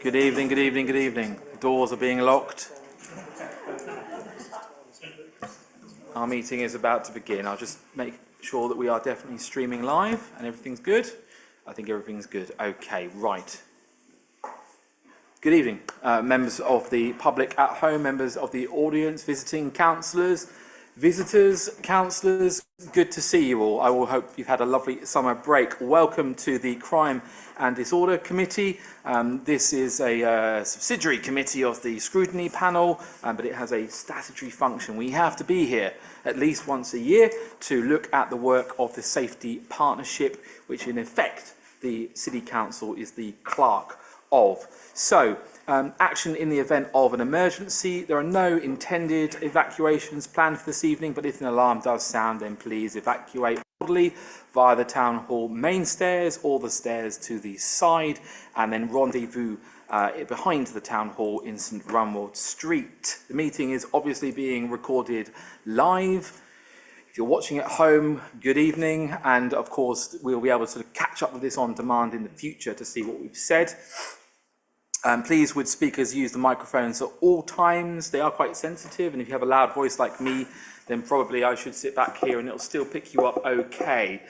Good evening, good evening, good evening. The doors are being locked. Our meeting is about to begin. I'll just make sure that we are definitely streaming live and everything's good. I think everything's good. Okay, right. Good evening, members of the public at home, members of the audience, visiting councillors, visitors, councillors. Good to see you all. I will hope you've had a lovely summer break. Welcome to the Crime and Disorder Committee. This is a subsidiary committee of the scrutiny panel, but it has a statutory function. We have to be here at least once a year to look at the work of the Safety Partnership, which in effect the City Council is the clerk of. So, action in the event of an emergency. There are no intended evacuations planned for this evening, but if an alarm does sound, then please evacuate orderly via the Town Hall main stairs or the stairs to the side, and then rendezvous behind the Town Hall in St Runwald Street. The meeting is obviously being recorded live. If you're watching at home, good evening, and of course we'll be able to catch up with this on demand in the future to see what we've said. Please, would speakers use the microphones at all times? They are quite sensitive, and if you have a loud voice like me, then probably I should sit back here and it'll still pick you up okay.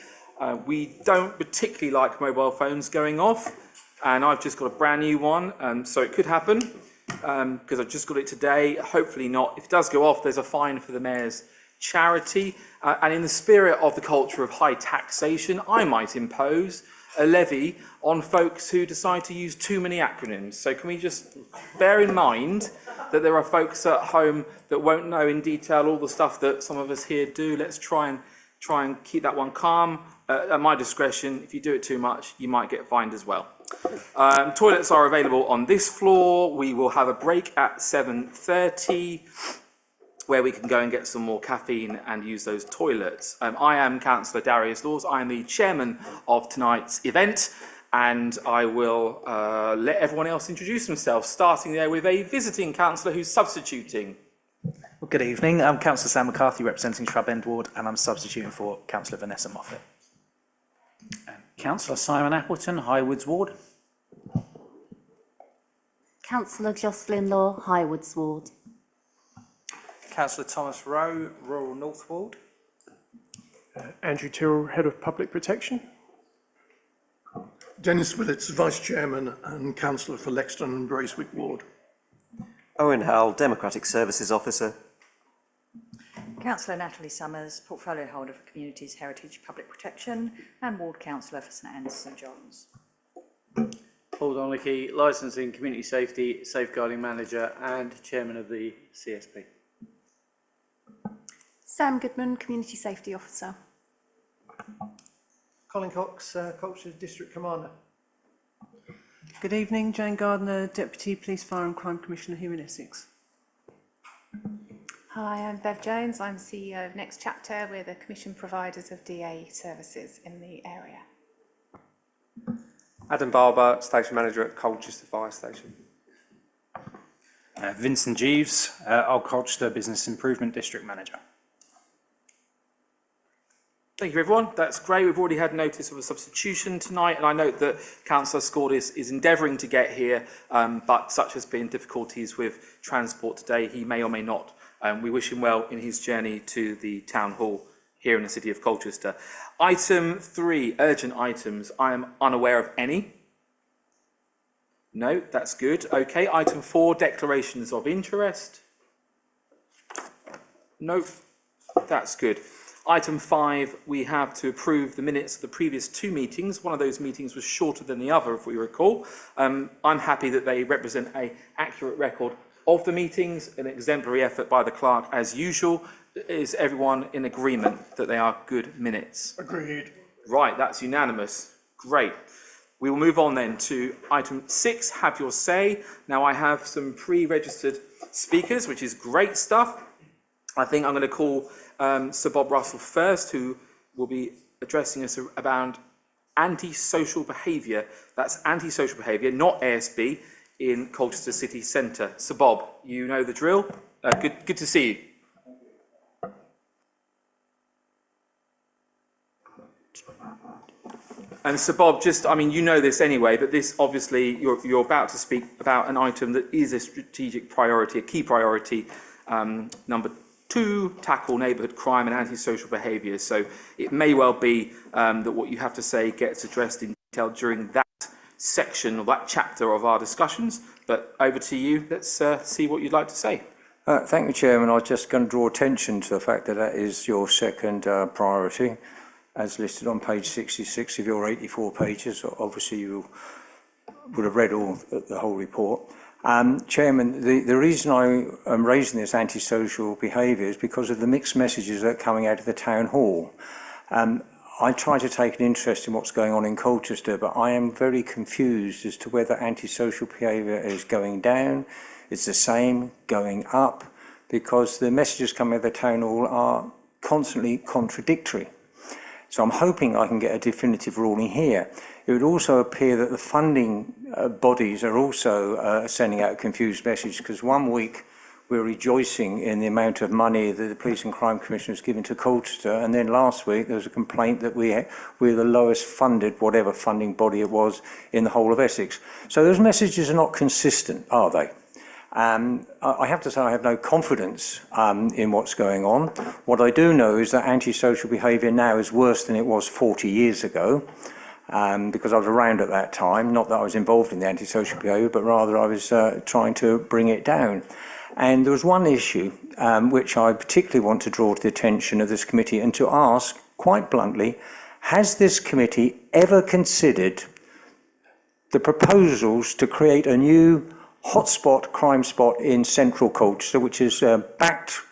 We don't particularly like mobile phones going off, and I've just got a brand new one, so it could happen, because I've just got it today. Hopefully not. If it does go off, there's a fine for the Mayor's charity, and in the spirit of the culture of high taxation, I might impose a levy on folks who decide to use too many acronyms. So can we just bear in mind that there are folks at home that won't know in detail all the stuff that some of us here do. Let's try and keep that one calm. At my discretion, if you do it too much, you might get fined as well. Toilets are available on this floor. We will have a break at 7:30. Where we can go and get some more caffeine and use those toilets. I am Councillor Darius Laws. I am the chairman of tonight's event, and I will let everyone else introduce themselves, starting there with a visiting councillor who's substituting. Well, good evening. I'm Councillor Sam McCarthy, representing Shrub End Ward, and I'm substituting for Councillor Vanessa Moffat. Councillor Simon Appleton, Highwoods Ward. Councillor Jocelyn Law, Highwoods Ward. Councillor Thomas Rowe, Rural North Ward. Andrew Tyrrell, Head of Public Protection. Dennis Willits, Vice Chairman and Councillor for Lexton and Bracewick Ward. Owen Howell, Democratic Services Officer. Councillor Natalie Summers, Portfolio Holder for Communities, Heritage, Public Protection, and Ward Councillor for St Anne's St John's. Paul Donachie, Licensing, Community Safety, Safeguarding Manager, and Chairman of the CSP. Sam Goodman, Community Safety Officer. Colin Cox, Culture District Commander. Good evening, Jane Gardner, Deputy Police, Fire and Crime Commissioner here in Essex. Hi, I'm Bev Jones. I'm CEO of Next Chapter. We're the commission providers of DA services in the area. Adam Barber, Station Manager at Colchester Fire Station. Vincent Jeeves, Old Colchester Business Improvement District Manager. Thank you, everyone. That's great. We've already had notice of a substitution tonight, and I note that Councillor Scordis is endeavouring to get here, but such has been difficulties with transport today, he may or may not. We wish him well in his journey to the Town Hall here in the City of Colchester. Item 3, urgent items. I am unaware of any. No, that's good. Okay, item 4, declarations of interest. Nope, that's good. Item 5, we have to approve the minutes of the previous 2 meetings. One of those meetings was shorter than the other, if we recall. I'm happy that they represent an accurate record of the meetings, an exemplary effort by the clerk as usual. Is everyone in agreement that they are good minutes? Agreed. Right, that's unanimous. Great. We will move on then to item 6, have your say. Now I have some pre-registered speakers, which is great stuff. I think I'm going to call Sir Bob Russell first, who will be addressing us about antisocial behaviour. That's antisocial behaviour, not ASB, in Colchester City Centre. Sir Bob, you know the drill. Good to see you. And so Bob, just, I mean, you know this anyway, but this obviously, you're about to speak about an item that is a strategic priority, a key priority. Number 2, tackle neighbourhood crime and antisocial behaviour. So it may well be that what you have to say gets addressed in detail during that section or that chapter of our discussions. But over to you. Let's see what you'd like to say. Thank you, Chairman. I was just going to draw attention to the fact that that is your second priority, as listed on page 66 of your 84 pages. Obviously, you would have read the whole report. Chairman, the reason I am raising this antisocial behaviour is because of the mixed messages that are coming out of the town hall. I try to take an interest in what's going on in Colchester, but I am very confused as to whether antisocial behaviour is going down, it's the same, going up, because the messages coming out of the town hall are constantly contradictory. So I'm hoping I can get a definitive ruling here. It would also appear that the funding bodies are also sending out a confused message, because one week we're rejoicing in the amount of money that the Police and Crime Commission has given to Colchester, and then last week there was a complaint that we're the lowest funded, whatever funding body it was, in the whole of Essex. So those messages are not consistent, are they? I have to say I have no confidence in what's going on. What I do know is that antisocial behaviour now is worse than it was 40 years ago, because I was around at that time, not that I was involved in the antisocial behaviour, but rather I was trying to bring it down. And there was one issue which I particularly want to draw to the attention of this committee and to ask, quite bluntly, has this committee ever considered the proposals to create a new hotspot, crime spot in central Colchester, which is backed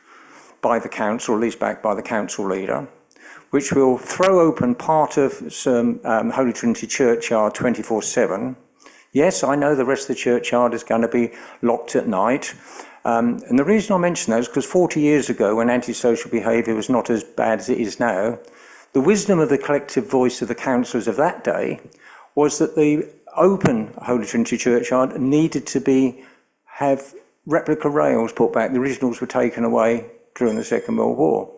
by the council, or at least backed by the council leader, which will throw open part of some Holy Trinity Churchyard 24/7. Yes, I know the rest of the churchyard is going to be locked at night. And the reason I mention that is because 40 years ago, when antisocial behaviour was not as bad as it is now, the wisdom of the collective voice of the councillors of that day was that the open Holy Trinity Churchyard needed to have replica rails put back. The originals were taken away during the Second World War.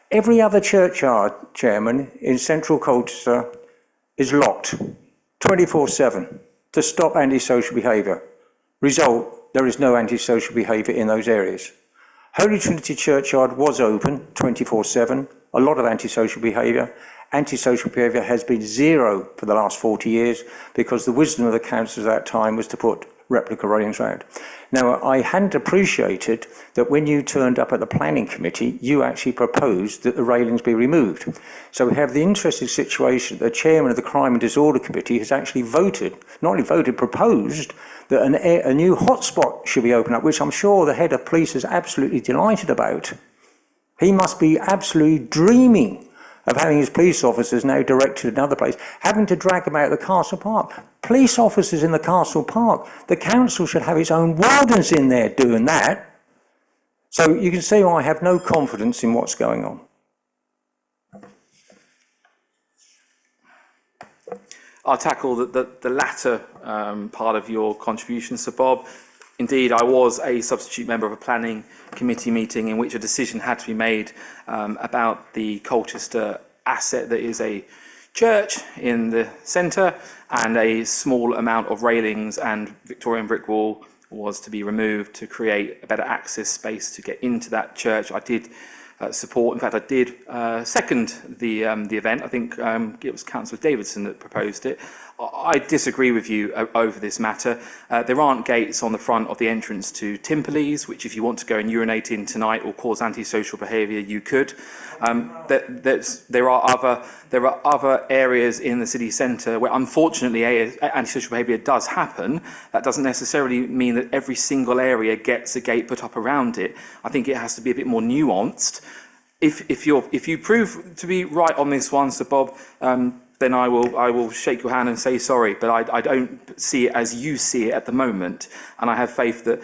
Every other churchyard, Chairman, in central Colchester is locked 24/7 to stop antisocial behaviour. Result, there is no antisocial behaviour in those areas. Holy Trinity Churchyard was open 24/7, a lot of antisocial behaviour. Antisocial behaviour has been zero for the last 40 years because the wisdom of the councillors at that time was to put replica railings around. Now, I hadn't appreciated that when you turned up at the planning committee, you actually proposed that the railings be removed. So we have the interesting situation that the chairman of the Crime and Disorder Committee has actually voted, not only voted, proposed that a new hotspot should be opened up, which I'm sure the head of police is absolutely delighted about. He must be absolutely dreaming of having his police officers now directed another place, having to drag them out of the Castle Park. Police officers in the Castle Park. The council should have its own wardens in there doing that. So you can see why I have no confidence in what's going on. I'll tackle the latter part of your contribution, Sir Bob. Indeed, I was a substitute member of a planning committee meeting in which a decision had to be made about the Colchester asset that is a church in the centre, and a small amount of railings and Victorian brick wall was to be removed to create a better access space to get into that church. I did support, in fact I did second the event. I think it was Councillor Davidson that proposed it. I disagree with you over this matter. There aren't gates on the front of the entrance to Timperley's, which if you want to go and urinate in tonight or cause antisocial behaviour, you could. There are other areas in the city centre where unfortunately antisocial behaviour does happen. That doesn't necessarily mean that every single area gets a gate put up around it. I think it has to be a bit more nuanced. If you prove to be right on this one, Sir Bob, then I will shake your hand and say sorry, but I don't see it as you see it at the moment, and I have faith that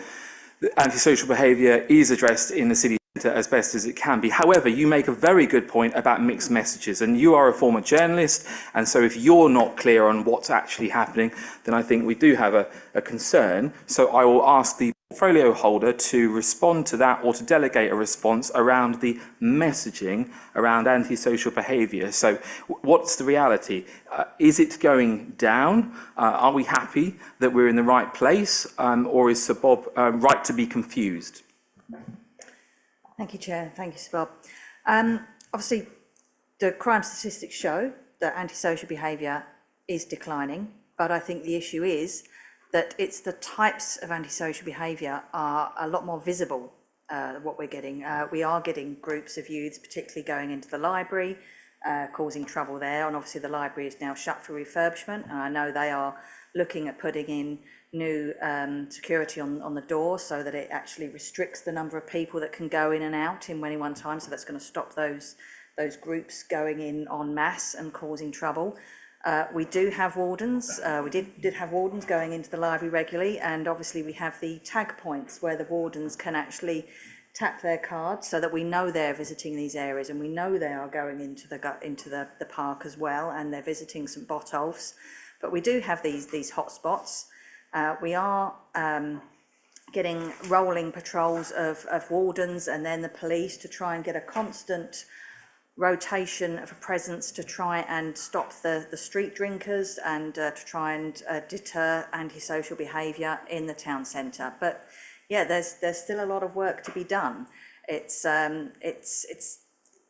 antisocial behaviour is addressed in the city centre as best as it can be. However, you make a very good point about mixed messages, and you are a former journalist, and so if you're not clear on what's actually happening, then I think we do have a concern. So I will ask the portfolio holder to respond to that, or to delegate a response around the messaging around antisocial behaviour. So what's the reality? Is it going down? Are we happy that we're in the right place, or is Sir Bob right to be confused? Thank you, Chair. Thank you, Sir Bob. Obviously, the crime statistics show that antisocial behaviour is declining, but I think the issue is that it's the types of antisocial behaviour are a lot more visible, what we're getting. We are getting groups of youths, particularly going into the library, causing trouble there, and obviously the library is now shut for refurbishment, and I know they are looking at putting in new security on the door so that it actually restricts the number of people that can go in and out in any one time, so that's going to stop those groups going in en masse and causing trouble. We do have wardens. We did have wardens going into the library regularly, and obviously we have the tag points where the wardens can actually tap their cards so that we know they're visiting these areas, and we know they are going into the park as well, and they're visiting St Botolph's. But we do have these hotspots. We are getting rolling patrols of wardens and then the police to try and get a constant rotation of a presence to try and stop the street drinkers and to try and deter antisocial behaviour in the town centre. But yeah, there's still a lot of work to be done.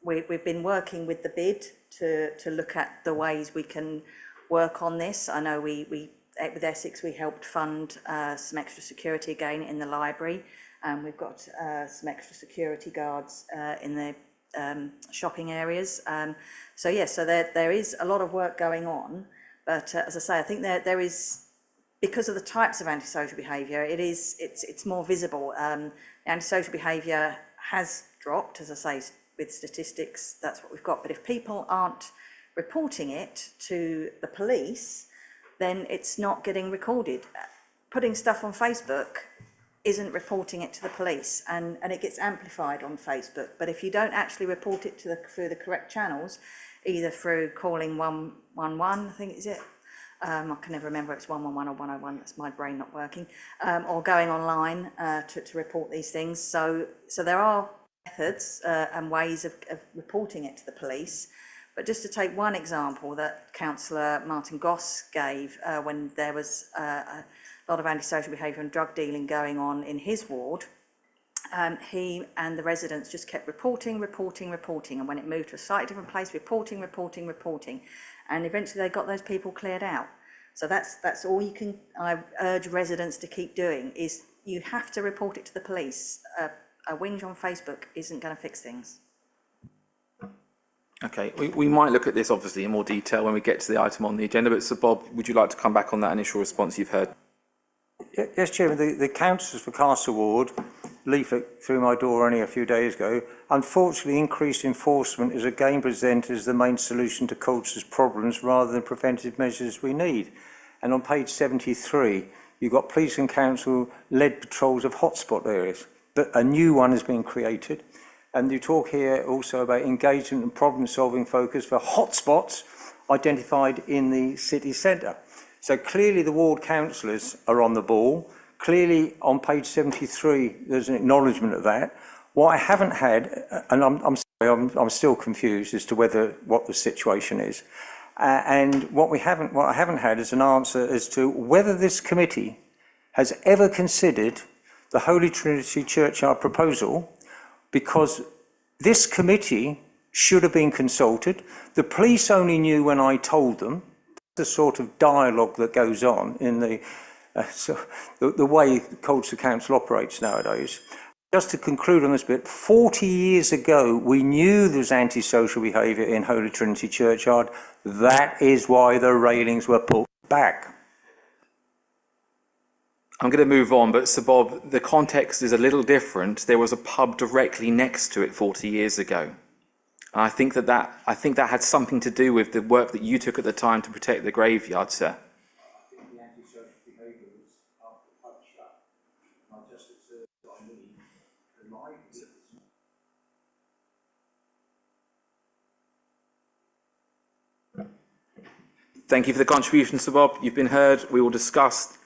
We've been working with the BID to look at the ways we can work on this. I know we with Essex we helped fund some extra security again in the library. We've got some extra security guards in the shopping areas. So there is a lot of work going on, but as I say, I think there is, because of the types of antisocial behaviour, it's more visible. Antisocial behaviour has dropped, as I say, with statistics, that's what we've got. But if people aren't reporting it to the police, then it's not getting recorded. Putting stuff on Facebook isn't reporting it to the police, and it gets amplified on Facebook. But if you don't actually report it through the correct channels, either through calling 111, I think is it, I can never remember if it's 111 or 101, that's my brain not working, or going online to report these things. So there are methods and ways of reporting it to the police. But just to take one example that Councillor Martin Goss gave, when there was a lot of antisocial behaviour and drug dealing going on in his ward, he and the residents just kept reporting, and when it moved to a slightly different place, reporting, and eventually they got those people cleared out. So that's all you can, I urge residents to keep doing, is you have to report it to the police. A whinge on Facebook isn't going to fix things. Okay, we might look at this obviously in more detail when we get to the item on the agenda, but Sir Bob, would you like to come back on that initial response you've heard? Yes, Chairman, the councillors for Castle Ward leaflet through my door only a few days ago. Unfortunately, increased enforcement is again presented as the main solution to culture's problems rather than preventive measures we need. And on page 73, you've got police and council led patrols of hotspot areas, but a new one has been created. And you talk here also about engagement and problem-solving focus for hotspots identified in the city centre. So clearly the ward councillors are on the ball. Clearly on page 73, there's an acknowledgement of that. What I haven't had, and I'm sorry, I'm still confused as to what the situation is. And what I haven't had is an answer as to whether this committee has ever considered the Holy Trinity Churchyard proposal, because this committee should have been consulted. The police only knew when I told them. The sort of dialogue that goes on in the way Colchester Council operates nowadays. Just to conclude on this bit, 40 years ago, we knew there was antisocial behaviour in Holy Trinity Churchyard. That is why the railings were put back. I'm going to move on, but Sir Bob, the context is a little different. There was a pub directly next to it 40 years ago. And I think that had something to do with the work that you took at the time to protect the graveyard, sir. The antisocial behaviour was after the pub shut. I just observed on the live. Thank you for the contribution, Sir Bob. You've been heard. We will discuss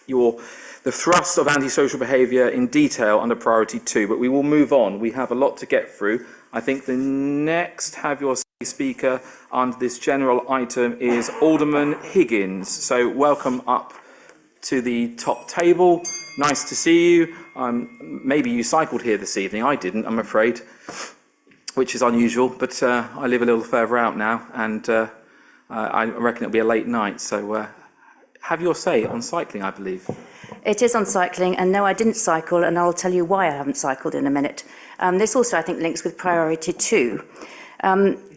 the thrust of antisocial behaviour in detail under priority 2, but we will move on. We have a lot to get through. I think the next have your say speaker under this general item is Alderman Higgins. So welcome up to the top table. Nice to see you. Maybe you cycled here this evening. I didn't, I'm afraid, which is unusual, but I live a little further out now, and I reckon it'll be a late night. So have your say on cycling, I believe. It is on cycling, and no, I didn't cycle, and I'll tell you why I haven't cycled in a minute. This also, I think, links with priority 2.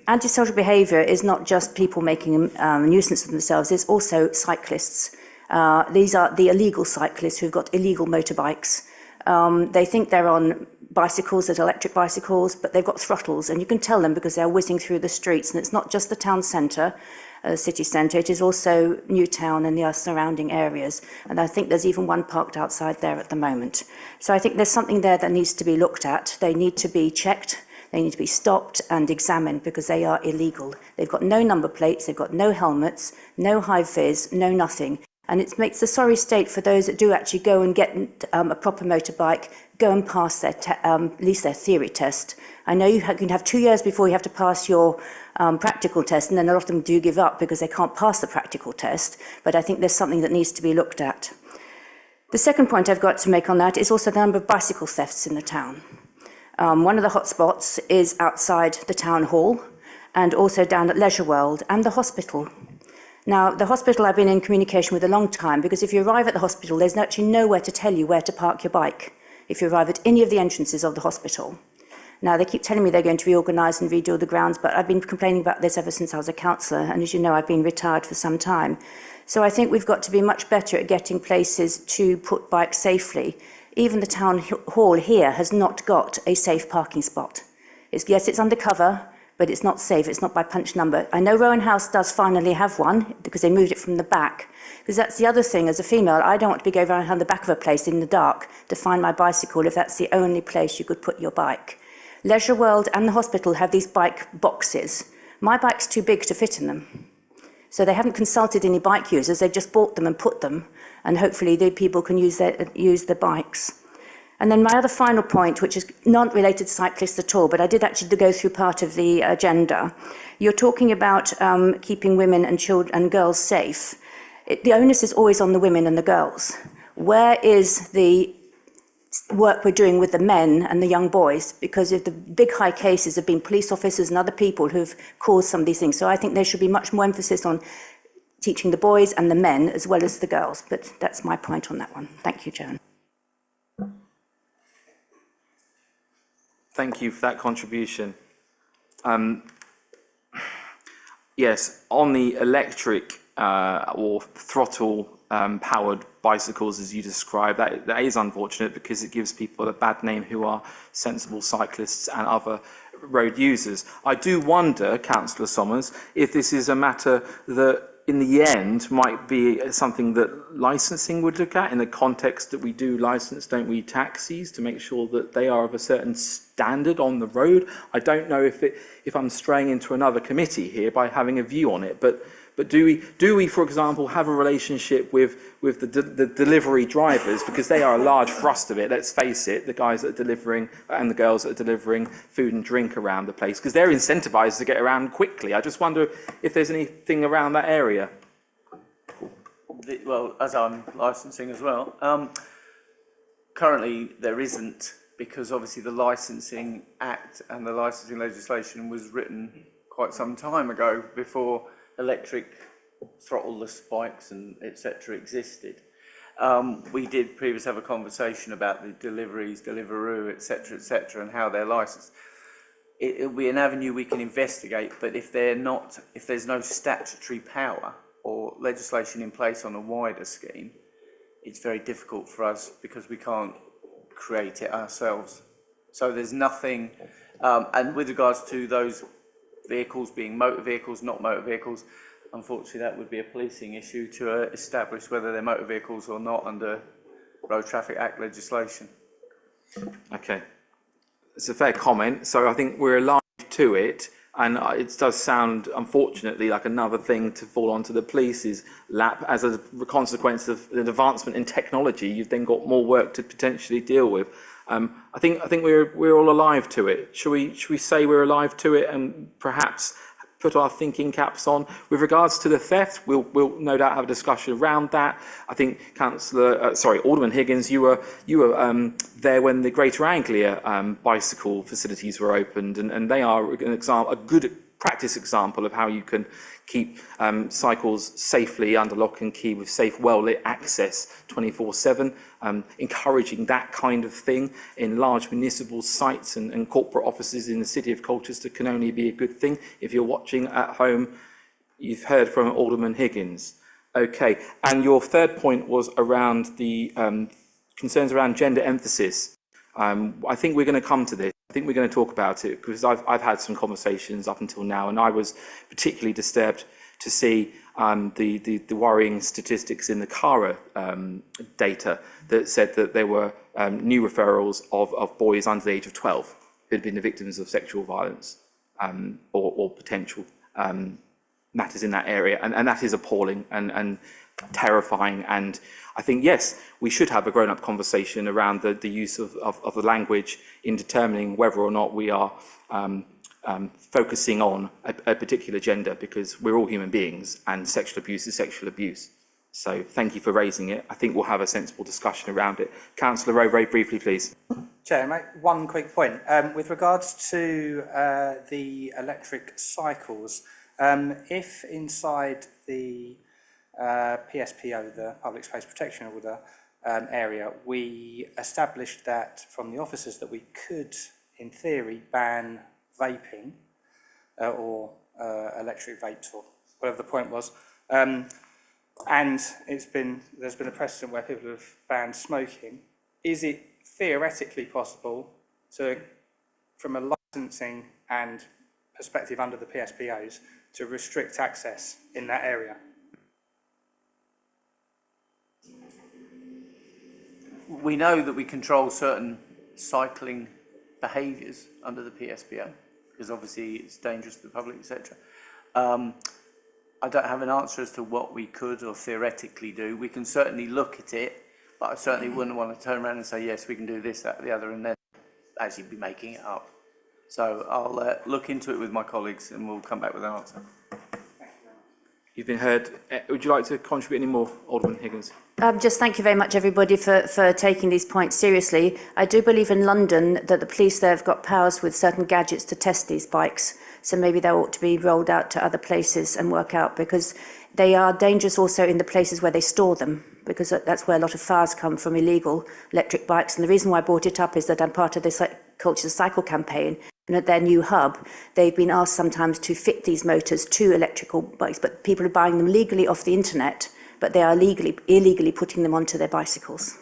Antisocial behaviour is not just people making a nuisance of themselves, it's also cyclists. These are the illegal cyclists who've got illegal motorbikes. They think they're on bicycles, that electric bicycles, but they've got throttles, and you can tell them because they're whizzing through the streets. And it's not just the town centre, city centre, it is also Newtown and the surrounding areas. And I think there's even one parked outside there at the moment. So I think there's something there that needs to be looked at. They need to be checked, they need to be stopped and examined because they are illegal. They've got no number plates, they've got no helmets, no high vis, no nothing. And it makes a sorry state for those that do actually go and get a proper motorbike, go and pass their at least their theory test. I know you can have 2 years before you have to pass your practical test, and then a lot of them do give up because they can't pass the practical test, but I think there's something that needs to be looked at. The second point I've got to make on that is also the number of bicycle thefts in the town. One of the hotspots is outside the town hall and also down at Leisure World and the hospital. Now, the hospital I've been in communication with a long time, because if you arrive at the hospital, there's actually nowhere to tell you where to park your bike if you arrive at any of the entrances of the hospital. Now, they keep telling me they're going to reorganise and redo the grounds, but I've been complaining about this ever since I was a councillor, and as you know, I've been retired for some time. So I think we've got to be much better at getting places to put bikes safely. Even the town hall here has not got a safe parking spot. Yes, it's undercover, but it's not safe, it's not by punch number. I know Rowan House does finally have one, because they moved it from the back. Because that's the other thing, as a female, I don't want to be going around the back of a place in the dark to find my bicycle if that's the only place you could put your bike. Leisure World and the hospital have these bike boxes. My bike's too big to fit in them. So they haven't consulted any bike users, they've just bought them and put them, and hopefully the people can use the bikes. And then my other final point, which is not related to cyclists at all, but I did actually go through part of the agenda. You're talking about keeping women and children and girls safe. The onus is always on the women and the girls. Where is the work we're doing with the men and the young boys? Because if the big high cases have been police officers and other people who've caused some of these things. So I think there should be much more emphasis on teaching the boys and the men as well as the girls. But that's my point on that one. Thank you, Joan. Thank you for that contribution. Yes, on the electric or throttle powered bicycles, as you described, that is unfortunate because it gives people a bad name who are sensible cyclists and other road users. I do wonder, Councillor Somers, if this is a matter that in the end might be something that licensing would look at in the context that we do license, don't we, taxis to make sure that they are of a certain standard on the road. I don't know if I'm straying into another committee here by having a view on it, but do we, for example, have a relationship with the delivery drivers, because they are a large thrust of it, let's face it, the guys that are delivering and the girls that are delivering food and drink around the place, because they're incentivized to get around quickly. I just wonder if there's anything around that area. Well, as I'm licensing as well, currently there isn't, because obviously the Licensing Act and the licensing legislation was written quite some time ago before electric throttleless bikes and etc. existed. We did previously have a conversation about the deliveries, Deliveroo, etc., and how they're licensed. It'll be an avenue we can investigate, but if there's no statutory power or legislation in place on a wider scheme, it's very difficult for us because we can't create it ourselves. So there's nothing, and with regards to those vehicles being motor vehicles, not motor vehicles, unfortunately that would be a policing issue to establish whether they're motor vehicles or not under Road Traffic Act legislation. Okay, it's a fair comment. So I think we're alive to it. And it does sound, unfortunately, like another thing to fall onto the police's lap as a consequence of the advancement in technology. You've then got more work to potentially deal with. I think we're all alive to it. Should we say we're alive to it and perhaps put our thinking caps on? With regards to the theft, we'll no doubt have a discussion around that. I think Alderman Higgins, you were there when the Greater Anglia bicycle facilities were opened, and they are an example, a good practice example of how you can keep cycles safely under lock and key with safe, well-lit access 24/7, encouraging that kind of thing in large municipal sites and corporate offices in the City of Colchester can only be a good thing. If you're watching at home, you've heard from Alderman Higgins. Okay, and your third point was around the concerns around gender emphasis. I think we're going to come to this. I think we're going to talk about it because I've had some conversations up until now, and I was particularly disturbed to see the worrying statistics in the CARA data that said that there were new referrals of boys under the age of 12 who had been the victims of sexual violence or potential matters in that area, and that is appalling and terrifying. And I think, yes, we should have a grown-up conversation around the use of the language in determining whether or not we are focusing on a particular gender, because we're all human beings and sexual abuse is sexual abuse. So thank you for raising it. I think we'll have a sensible discussion around it. Councillor Rowe, very briefly, please. Chair, make one quick point. With regards to the electric cycles, if inside the PSPO, the Public Space Protection Order area, we established that from the officers that we could, in theory, ban vaping or electric vapes, or whatever the point was. And there's been a precedent where people have banned smoking. Is it theoretically possible to, from a licensing and perspective under the PSPOs, to restrict access in that area? We know that we control certain cycling behaviours under the PSPO, because obviously it's dangerous to the public, etc. I don't have an answer as to what we could or theoretically do. We can certainly look at it, but I certainly wouldn't want to turn around and say, yes, we can do this, that, the other, and then actually be making it up. So I'll look into it with my colleagues and we'll come back with an answer. You've been heard. Would you like to contribute any more, Alderman Higgins? Just thank you very much, everybody, for taking these points seriously. I do believe in London that the police there have got powers with certain gadgets to test these bikes. So maybe they ought to be rolled out to other places and work out, because they are dangerous also in the places where they store them, because that's where a lot of fires come from, illegal electric bikes. And the reason why I brought it up is that I'm part of the Culture Cycle campaign, and at their new hub, they've been asked sometimes to fit these motors to electrical bikes, but people are buying them legally off the internet, but they are illegally putting them onto their bicycles.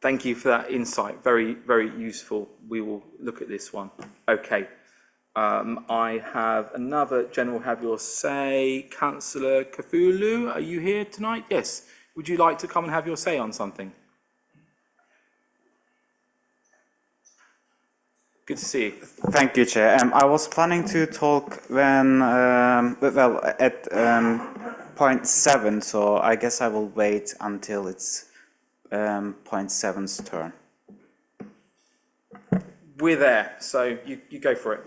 Thank you for that insight. Very, very useful. We will look at this one. Okay. I have another general have your say. Councillor Kafulu, are you here tonight? Yes. Would you like to come and have your say on something? Good to see you. Thank you, Chair. I was planning to talk when, at point 7, so I guess I will wait until it's point 7's turn. We're there, so you go for it.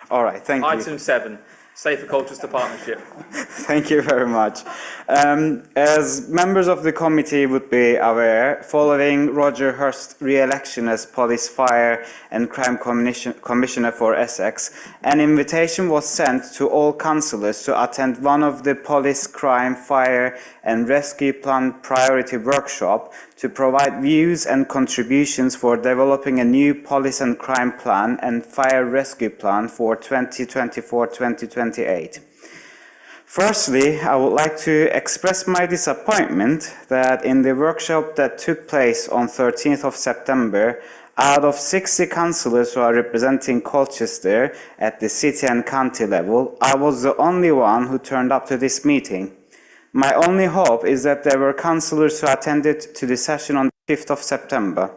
All right, thank you. Item 7, Safer Colchester Partnership. Thank you very much. As members of the committee would be aware, following Roger Hurst's re-election as Police, Fire and Crime Commissioner for Essex, an invitation was sent to all councillors to attend one of the Police, Crime, Fire and Rescue Plan Priority Workshop to provide views and contributions for developing a new Police and Crime Plan and Fire Rescue Plan for 2024-2028. Firstly, I would like to express my disappointment that in the workshop that took place on 13th of September, out of 60 councillors who are representing Colchester at the city and county level, I was the only one who turned up to this meeting. My only hope is that there were councillors who attended to the session on the 5th of September.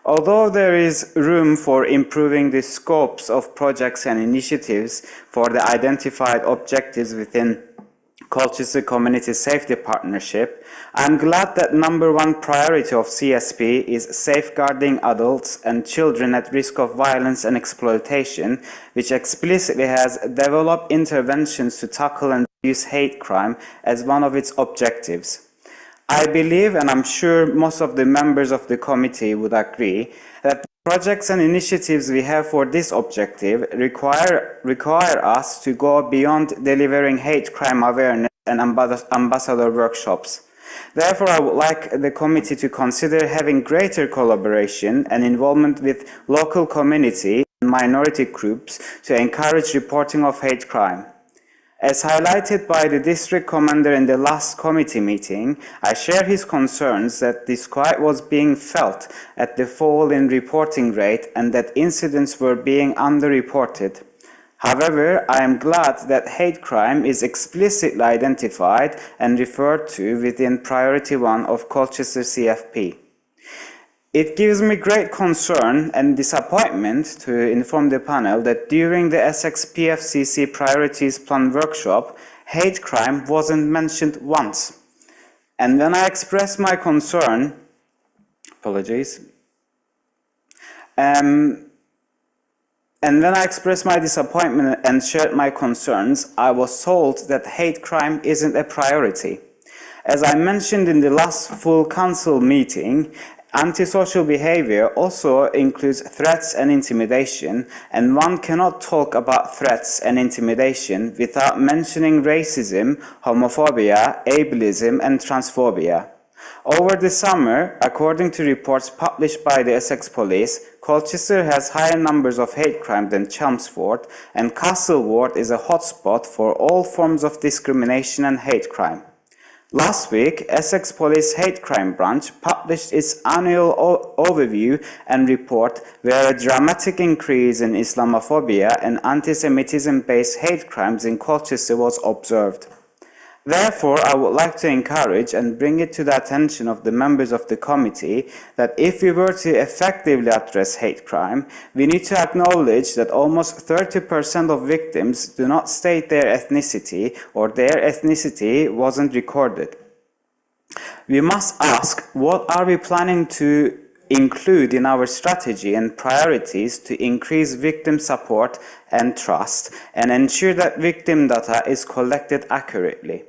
Although there is room for improving the scopes of projects and initiatives for the identified objectives within Colchester Community Safety Partnership, I'm glad that number one priority of CSP is safeguarding adults and children at risk of violence and exploitation, which explicitly has developed interventions to tackle and reduce hate crime as one of its objectives. I believe, and I'm sure most of the members of the committee would agree, that the projects and initiatives we have for this objective require us to go beyond delivering hate crime awareness and ambassador workshops. Therefore, I would like the committee to consider having greater collaboration and involvement with local community and minority groups to encourage reporting of hate crime. As highlighted by the district commander in the last committee meeting, I share his concerns that disquiet was being felt at the fall in reporting rate and that incidents were being underreported. However, I am glad that hate crime is explicitly identified and referred to within Priority 1 of Colchester CFP. It gives me great concern and disappointment to inform the panel that during the Essex PFCC Priorities Plan workshop, hate crime wasn't mentioned once. And when I expressed my concern, and when I expressed my disappointment and shared my concerns, I was told that hate crime isn't a priority. As I mentioned in the last full council meeting, antisocial behavior also includes threats and intimidation, and one cannot talk about threats and intimidation without mentioning racism, homophobia, ableism, and transphobia. Over the summer, according to reports published by the Essex Police, Colchester has higher numbers of hate crime than Chelmsford, and Castle Ward is a hotspot for all forms of discrimination and hate crime. Last week, Essex Police Hate Crime Branch published its annual overview and report where a dramatic increase in Islamophobia and anti-Semitism-based hate crimes in Colchester was observed. Therefore, I would like to encourage and bring it to the attention of the members of the committee that if we were to effectively address hate crime, we need to acknowledge that almost 30% of victims do not state their ethnicity or their ethnicity wasn't recorded. We must ask, what are we planning to include in our strategy and priorities to increase victim support and trust and ensure that victim data is collected accurately?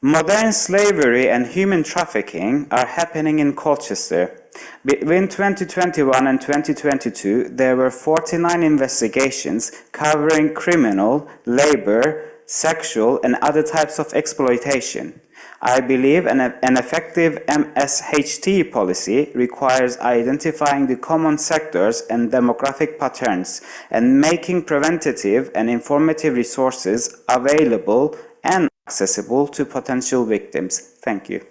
Modern slavery and human trafficking are happening in Colchester. Between 2021 and 2022, there were 49 investigations covering criminal, labor, sexual, and other types of exploitation. I believe an effective MSHT policy requires identifying the common sectors and demographic patterns and making preventative and informative resources available and accessible to potential victims. Thank you.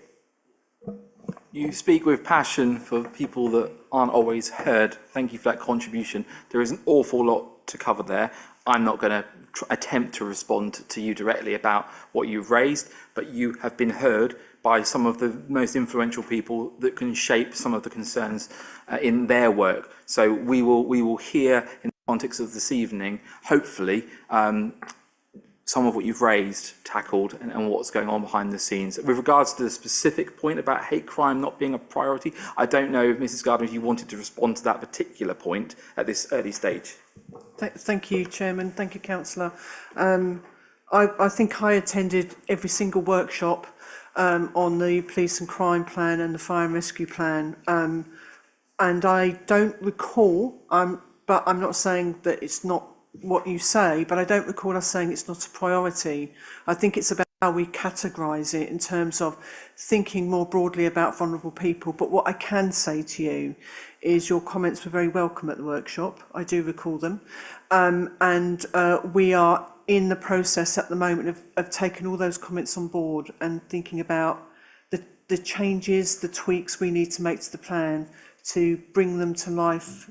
You speak with passion for people that aren't always heard. Thank you for that contribution. There is an awful lot to cover there. I'm not going to attempt to respond to you directly about what you've raised, but you have been heard by some of the most influential people that can shape some of the concerns in their work. So we will hear in the context of this evening, hopefully, some of what you've raised, tackled, and what's going on behind the scenes. With regards to the specific point about hate crime not being a priority, I don't know, Mrs. Gardner, if you wanted to respond to that particular point at this early stage. Thank you, Chairman. Thank you, Councillor. I think I attended every single workshop on the police and crime plan and the fire and rescue plan. And I don't recall, but I'm not saying that it's not what you say, but I don't recall us saying it's not a priority. I think it's about how we categorise it in terms of thinking more broadly about vulnerable people. But what I can say to you is your comments were very welcome at the workshop. I do recall them. And we are in the process at the moment of taking all those comments on board and thinking about the changes, the tweaks we need to make to the plan to bring them to life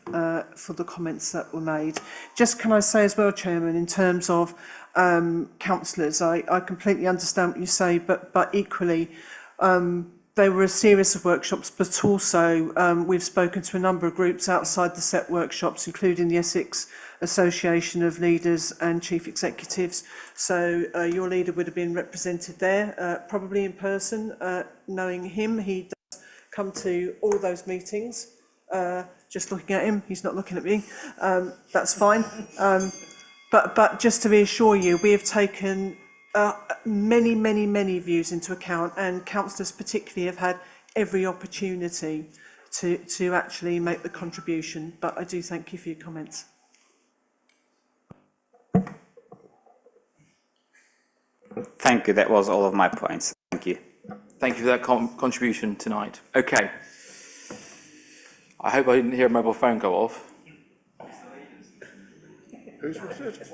for the comments that were made. Just can I say as well, Chairman, in terms of councillors, I completely understand what you say, but equally, they were a series of workshops, but also we've spoken to a number of groups outside the set workshops, including the Essex Association of Leaders and Chief Executives. So your leader would have been represented there, probably in person. Knowing him, he does come to all those meetings. Just looking at him, he's not looking at me. That's fine. But just to reassure you, we have taken many views into account, and councillors particularly have had every opportunity to actually make the contribution. But I do thank you for your comments. Thank you. That was all of my points. Thank you. Thank you for that contribution tonight. Okay. I hope I didn't hear a mobile phone go off. Who's was it?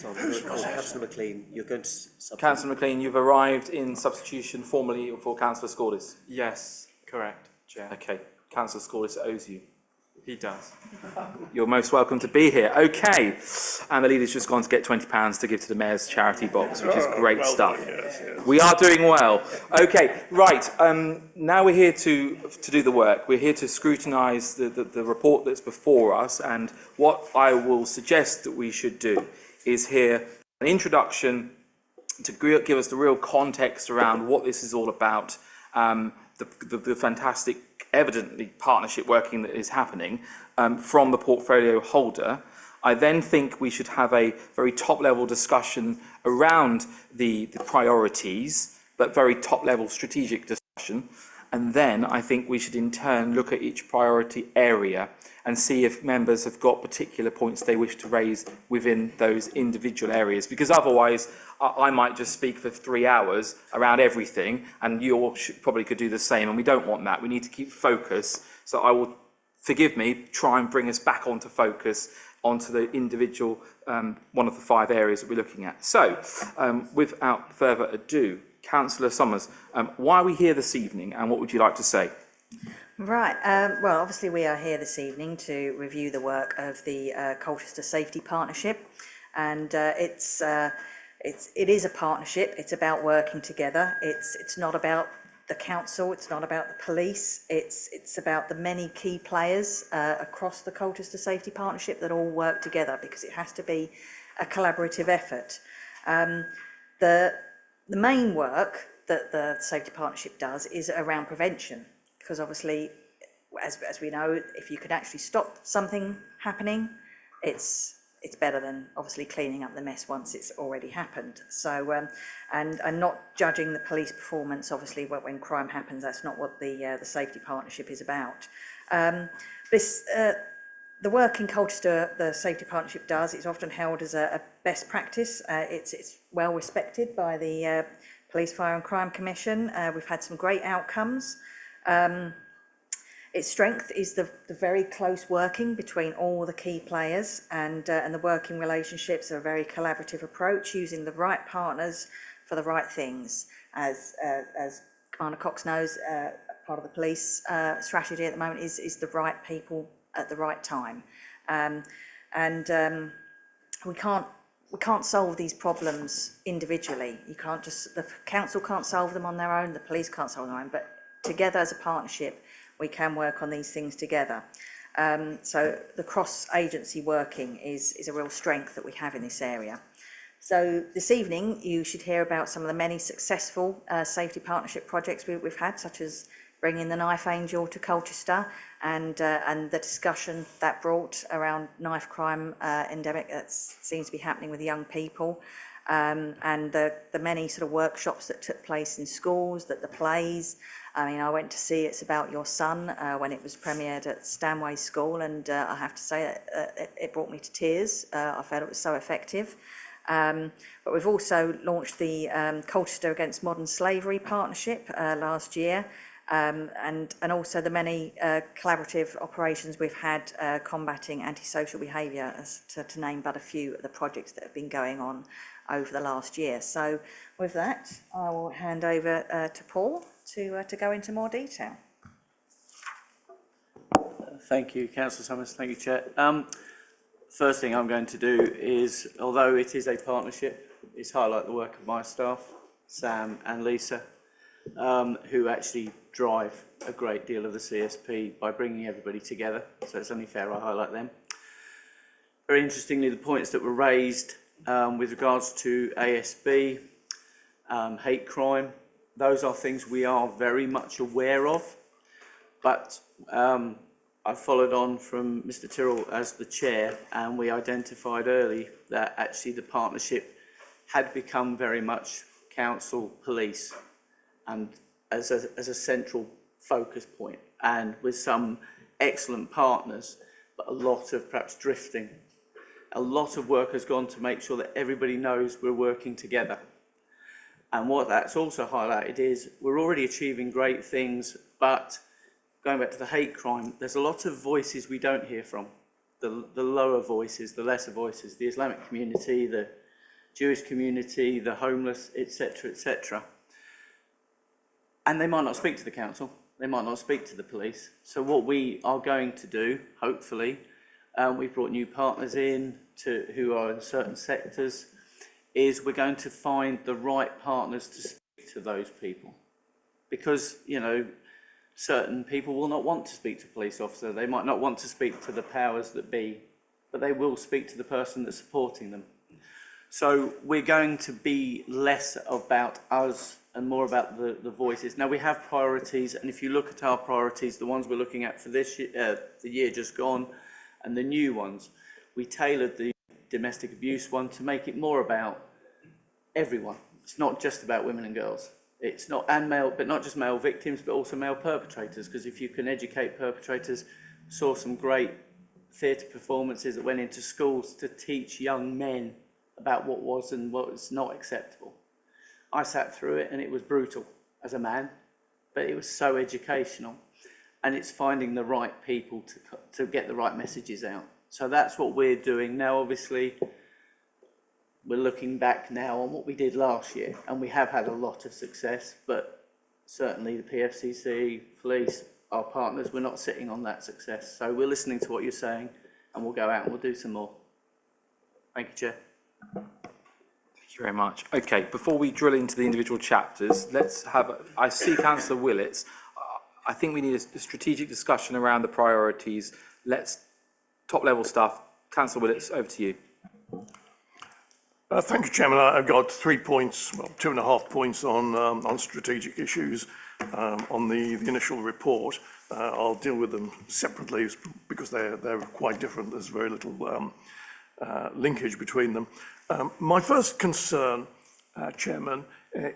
Councillor McLean, you're going to... Councillor McLean, you've arrived in substitution formally for Councillor Scordis. Yes, correct, Chair. Okay. Councillor Scordis owes you. He does. You're most welcome to be here. Okay. And the leader's just gone to get £20 to give to the Mayor's charity box, which is great stuff. We are doing well. Okay, right. Now we're here to do the work. We're here to scrutinise the report that's before us, and what I will suggest that we should do is hear an introduction to give us the real context around what this is all about, the fantastic, evidently, partnership working that is happening from the portfolio holder. I then think we should have a very top-level discussion around the priorities, but very top-level strategic discussion. And then I think we should in turn look at each priority area and see if members have got particular points they wish to raise within those individual areas. Because otherwise, I might just speak for 3 hours around everything, and you all probably could do the same, and we don't want that. We need to keep focus. So I will, forgive me, try and bring us back onto focus, onto the individual, one of the 5 areas that we're looking at. So, without further ado, Councillor Summers, why are we here this evening, and what would you like to say? Right, well, obviously we are here this evening to review the work of the Colchester Safety Partnership, and it is a partnership. It's about working together. It's not about the council, it's not about the police, it's about the many key players across the Colchester Safety Partnership that all work together, because it has to be a collaborative effort. The main work that the Safety Partnership does is around prevention, because obviously, as we know, if you could actually stop something happening, it's better than obviously cleaning up the mess once it's already happened. So, and not judging the police performance, obviously, when crime happens, that's not what the Safety Partnership is about. The work in Colchester, the Safety Partnership does, it's often held as a best practice. It's well respected by the Police, Fire and Crime Commission. We've had some great outcomes. Its strength is the very close working between all the key players, and the working relationships are a very collaborative approach, using the right partners for the right things. As Commander Cox knows, part of the police strategy at the moment is the right people at the right time, we can't solve these problems individually. The council can't solve them on their own, the police can't solve them on their own, but together as a partnership we can work on these things together. So the cross-agency working is a real strength that we have in this area. So this evening you should hear about some of the many successful safety partnership projects we've had, such as bringing the Knife Angel to Colchester, and the discussion that brought around knife crime endemic that seems to be happening with young people, and the many sort of workshops that took place in schools, the plays. I mean, I went to see It's About Your Son when it was premiered at Stanway School, and I have to say it brought me to tears. I felt it was so effective. But we've also launched the Colchester Against Modern Slavery Partnership last year, and also the many collaborative operations we've had combating antisocial behaviour, to name but a few of the projects that have been going on over the last year. So with that, I will hand over to Paul to go into more detail. Thank you, Councillor Summers. Thank you, Chair. First thing I'm going to do is, although it is a partnership, is highlight the work of my staff, Sam and Lisa. who actually drive a great deal of the CSP by bringing everybody together. So it's only fair I highlight them. Very interestingly, the points that were raised with regards to ASB, hate crime, those are things we are very much aware of, but I followed on from Mr. Tyrrell as the chair, and we identified early that actually the partnership had become very much council police and as a central focus point, and with some excellent partners, but a lot of perhaps drifting. A lot of work has gone to make sure that everybody knows we're working together. And what that's also highlighted is we're already achieving great things, but going back to the hate crime, there's a lot of voices we don't hear from. The lower voices, the lesser voices, the Islamic community, the Jewish community, the homeless, etc., etc. And they might not speak to the council, they might not speak to the police. So what we are going to do, hopefully, we've brought new partners in who are in certain sectors, is we're going to find the right partners to speak to those people. Because, you know, certain people will not want to speak to a police officer, they might not want to speak to the powers that be, but they will speak to the person that's supporting them. So we're going to be less about us and more about the voices. Now we have priorities, and if you look at our priorities, the ones we're looking at for this year, the year just gone, and the new ones, we tailored the domestic abuse one to make it more about everyone. It's not just about women and girls. It's not, and male, but not just male victims, but also male perpetrators, because if you can educate perpetrators, saw some great theatre performances that went into schools to teach young men about what was and what was not acceptable. I sat through it and it was brutal as a man, but it was so educational, and it's finding the right people to get the right messages out. So that's what we're doing now. Obviously, we're looking back now on what we did last year, and we have had a lot of success, but certainly the PFCC, police, our partners, we're not sitting on that success. So we're listening to what you're saying, and we'll go out and we'll do some more. Thank you, Chair. Thank you very much. Okay, before we drill into the individual chapters, let's have, I see Councillor Willits. I think we need a strategic discussion around the priorities. Let's, top level stuff. Councillor Willits, over to you. Thank you, Chairman. I've got 3 points, well, 2.5 points on strategic issues on the initial report. I'll deal with them separately because they're quite different. There's very little linkage between them. My first concern, Chairman,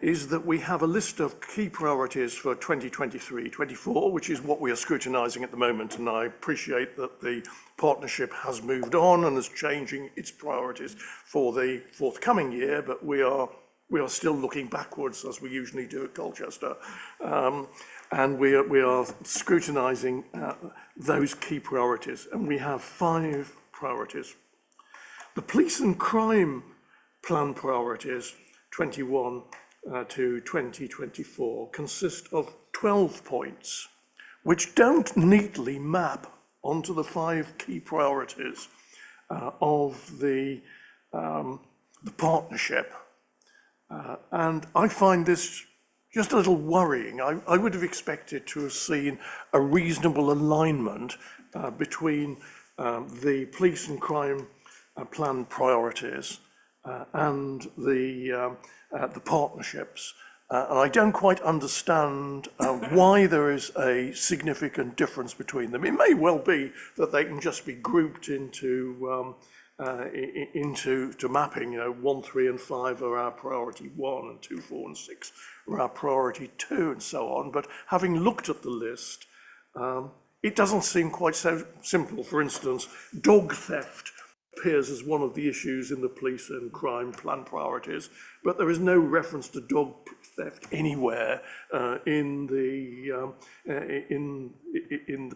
is that we have a list of key priorities for 2023-24, which is what we are scrutinising at the moment, and I appreciate that the partnership has moved on and is changing its priorities for the forthcoming year, but we are still looking backwards, as we usually do at Colchester, and we are scrutinising those key priorities, and we have 5 priorities. The police and crime plan priorities 21 to 2024 consist of 12 points, which don't neatly map onto the 5 key priorities of the partnership. And I find this just a little worrying. I would have expected to have seen a reasonable alignment between the police and crime plan priorities and the partnerships. And I don't quite understand why there is a significant difference between them. It may well be that they can just be grouped into mapping. You know, 1, 3, and 5 are our priority 1, and 2, 4, and 6 are our priority 2, and so on. But having looked at the list, it doesn't seem quite so simple. For instance, dog theft appears as one of the issues in the police and crime plan priorities, but there is no reference to dog theft anywhere in the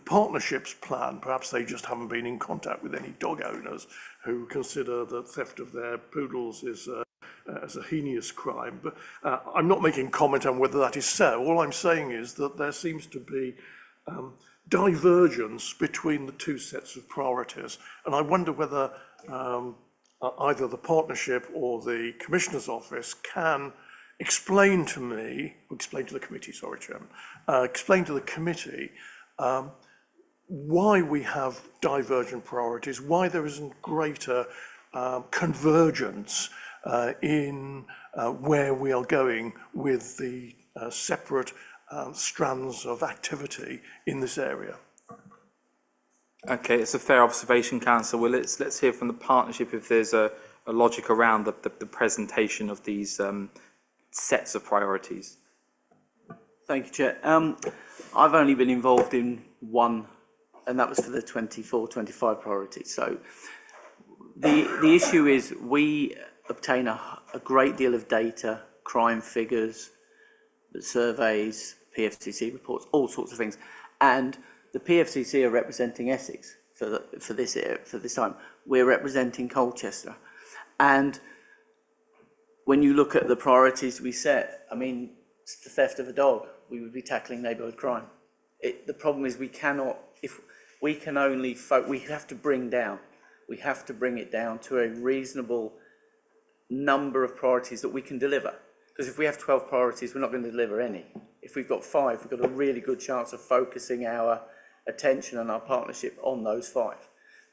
partnerships plan. Perhaps they just haven't been in contact with any dog owners who consider that theft of their poodles is as a heinous crime. But I'm not making comment on whether that is so. All I'm saying is that there seems to be divergence between the 2 sets of priorities, and I wonder whether either the partnership or the Commissioner's office can explain to the committee, sorry, Chairman, explain to the committee why we have divergent priorities, why there isn't greater convergence in where we are going with the separate strands of activity in this area. Okay, it's a fair observation, Councillor. Well, let's hear from the partnership if there's a logic around the presentation of these sets of priorities. Thank you, Chair. I've only been involved in one, and that was for the 24-25 priorities. So the issue is we obtain a great deal of data, crime figures, surveys, PFCC reports, all sorts of things, and the PFCC are representing Essex for this time. We're representing Colchester, and when you look at the priorities we set, I mean, it's the theft of a dog, we would be tackling neighbourhood crime. The problem is we cannot, if we can only, we have to bring it down to a reasonable number of priorities that we can deliver. Because if we have 12 priorities, we're not going to deliver any. If we've got 5, we've got a really good chance of focusing our attention and our partnership on those 5.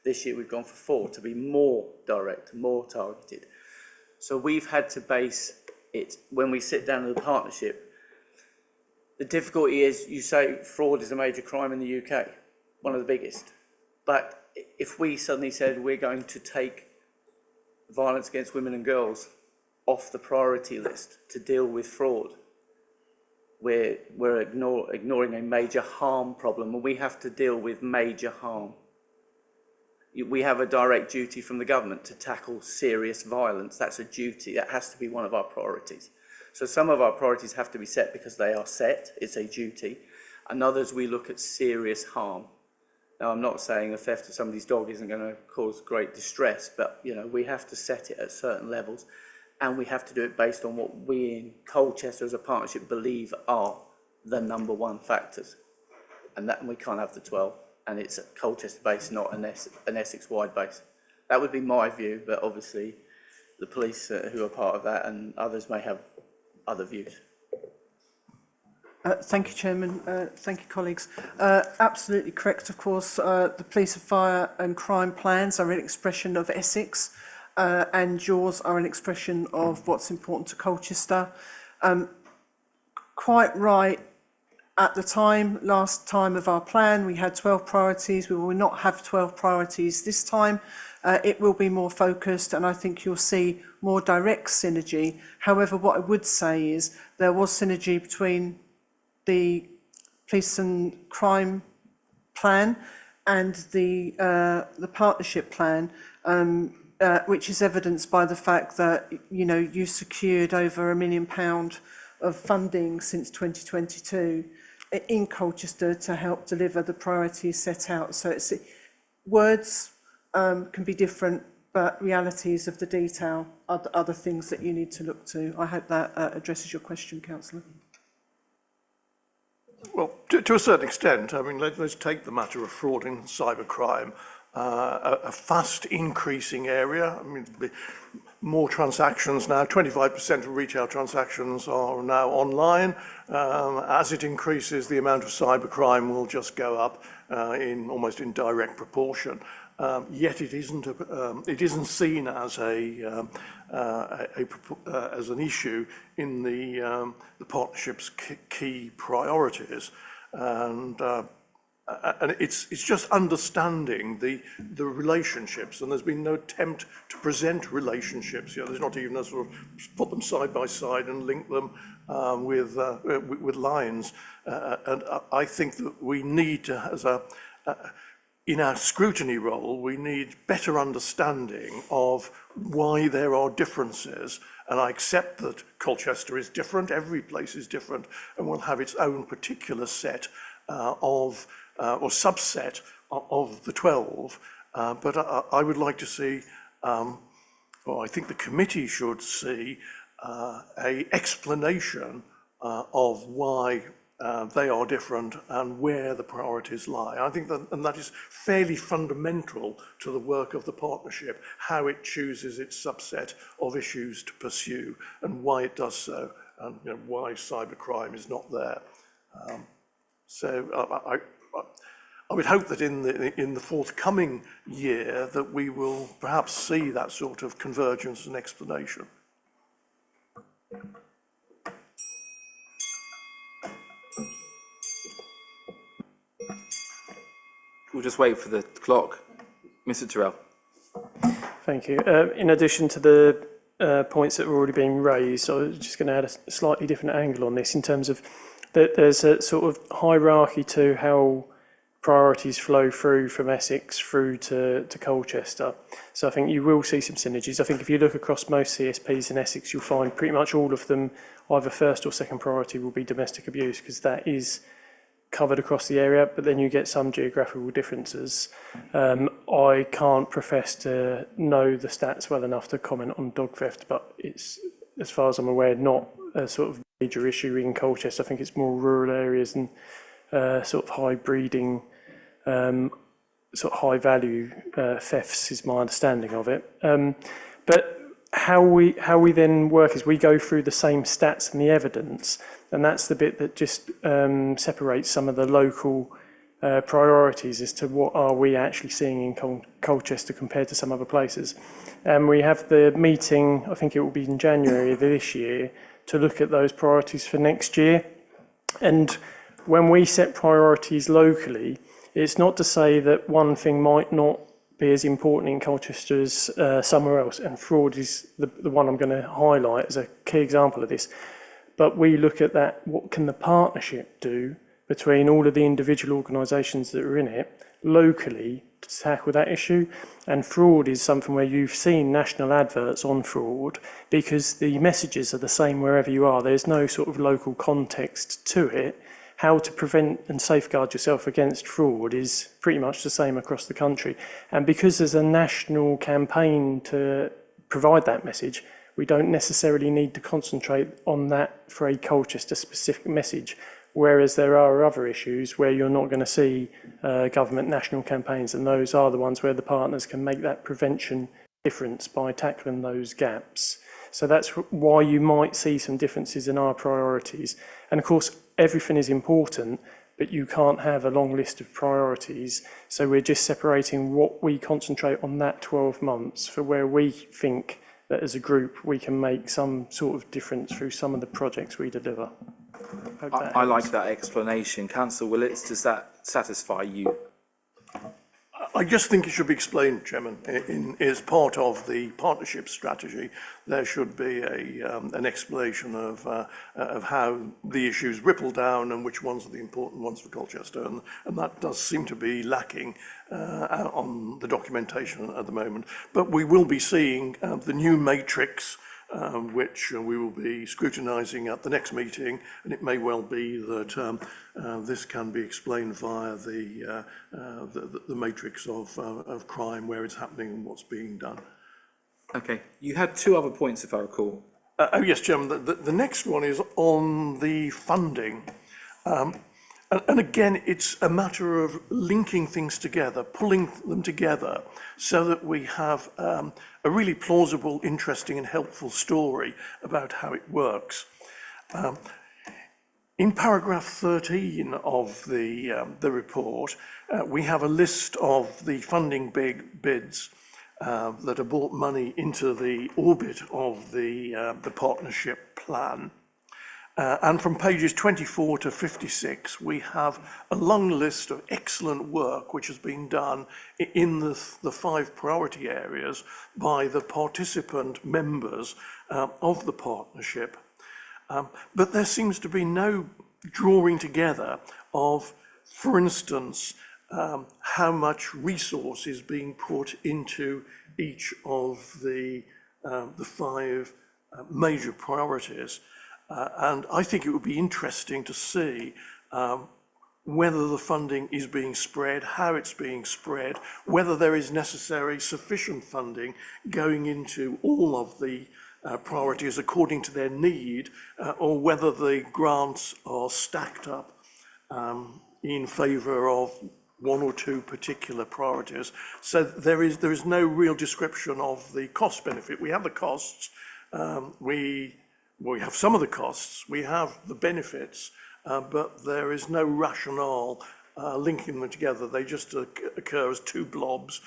This year we've gone for 4 to be more direct, more targeted. So we've had to base it, when we sit down in the partnership, the difficulty is, you say fraud is a major crime in the UK, one of the biggest. But if we suddenly said we're going to take violence against women and girls off the priority list to deal with fraud, we're ignoring a major harm problem, and we have to deal with major harm. We have a direct duty from the government to tackle serious violence. That's a duty. That has to be one of our priorities. So some of our priorities have to be set because they are set. It's a duty. And others we look at serious harm. Now, I'm not saying the theft of somebody's dog isn't going to cause great distress, but we have to set it at certain levels, and we have to do it based on what we in Colchester as a partnership believe are the number one factors. And we can't have the 12. And it's a Colchester base, not an Essex-wide base. That would be my view, but obviously the police who are part of that and others may have other views. Thank you, Chairman. Thank you, colleagues. Absolutely correct, of course. The police, fire and crime plans are an expression of Essex, and yours are an expression of what's important to Colchester. Quite right. At the time, last time of our plan, we had 12 priorities. We will not have 12 priorities this time. It will be more focused, and I think you'll see more direct synergy. However, what I would say is there was synergy between the police and crime plan and the partnership plan, which is evidenced by the fact that you secured over £1 million of funding since 2022 in Colchester to help deliver the priorities set out. So words can be different, but realities of the detail are the other things that you need to look to. I hope that addresses your question, Councillor. Well, to a certain extent, I mean, let's take the matter of fraud and cybercrime, a fast increasing area. I mean, more transactions now, 25% of retail transactions are now online. As it increases, the amount of cybercrime will just go up almost in direct proportion. Yet it isn't seen as as an issue in the partnership's key priorities, and it's just understanding the relationships, and there's been no attempt to present relationships. There's not even a sort of put them side by side and link them with lines, and I think that we need to, in our scrutiny role, we need better understanding of why there are differences. And I accept that Colchester is different, every place is different, and will have its own particular set or subset of the 12. But I would like to see, or I think the committee should see, an explanation of why they are different and where the priorities lie. I think that is fairly fundamental to the work of the partnership, how it chooses its subset of issues to pursue and why it does so. and why cybercrime is not there. So I would hope that in the forthcoming year that we will perhaps see that sort of convergence and explanation. We'll just wait for the clock. Mr. Tyrrell. Thank you. In addition to the points that have already been raised, I was just going to add a slightly different angle on this in terms of that there's a sort of hierarchy to how priorities flow through from Essex through to Colchester. So I think you will see some synergies. I think if you look across most CSPs in Essex, you'll find pretty much all of them either first or second priority will be domestic abuse, because that is covered across the area, but then you get some geographical differences. I can't profess to know the stats well enough to comment on dog theft, but it's, as far as I'm aware, not a sort of major issue in Colchester. I think it's more rural areas and sort of high breeding, sort of high value thefts is my understanding of it. But how we then work is we go through the same stats and the evidence, and that's the bit that just separates some of the local priorities as to what are we actually seeing in Colchester compared to some other places. And we have the meeting, I think it will be in January of this year, to look at those priorities for next year. And when we set priorities locally, it's not to say that one thing might not be as important in Colchester as somewhere else, and fraud is the one I'm going to highlight as a key example of this. But we look at that, what can the partnership do between all of the individual organisations that are in it locally to tackle that issue? And fraud is something where you've seen national adverts on fraud because the messages are the same wherever you are. There's no sort of local context to it. How to prevent and safeguard yourself against fraud is pretty much the same across the country. And because there's a national campaign to provide that message, we don't necessarily need to concentrate on that for a Colchester specific message, whereas there are other issues where you're not going to see government national campaigns, and those are the ones where the partners can make that prevention difference by tackling those gaps. So that's why you might see some differences in our priorities. And of course, everything is important, but you can't have a long list of priorities. So we're just separating what we concentrate on that 12 months for where we think that as a group we can make some sort of difference through some of the projects we deliver. I like that explanation. Councillor Willits, does that satisfy you? I just think it should be explained, Chairman, as part of the partnership strategy. There should be an explanation of how the issues ripple down and which ones are the important ones for Colchester, and that does seem to be lacking on the documentation at the moment. But we will be seeing the new matrix, which we will be scrutinising at the next meeting, and it may well be that this can be explained via the matrix of crime, where it's happening and what's being done. Okay, you had two other points, if I recall. Oh yes, Chairman, the next one is on the funding. And again, it's a matter of linking things together, pulling them together so that we have a really plausible, interesting and helpful story about how it works. In paragraph 13 of the report, we have a list of the funding bids that have brought money into the orbit of the partnership plan. And from pages 24 to 56, we have a long list of excellent work which has been done in the 5 priority areas by the participant members of the partnership. But there seems to be no drawing together of, for instance, how much resource is being put into each of the 5 major priorities. And I think it would be interesting to see whether the funding is being spread, how it's being spread, whether there is necessary sufficient funding going into all of the priorities according to their need, or whether the grants are stacked up in favour of 1 or 2 particular priorities. So there is no real description of the cost benefit. We have the costs. we have some of the costs, we have the benefits, but there is no rationale linking them together. They just occur as two blobs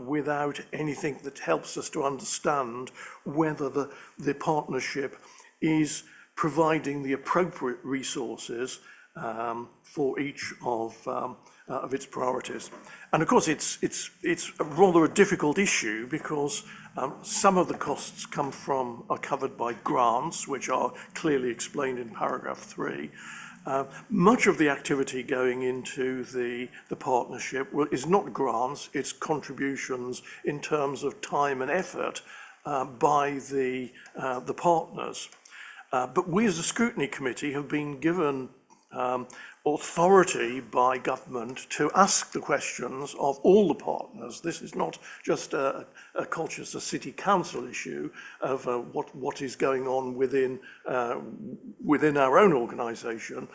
without anything that helps us to understand whether the partnership is providing the appropriate resources for each of its priorities. And of course, it's rather a difficult issue because some of the costs are covered by grants, which are clearly explained in paragraph 3. Much of the activity going into the partnership is not grants, it's contributions in terms of time and effort by the partners. But we as a scrutiny committee have been given authority by government to ask the questions of all the partners. This is not just a Colchester City Council issue of what is going on within our own organisation.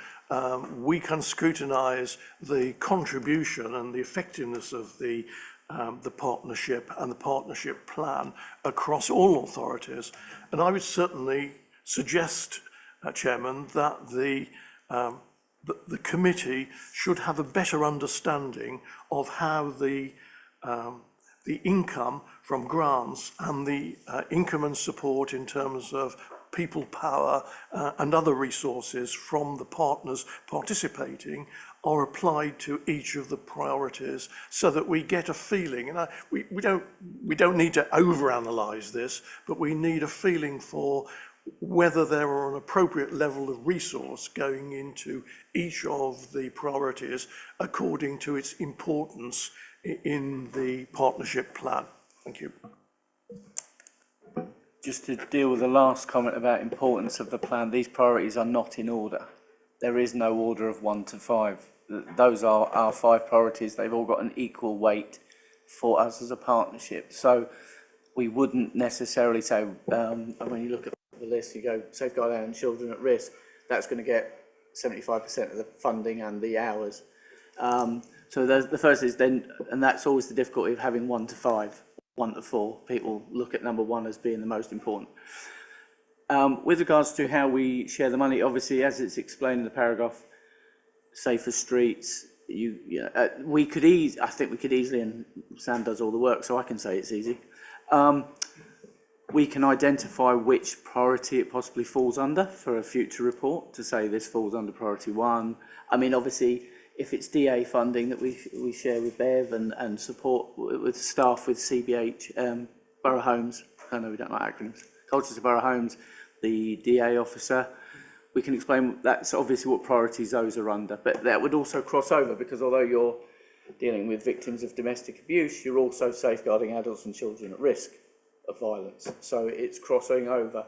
We can scrutinise the contribution and the effectiveness of the partnership and the partnership plan across all authorities. And I would certainly suggest, Chairman, that the committee should have a better understanding of how the income from grants and the income and support in terms of people power and other resources from the partners participating are applied to each of the priorities, so that we get a feeling. And we don't need to overanalyze this, but we need a feeling for whether there are an appropriate level of resource going into each of the priorities according to its importance in the partnership plan. Thank you. Just to deal with the last comment about importance of the plan, these priorities are not in order. There is no order of 1 to 5. Those are our 5 priorities. They've all got an equal weight for us as a partnership. So we wouldn't necessarily say, when you look at the list, you go safeguarding and children at risk, that's going to get 75% of the funding and the hours. So the first is then, and that's always the difficulty of having 1 to 5, 1 to 4. People look at number 1 as being the most important. With regards to how we share the money, obviously, as it's explained in the paragraph, safer streets, we could I think we could easily, and Sam does all the work, so I can say it's easy. We can identify which priority it possibly falls under for a future report, to say this falls under priority 1. I mean, obviously, if it's DA funding that we share with Bev and support with staff with CBH, Borough Homes, I know we don't like acronyms, Colchester Borough Homes, the DA officer, we can explain that's obviously what priorities those are under. But that would also cross over, because although you're dealing with victims of domestic abuse, you're also safeguarding adults and children at risk of violence. So it's crossing over.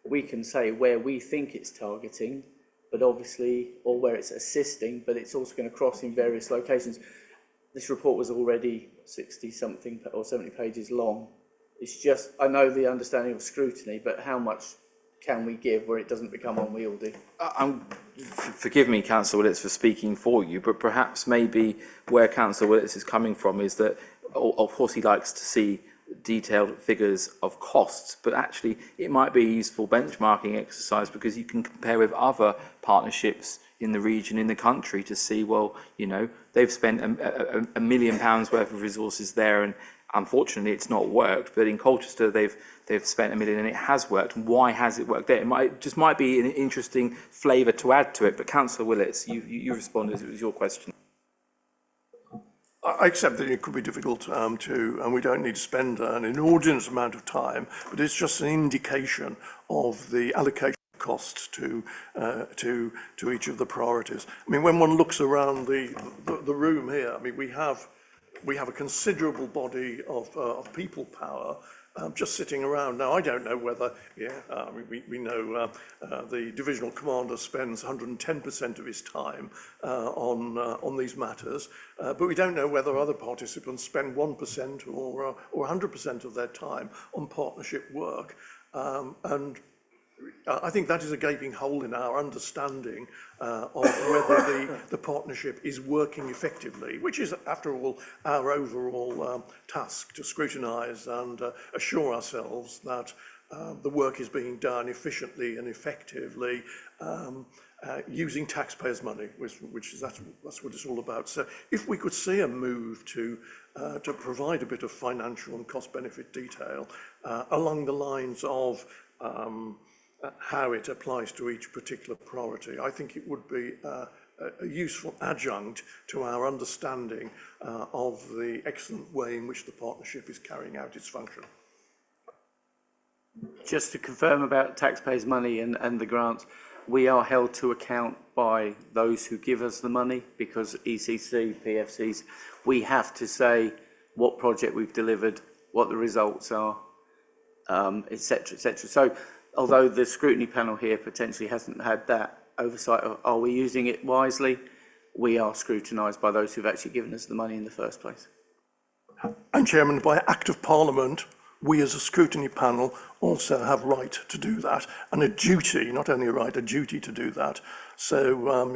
We can say where we think it's targeting, but obviously, or where it's assisting, but it's also going to cross in various locations. This report was already 60 something or 70 pages long. It's just, I know the understanding of scrutiny, but how much can we give where it doesn't become unwieldy? Forgive me, Councillor Willetts, for speaking for you, but perhaps maybe where Councillor Willetts is coming from is that, of course, he likes to see detailed figures of costs, but actually it might be a useful benchmarking exercise, because you can compare with other partnerships in the region, in the country, to see, well, you know, they've spent £1 million worth of resources there, and unfortunately it's not worked, but in Colchester they've spent £1 million and it has worked. And why has it worked there? It might be an interesting flavour to add to it. But Councillor Willetts, you responded, it was your question. I accept that it could be difficult and we don't need to spend an inordinate amount of time, but it's just an indication of the allocation costs to each of the priorities. I mean, when one looks around the room here, I mean, we have a considerable body of people power just sitting around. Now, I don't know whether, we know the divisional commander spends 110% of his time on these matters, but we don't know whether other participants spend 1% or 100% of their time on partnership work. And I think that is a gaping hole in our understanding of whether the partnership is working effectively, which is, after all, our overall task, to scrutinise and assure ourselves that the work is being done efficiently and effectively, using taxpayers' money, which is that's what it's all about. So if we could see a move to provide a bit of financial and cost-benefit detail along the lines of how it applies to each particular priority, I think it would be a useful adjunct to our understanding of the excellent way in which the partnership is carrying out its function. Just to confirm about taxpayers' money and the grants, we are held to account by those who give us the money, because ECC, PFCs, we have to say what project we've delivered, what the results are, et cetera, et cetera. So although the scrutiny panel here potentially hasn't had that oversight of are we using it wisely, we are scrutinised by those who've actually given us the money in the first place. And Chairman, by Act of Parliament, we as a scrutiny panel also have right to do that, and a duty, not only a right, a duty to do that. So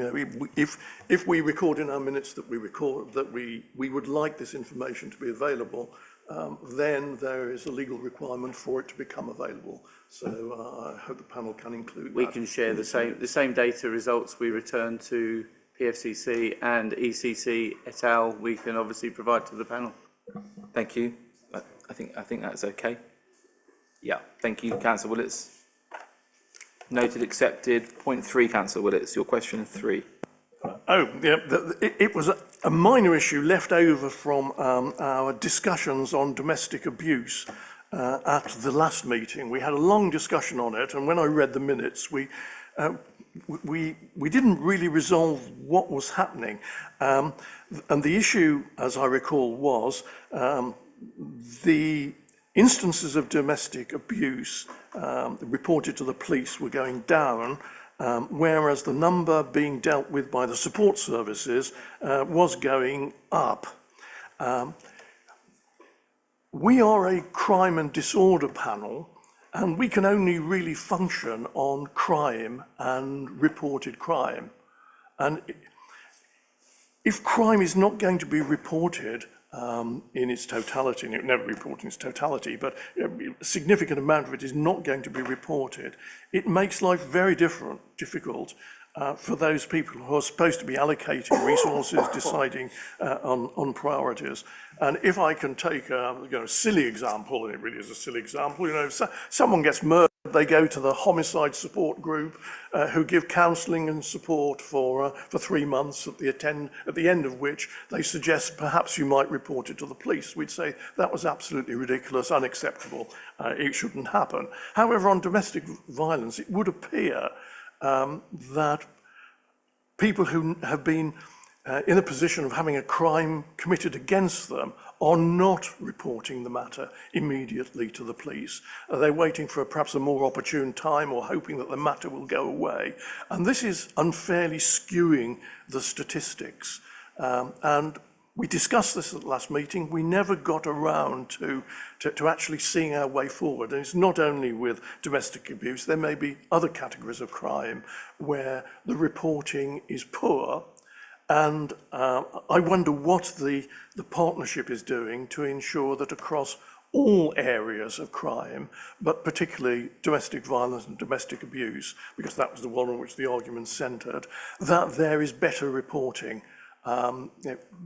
if we record in our minutes that we would like this information to be available, then there is a legal requirement for it to become available. So I hope the panel can include We that. can share the same data results we return to PFCC and ECC et al. We can obviously provide to the panel. Thank you. I think that's okay. Yeah, thank you, Councillor Willits. Noted, accepted. Point 3, Councillor Willits, your question 3. Oh, yeah, it was a minor issue left over from our discussions on domestic abuse at the last meeting. We had a long discussion on it, and when I read the minutes, we didn't really resolve what was happening. And the issue, as I recall, was the instances of domestic abuse reported to the police were going down, whereas the number being dealt with by the support services was going up. We are a crime and disorder panel, and we can only really function on crime and reported crime. And if crime is not going to be reported in its totality, and it never reported in its totality, but a significant amount of it is not going to be reported, it makes life very difficult for those people who are supposed to be allocating resources, deciding on priorities. And if I can take a silly example, and it really is a silly example, someone gets murdered, they go to the homicide support group who give counselling and support for 3 months, at the end of which they suggest perhaps you might report it to the police. We'd say that was absolutely ridiculous, unacceptable, it shouldn't happen. However, on domestic violence, it would appear that people who have been in a position of having a crime committed against them are not reporting the matter immediately to the police. They're waiting for perhaps a more opportune time or hoping that the matter will go away. And this is unfairly skewing the statistics. And we discussed this at the last meeting. We never got around to actually seeing our way forward. And it's not only with domestic abuse, there may be other categories of crime where the reporting is poor. And I wonder what the partnership is doing to ensure that across all areas of crime, but particularly domestic violence and domestic abuse, because that was the one on which the argument centred, that there is better reporting.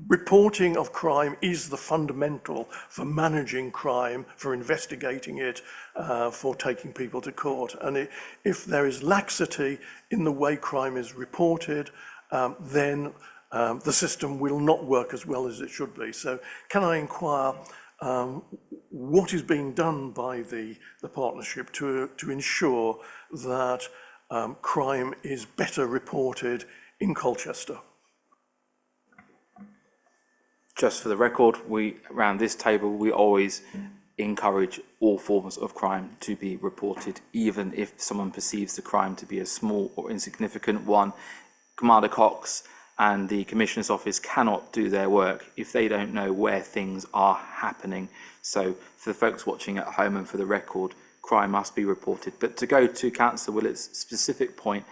Reporting of crime is the fundamental for managing crime, for investigating it, for taking people to court. And if there is laxity in the way crime is reported, then the system will not work as well as it should be. So can I inquire what is being done by the partnership to ensure that crime is better reported in Colchester? Just for the record, around this table, we always encourage all forms of crime to be reported, even if someone perceives the crime to be a small or insignificant one. Commander Cox and the Commissioner's Office cannot do their work if they don't know where things are happening. So for the folks watching at home and for the record, crime must be reported. But to go to Councillor Willett's specific point,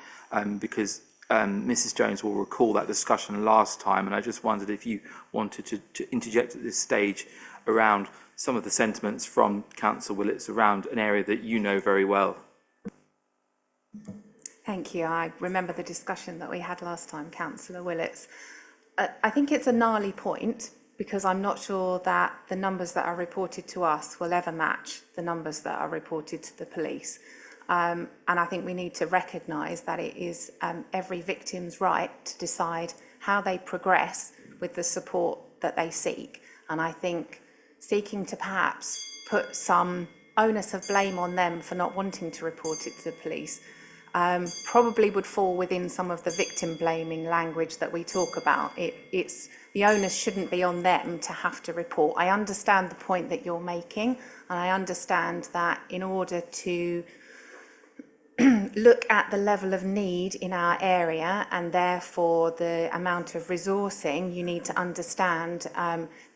because Mrs. Jones will recall that discussion last time, and I just wondered if you wanted to interject at this stage around some of the sentiments from Councillor Willits around an area that you know very well. Thank you. I remember the discussion that we had last time, Councillor Willits. I think it's a gnarly point because I'm not sure that the numbers that are reported to us will ever match the numbers that are reported to the police. And I think we need to recognise that it is every victim's right to decide how they progress with the support that they seek. And I think seeking to perhaps put some onus of blame on them for not wanting to report it to the police probably would fall within some of the victim blaming language that we talk about. It's the onus shouldn't be on them to have to report. I understand the point that you're making, and I understand that in order to look at the level of need in our area and therefore the amount of resourcing, you need to understand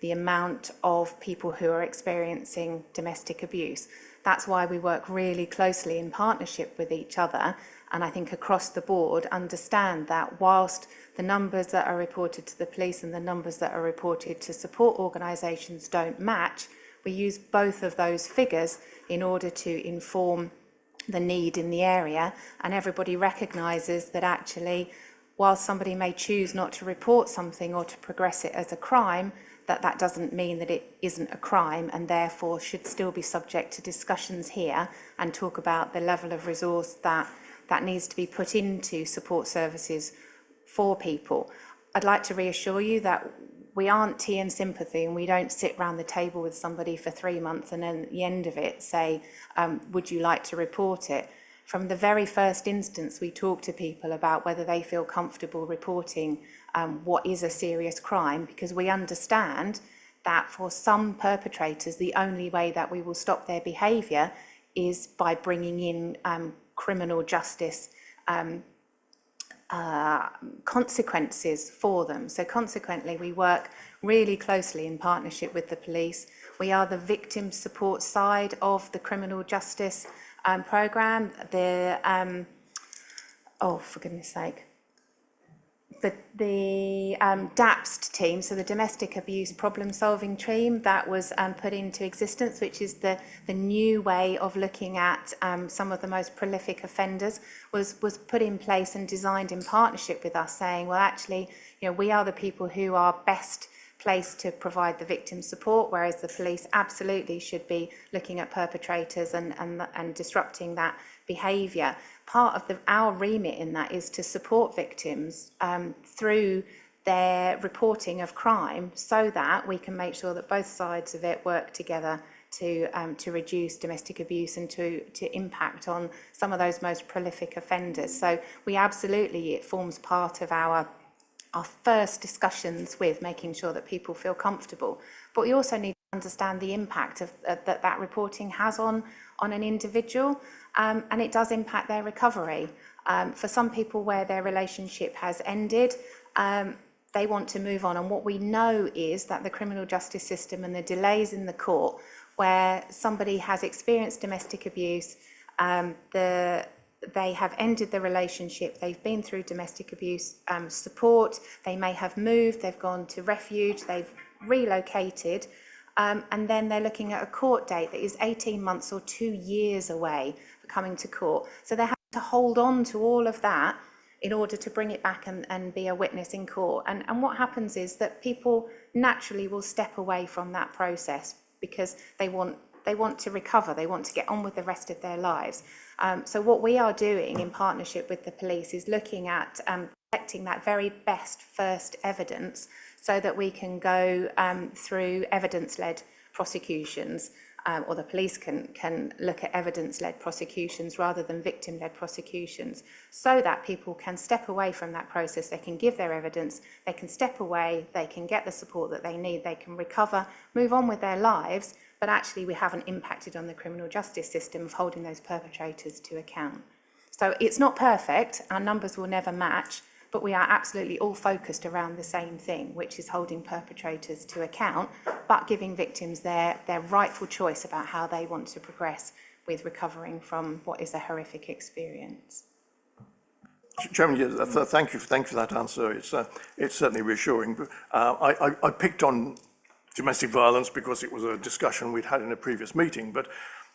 the amount of people who are experiencing domestic abuse. That's why we work really closely in partnership with each other, and I think across the board understand that whilst the numbers that are reported to the police and the numbers that are reported to support organisations don't match, we use both of those figures in order to inform the need in the area, and everybody recognises that actually while somebody may choose not to report something or to progress it as a crime, that doesn't mean that it isn't a crime and therefore should still be subject to discussions here and talk about the level of resource that needs to be put into support services for people. I'd like to reassure you that we aren't tea and sympathy, and we don't sit round the table with somebody for 3 months and then at the end of it say, would you like to report it? From the very first instance, we talk to people about whether they feel comfortable reporting what is a serious crime, because we understand that for some perpetrators, the only way that we will stop their behaviour is by bringing in criminal justice consequences for them. So consequently, we work really closely in partnership with the police. We are the victim support side of the criminal justice programme. For goodness sake, the DAPST team, so the Domestic Abuse Problem Solving Team, that was put into existence, which is the new way of looking at some of the most prolific offenders, was put in place and designed in partnership with us, saying, well, actually, we are the people who are best placed to provide the victim support, whereas the police absolutely should be looking at perpetrators and disrupting that behaviour. Part of our remit in that is to support victims through their reporting of crime, so that we can make sure that both sides of it work together to reduce domestic abuse and to impact on some of those most prolific offenders. So we absolutely, it forms part of our first discussions with making sure that people feel comfortable. But we also need to understand the impact of that reporting has on an individual, and it does impact their recovery. For some people where their relationship has ended, they want to move on. And what we know is that the criminal justice system and the delays in the court where somebody has experienced domestic abuse, they have ended the relationship, they've been through domestic abuse support, they may have moved, they've gone to refuge, they've relocated, and then they're looking at a court date that is 18 months or 2 years away for coming to court. So they have to hold on to all of that in order to bring it back and be a witness in court. And what happens is that people naturally will step away from that process because they want to recover, they want to get on with the rest of their lives. So what we are doing in partnership with the police is looking at collecting that very best first evidence so that we can go through evidence-led prosecutions, or the police can look at evidence-led prosecutions rather than victim-led prosecutions, so that people can step away from that process, they can give their evidence, they can step away, they can get the support that they need, they can recover, move on with their lives, but actually we haven't impacted on the criminal justice system of holding those perpetrators to account. So it's not perfect, our numbers will never match, but we are absolutely all focused around the same thing, which is holding perpetrators to account, but giving victims their rightful choice about how they want to progress with recovering from what is a horrific experience. Chairman, thank you for that answer. It's certainly reassuring. But, I picked on domestic violence because it was a discussion we'd had in a previous meeting, but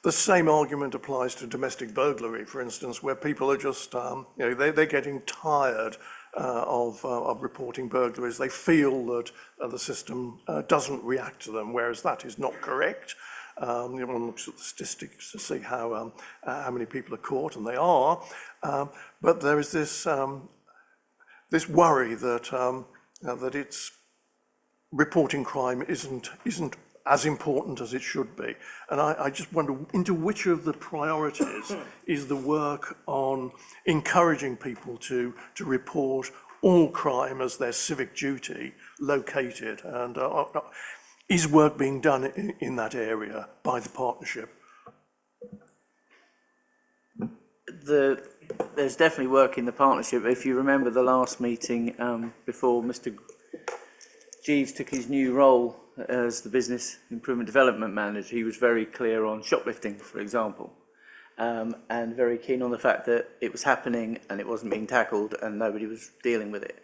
the same argument applies to domestic burglary, for instance, where people are just, they're getting tired of reporting burglaries. They feel that the system doesn't react to them, whereas that is not correct. One looks at the statistics to see how many people are caught, and they are. But there is this this worry that that it's reporting crime isn't as important as it should be. And I just wonder into which of the priorities is the work on encouraging people to report all crime as their civic duty located, and is work being done in that area by the partnership? There's definitely work in the partnership. If you remember the last meeting before Mr. Jeeves took his new role as the Business Improvement Development Manager, he was very clear on shoplifting, for example, and very keen on the fact that it was happening and it wasn't being tackled and nobody was dealing with it.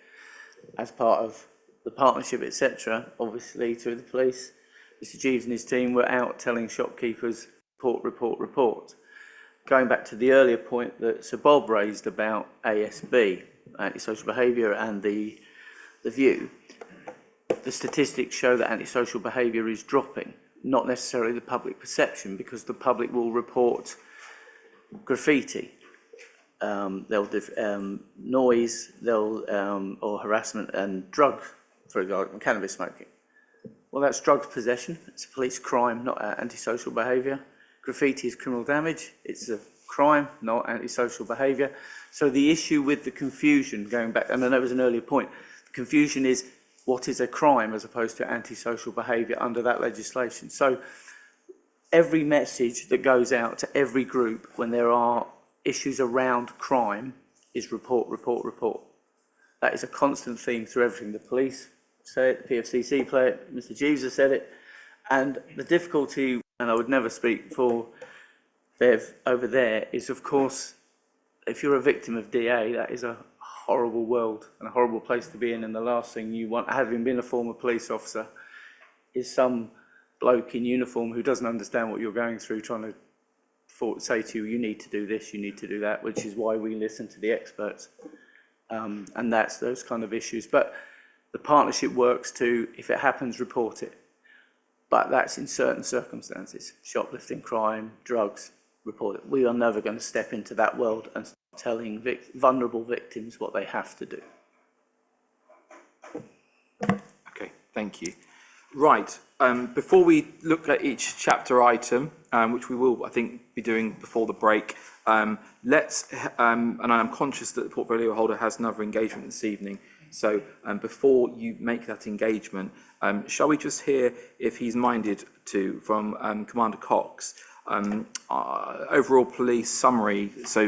As part of the partnership, etc., obviously through the police, Mr. Jeeves and his team were out telling shopkeepers, report. Going back to the earlier point that Sir Bob raised about ASB, antisocial behaviour, and the view, the statistics show that antisocial behaviour is dropping, not necessarily the public perception, because the public will report graffiti, they'll noise, or harassment and drugs, for example, cannabis smoking. Well, that's drugs possession. It's a police crime, not antisocial behaviour. Graffiti is criminal damage. It's a crime, not antisocial behaviour. So the issue with the confusion, going back, and I know it was an earlier point, the confusion is what is a crime as opposed to antisocial behaviour under that legislation. So every message that goes out to every group when there are issues around crime is report. That is a constant theme through everything. The police say it, the PFCC play it, Mr. Jeeves has said it. And the difficulty, and I would never speak for Bev over there, is of course, if you're a victim of DA, that is a horrible world and a horrible place to be in, and the last thing you want, having been a former police officer, is some bloke in uniform who doesn't understand what you're going through trying to say to you, you need to do this, you need to do that, which is why we listen to the experts. And that's those kind of issues. But the partnership works to, if it happens, report it. But that's in certain circumstances. Shoplifting, crime, drugs, report it. We are never going to step into that world and start telling vulnerable victims what they have to do. Okay, thank you. Right, before we look at each chapter item, which we will, I think, be doing before the break, and I'm conscious that the portfolio holder has another engagement this evening, so before you make that engagement, shall we just hear if he's minded to, from Commander Cox, overall police summary, so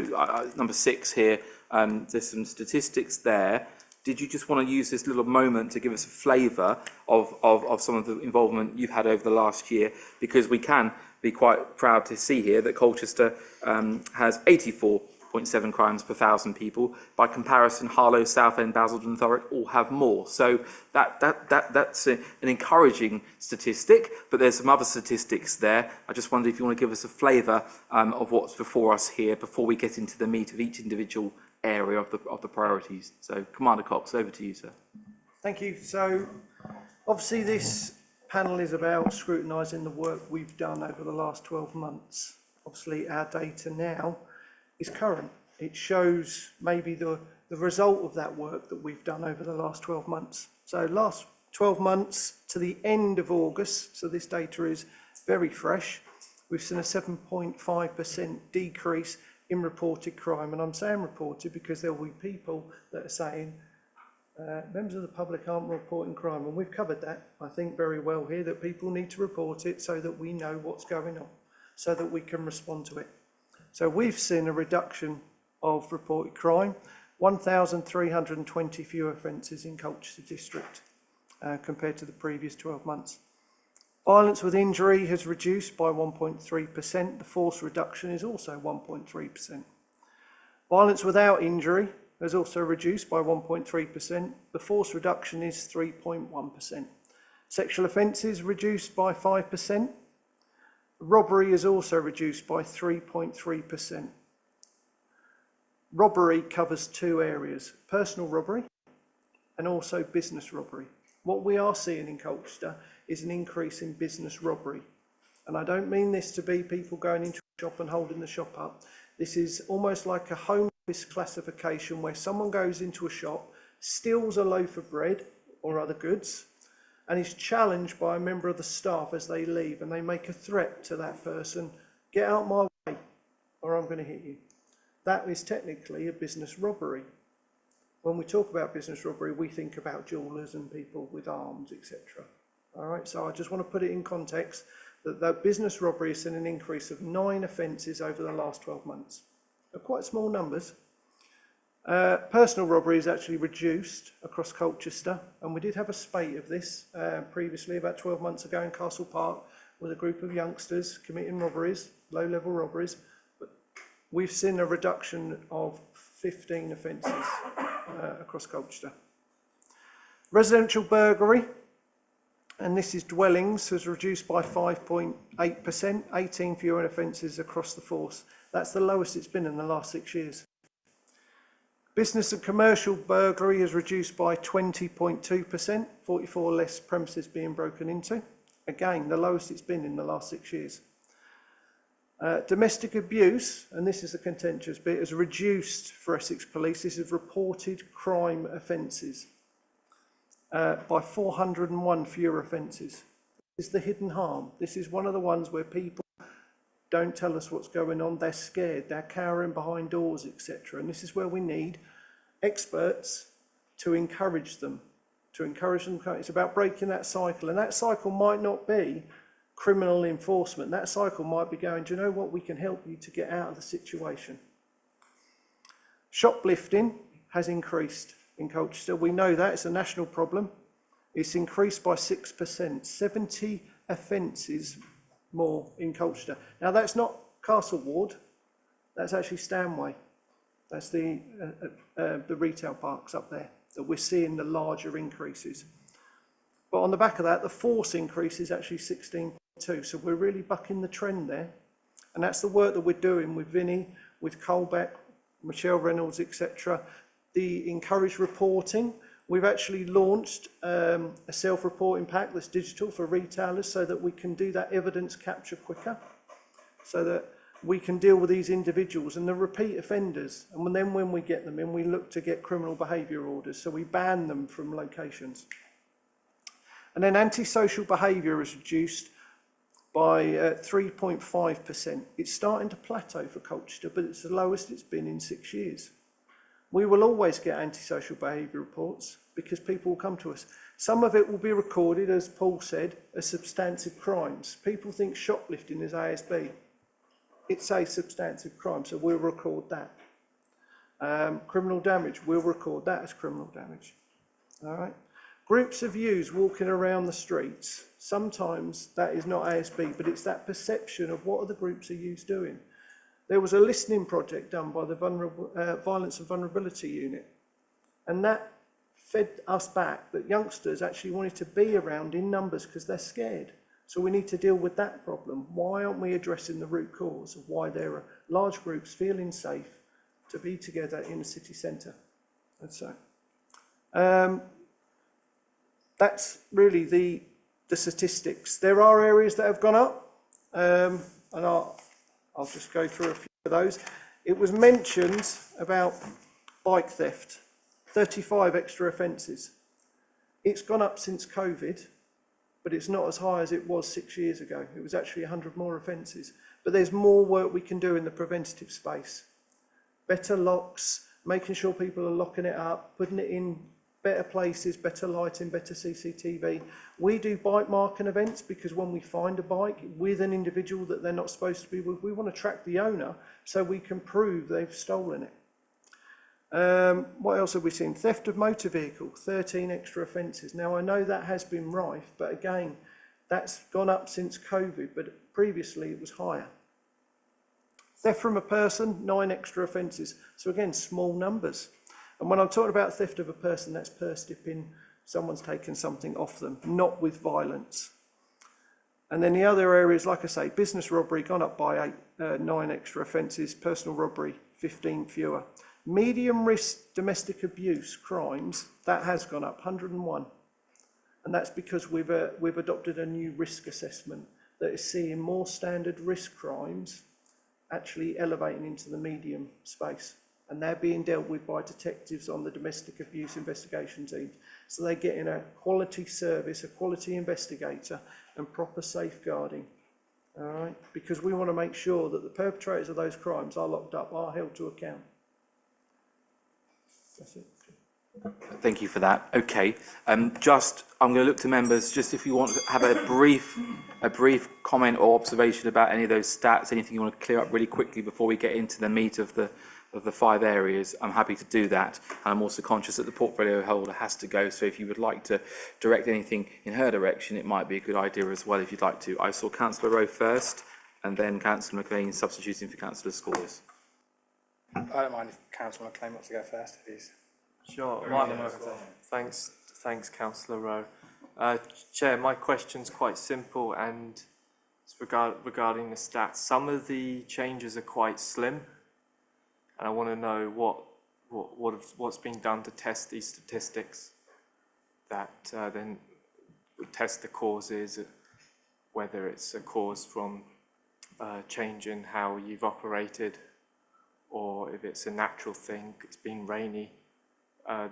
number 6 here, there's some statistics there. Did you just want to use this little moment to give us a flavour of some of the involvement you've had over the last year? Because we can be quite proud to see here that Colchester has 84.7 crimes per 1,000 people. By comparison, Harlow, Southend, Basildon, Thurrock all have more. So that's an encouraging statistic, but there's some other statistics there. I just wondered if you want to give us a flavour of what's before us here before we get into the meat of each individual area of the priorities. So, Commander Cox, over to you, sir. Thank you. So, obviously this panel is about scrutinising the work we've done over the last 12 months. Obviously our data now is current. It shows maybe the result of that work that we've done over the last 12 months. So last 12 months to the end of August, so this data is very fresh, we've seen a 7.5% decrease in reported crime. And I'm saying reported because there will be people that are saying members of the public aren't reporting crime, and we've covered that, I think, very well here, that people need to report it so that we know what's going on, so that we can respond to it. So we've seen a reduction of reported crime, 1,320 fewer offences in Colchester District compared to the previous 12 months. Violence with injury has reduced by 1.3%. The force reduction is also 1.3%. Violence without injury has also reduced by 1.3%. The force reduction is 3.1%. Sexual offences reduced by 5%. Robbery is also reduced by 3.3%. Robbery covers two areas, personal robbery and also business robbery. What we are seeing in Colchester is an increase in business robbery. And I don't mean this to be people going into a shop and holding the shop up. This is almost like a home office classification where someone goes into a shop, steals a loaf of bread or other goods, and is challenged by a member of the staff as they leave, and they make a threat to that person, get out my way or I'm going to hit you. That is technically a business robbery. When we talk about business robbery, we think about jewellers and people with arms, etc. All right, so I just want to put it in context that business robbery has seen an increase of 9 offences over the last 12 months. They're quite small numbers. Personal robbery is actually reduced across Colchester, and we did have a spate of this previously, about 12 months ago in Castle Park, with a group of youngsters committing robberies, low-level robberies. But we've seen a reduction of 15 offences across Colchester. Residential burglary, and this is dwellings, has reduced by 5.8%, 18 fewer offences across the force. That's the lowest it's been in the last 6 years. Business and commercial burglary is reduced by 20.2%, 44 less premises being broken into. Again, the lowest it's been in the last 6 years. Domestic abuse, and this is a contentious bit, has reduced for Essex Police. This is reported crime offences by 401 fewer offences. This is the hidden harm. This is one of the ones where people don't tell us what's going on. They're scared. They're cowering behind doors, etc. And this is where we need experts to encourage them. It's about breaking that cycle. And that cycle might not be criminal enforcement. That cycle might be going, do you know what? We can help you to get out of the situation. Shoplifting has increased in Colchester. We know that. It's a national problem. It's increased by 6%. 70 offences more in Colchester. Now that's not Castle Ward, that's actually Stanway. That's the retail parks up there that we're seeing the larger increases. But on the back of that, the force increase is actually 16.2, so we're really bucking the trend there. And that's the work that we're doing with Vinnie, with Colbeck, Michelle Reynolds, etc. The encouraged reporting. We've actually launched a self-reporting pack that's digital for retailers so that we can do that evidence capture quicker, so that we can deal with these individuals and the repeat offenders. And then when we get them in, we look to get criminal behaviour orders, so we ban them from locations. And then antisocial behaviour is reduced by 3.5%. It's starting to plateau for Colchester, but it's the lowest it's been in 6 years. We will always get antisocial behaviour reports because people will come to us. Some of it will be recorded, as Paul said, as substantive crimes. People think shoplifting is ASB. It's a substantive crime, so we'll record that. Criminal damage, we'll record that as criminal damage. All right. Groups of youths walking around the streets, sometimes that is not ASB, but it's that perception of what are the groups of youths doing. There was a listening project done by the Violence and Vulnerability Unit, and that fed us back that youngsters actually wanted to be around in numbers because they're scared. So we need to deal with that problem. Why aren't we addressing the root cause of why there are large groups feeling safe to be together in the city centre? And so that's really the statistics. There are areas that have gone up, and I'll just go through a few of those. It was mentioned about bike theft, 35 extra offences. It's gone up since COVID, but it's not as high as it was 6 years ago. It was actually 100 more offences. But there's more work we can do in the preventative space. Better locks, making sure people are locking it up, putting it in better places, better lighting, better CCTV. We do bike marking events because when we find a bike with an individual that they're not supposed to be with, we want to track the owner so we can prove they've stolen it. What else have we seen? Theft of motor vehicle, 13 extra offences. Now I know that has been rife, but again, that's gone up since COVID, but previously it was higher. Theft from a person, 9 extra offences. So again, small numbers. And when I'm talking about theft of a person, that's purse dipping, someone's taken something off them, not with violence. And then the other areas, like I say, business robbery gone up by 9 extra offences, personal robbery 15 fewer. Medium risk domestic abuse crimes, that has gone up 101. And that's because we've adopted a new risk assessment that is seeing more standard risk crimes actually elevating into the medium space. And they're being dealt with by detectives on the domestic abuse investigation team. So they're getting a quality service, a quality investigator, and proper safeguarding. All right? Because we want to make sure that the perpetrators of those crimes are locked up, are held to account. That's it. Thank you for that. Okay, I'm going to look to members, just if you want to have a brief comment or observation about any of those stats, anything you want to clear up really quickly before we get into the meat of the 5 areas, I'm happy to do that. And I'm also conscious that the portfolio holder has to go, so if you would like to direct anything in her direction, it might be a good idea as well if you'd like to. I saw Councillor Rowe first, and then Councillor McLean substituting for Councillor Scores. I don't mind if Councillor McLean wants to go first, if he's... Sure. Thanks, Councillor Rowe. Chair, my question's quite simple, and it's regarding the stats. Some of the changes are quite slim, and I want to know what's being done to test these statistics, that then would test the causes, whether it's a cause from change in how you've operated, or if it's a natural thing. It's been rainy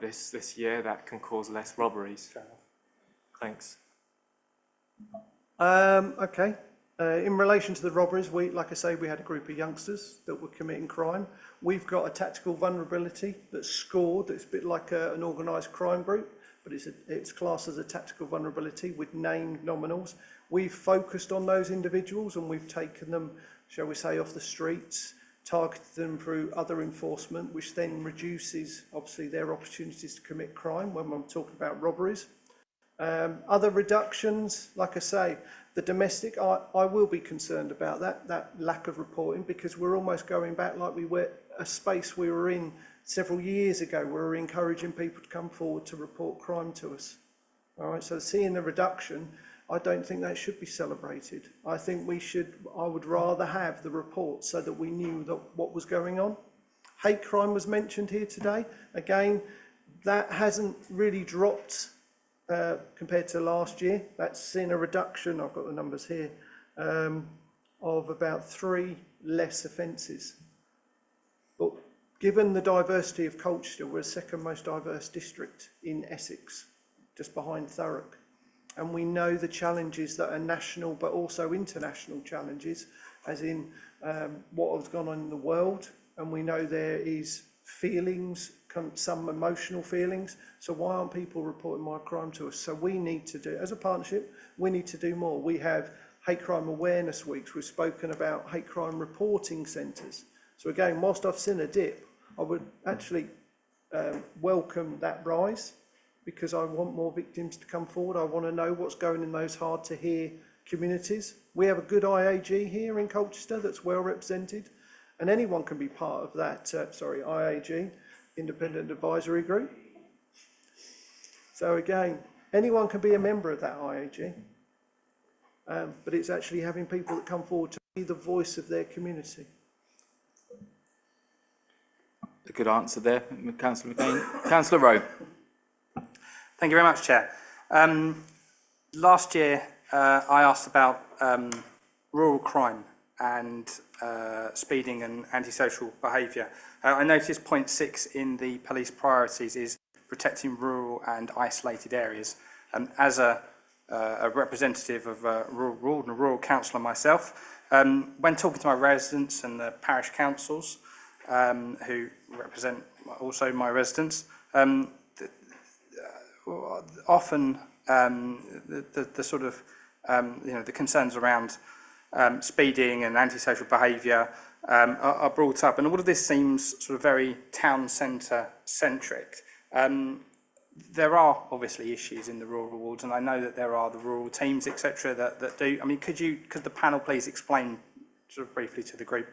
this year, that can cause less robberies. Thanks. Okay. In relation to the robberies, like I say, we had a group of youngsters that were committing crime. We've got a tactical vulnerability that's scored. It's a bit like an organised crime group, but it's classed as a tactical vulnerability with named nominals. We've focused on those individuals and we've taken them, shall we say, off the streets, targeted them through other enforcement, which then reduces, obviously, their opportunities to commit crime when I'm talking about robberies. Other reductions, like I say, the domestic, I will be concerned about that lack of reporting, because we're almost going back like we were a space we were in several years ago. We were encouraging people to come forward to report crime to us. All right, so seeing the reduction, I don't think that should be celebrated. I think I would rather have the report so that we knew what was going on. Hate crime was mentioned here today. Again, that hasn't really dropped compared to last year. That's seen a reduction, I've got the numbers here, of about 3 less offences. But given the diversity of Colchester, we're the second most diverse district in Essex, just behind Thurrock. And we know the challenges that are national but also international challenges, as in what has gone on in the world. And we know there is feelings, some emotional feelings. So why aren't people reporting more crime to us? So we need to do, as a partnership, we need to do more. We have hate crime awareness weeks. We've spoken about hate crime reporting centres. So again, whilst I've seen a dip, I would actually welcome that rise, because I want more victims to come forward. I want to know what's going in those hard to hear communities. We have a good IAG here in Colchester that's well represented, and anyone can be part of that, IAG, Independent Advisory Group. So again, anyone can be a member of that IAG, but it's actually having people that come forward to be the voice of their community. A good answer there, Councillor McLean. Councillor Rowe. Thank you very much, Chair. Last year, I asked about rural crime and speeding and antisocial behaviour. I noticed point 6 in the police priorities is protecting rural and isolated areas. As a representative of rural councillor myself, when talking to my residents and the parish councils, who represent also my residents, often the sort of the concerns around speeding and antisocial behaviour are brought up, and all of this seems sort of very town centre centric. There are obviously issues in the rural wards, and I know that there are the rural teams, etc., that do. I mean, could the panel please explain sort of briefly to the group,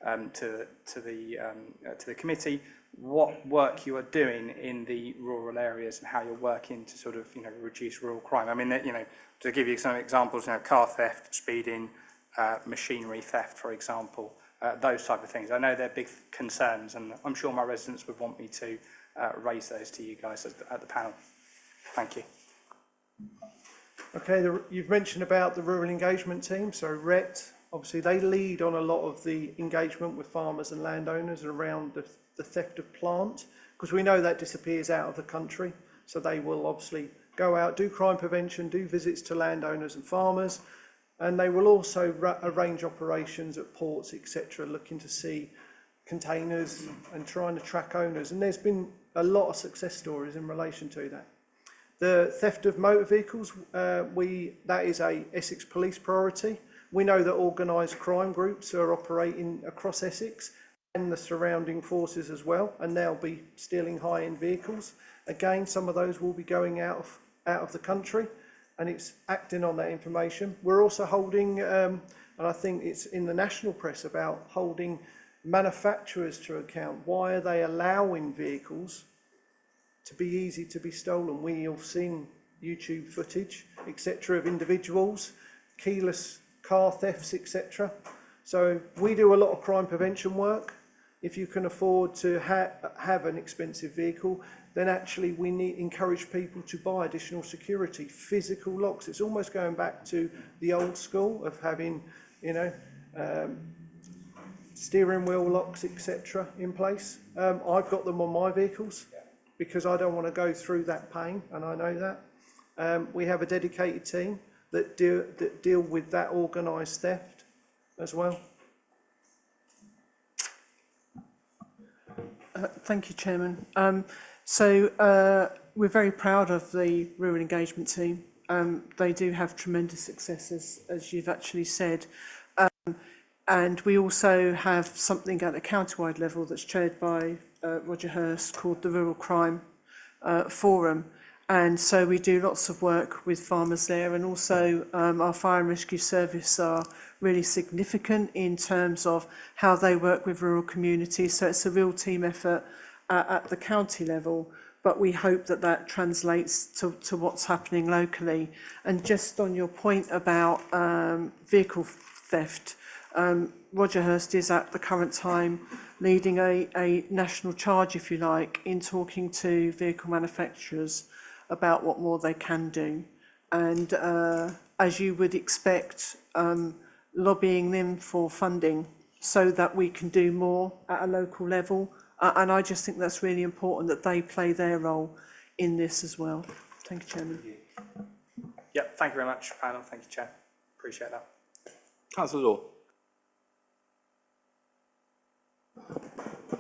to the committee, what work you are doing in the rural areas and how you're working to sort of, reduce rural crime. I mean, to give you some examples, car theft, speeding, machinery theft, for example, those type of things. I know they're big concerns, and I'm sure my residents would want me to raise those to you guys at the panel. Thank you. Okay, you've mentioned about the rural engagement team, so RET, obviously they lead on a lot of the engagement with farmers and landowners around the theft of plant, because we know that disappears out of the country. So they will obviously go out, do crime prevention, do visits to landowners and farmers, and they will also arrange operations at ports, etc., looking to see containers and trying to track owners. And there's been a lot of success stories in relation to that. The theft of motor vehicles, that is a Essex Police priority. We know that organised crime groups are operating across Essex and the surrounding forces as well, and they'll be stealing high-end vehicles. Again, some of those will be going out of the country, and it's acting on that information. We're also holding, and I think it's in the national press, about holding manufacturers to account. Why are they allowing vehicles to be easy to be stolen? We have seen YouTube footage, etc., of individuals, keyless car thefts, etc. So we do a lot of crime prevention work. If you can afford to have an expensive vehicle, then actually we encourage people to buy additional security, physical locks. It's almost going back to the old school of having, steering wheel locks, etc., in place. I've got them on my vehicles, because I don't want to go through that pain, and I know that. We have a dedicated team that deal with that organised theft as well. Thank you, Chairman. We're very proud of the rural engagement team. They do have tremendous successes, as you've actually said. And we also have something at the county-wide level that's chaired by Roger Hurst, called the Rural Crime Forum. And so we do lots of work with farmers there, and also our fire and rescue service are really significant in terms of how they work with rural communities. So it's a real team effort at the county level, but we hope that that translates to what's happening locally. And just on your point about vehicle theft, Roger Hurst is at the current time leading a national charge, if you like, in talking to vehicle manufacturers about what more they can do. And as you would expect, lobbying them for funding so that we can do more at a local level. And I just think that's really important that they play their role in this as well. Thank you, Chairman. Yep, thank you very much, panel. Thank you, Chair. Appreciate that. Councillor Law.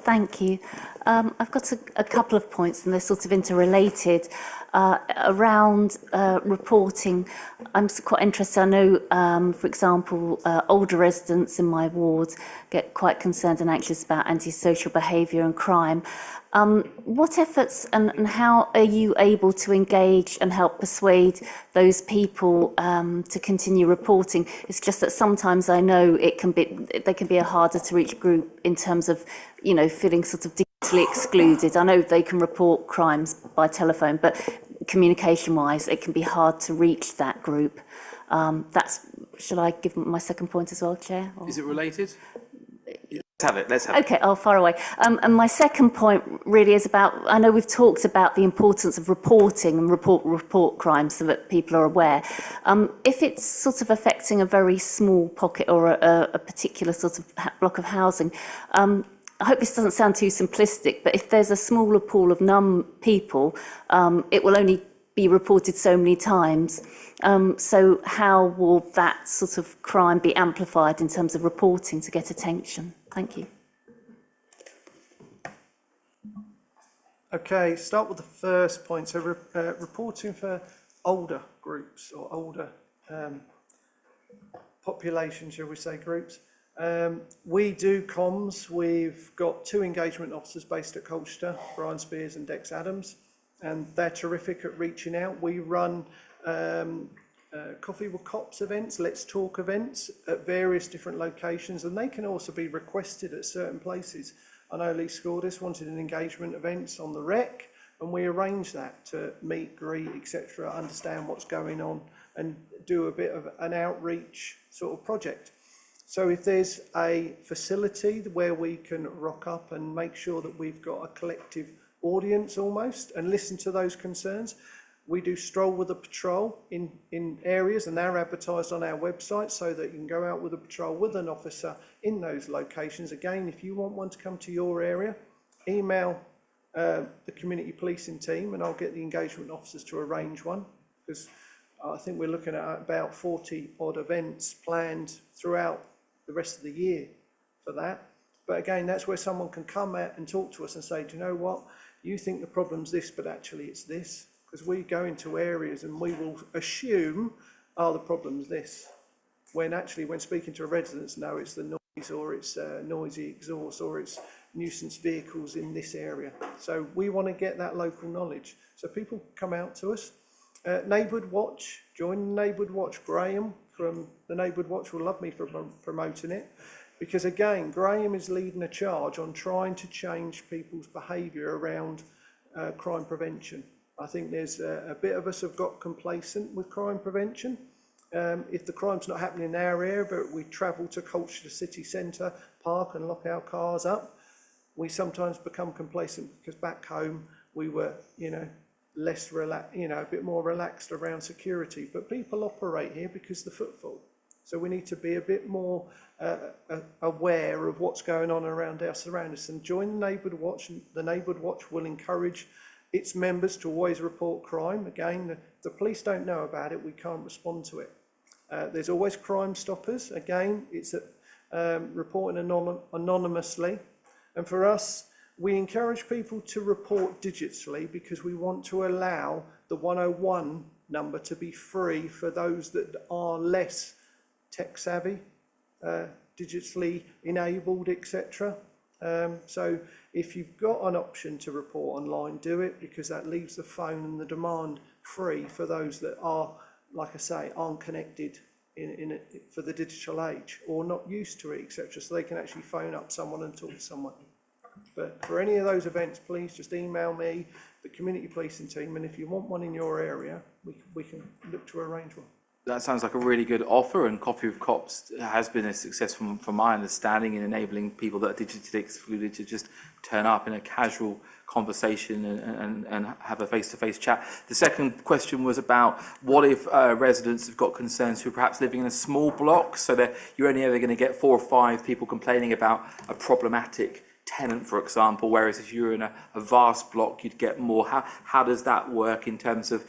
Thank you. I've got a couple of points, and they're sort of interrelated. Around reporting, I'm quite interested. I know, for example, older residents in my ward get quite concerned and anxious about antisocial behaviour and crime. What efforts and how are you able to engage and help persuade those people to continue reporting? It's just that sometimes I know they can be a harder to reach group in terms of, feeling sort of digitally excluded. I know they can report crimes by telephone, but communication-wise, it can be hard to reach that group. Shall I give my second point as well, Chair? Or? Is it related? Let's have it. Okay, far away. And my second point really is about, I know we've talked about the importance of reporting and report crimes so that people are aware. If it's sort of affecting a very small pocket or a particular sort of block of housing, I hope this doesn't sound too simplistic, but if there's a smaller pool of numb people, it will only be reported so many times. So how will that sort of crime be amplified in terms of reporting to get attention? Thank you. Okay, start with the first point. So reporting for older groups or older population, shall we say, groups. We do comms. We've got 2 engagement officers based at Colchester, Brian Spears and Dex Adams, and they're terrific at reaching out. We run Coffee with Cops events, Let's Talk events at various different locations, and they can also be requested at certain places. I know Lee Scordis wanted an engagement events on the rec, and we arranged that to meet, greet, etc., understand what's going on and do a bit of an outreach sort of project. So if there's a facility where we can rock up and make sure that we've got a collective audience almost and listen to those concerns, we do stroll with a patrol in areas, and they're advertised on our website so that you can go out with a patrol with an officer in those locations. Again, if you want one to come to your area, email the community policing team and I'll get the engagement officers to arrange one, because I think we're looking at about 40 odd events planned throughout the rest of the year for that. But again, that's where someone can come out and talk to us and say, do you know what, you think the problem's this, but actually it's this. Because we go into areas and we will assume, the problem's this. When actually, when speaking to a resident, no, it's the noise, or it's noisy exhaust, or it's nuisance vehicles in this area. So we want to get that local knowledge. So people come out to us. Neighbourhood Watch, join Neighbourhood Watch. Graham from the Neighbourhood Watch will love me for promoting it. Because again, Graham is leading a charge on trying to change people's behaviour around crime prevention. I think there's a bit of us have got complacent with crime prevention. If the crime's not happening in our area, but we travel to Colchester city centre, park and lock our cars up, we sometimes become complacent because back home we were, less relaxed, a bit more relaxed around security. But people operate here because the footfall. So we need to be a bit more aware of what's going on around our surroundings. And join the Neighbourhood Watch. And the Neighbourhood Watch will encourage its members to always report crime. Again, the police don't know about it, we can't respond to it. There's always Crime Stoppers. Again, it's reporting anonymously. And for us, we encourage people to report digitally because we want to allow the 101 number to be free for those that are less tech savvy, digitally enabled, etc. So if you've got an option to report online, do it, because that leaves the phone and the demand free for those that are, like I say, aren't connected for the digital age or not used to it, etc. So they can actually phone up someone and talk to someone. But for any of those events, please just email me, the community policing team, and if you want one in your area, we can look to arrange one. That sounds like a really good offer, and Coffee with Cops has been a success from my understanding in enabling people that are digitally excluded to just turn up in a casual conversation and have a face-to-face chat. The second question was about what if residents have got concerns who are perhaps living in a small block, so that you're only ever going to get 4 or 5 people complaining about a problematic tenant, for example, whereas if you're in a vast block, you'd get more. How does that work in terms of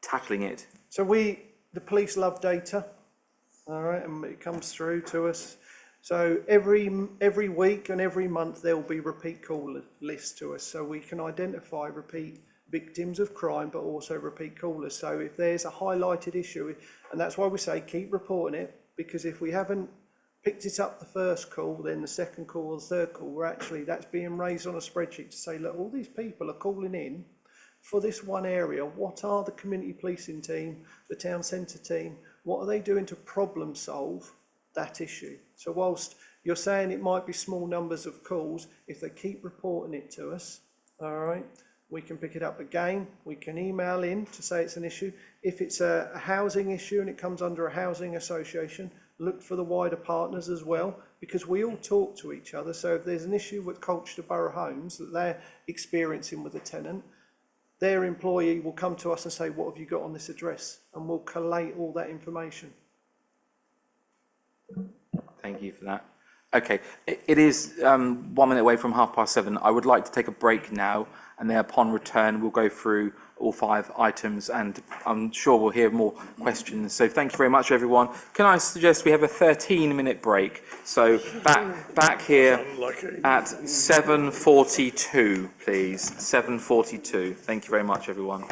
tackling it? So the police love data, all right, and it comes through to us. So every week and every month there will be repeat call lists to us, so we can identify repeat victims of crime, but also repeat callers. So if there's a highlighted issue, and that's why we say keep reporting it, because if we haven't picked it up the first call, then the second call or the third call, that's being raised on a spreadsheet to say, look, all these people are calling in for this one area. What are the community policing team, the town centre team, what are they doing to problem solve that issue? So whilst you're saying it might be small numbers of calls, if they keep reporting it to us, all right, we can pick it up again. We can email in to say it's an issue. If it's a housing issue and it comes under a housing association, look for the wider partners as well, because we all talk to each other. So if there's an issue with Colchester Borough Homes that they're experiencing with a tenant, their employee will come to us and say, what have you got on this address? And we'll collate all that information. Thank you for that. Okay, it is 1 minute away from 7:30. I would like to take a break now, and then upon return, we'll go through all 5 items, and I'm sure we'll hear more questions. So thank you very much, everyone. Can I suggest we have a 13-minute break? So back here at 7:42, please. 7:42. Thank you very much, everyone.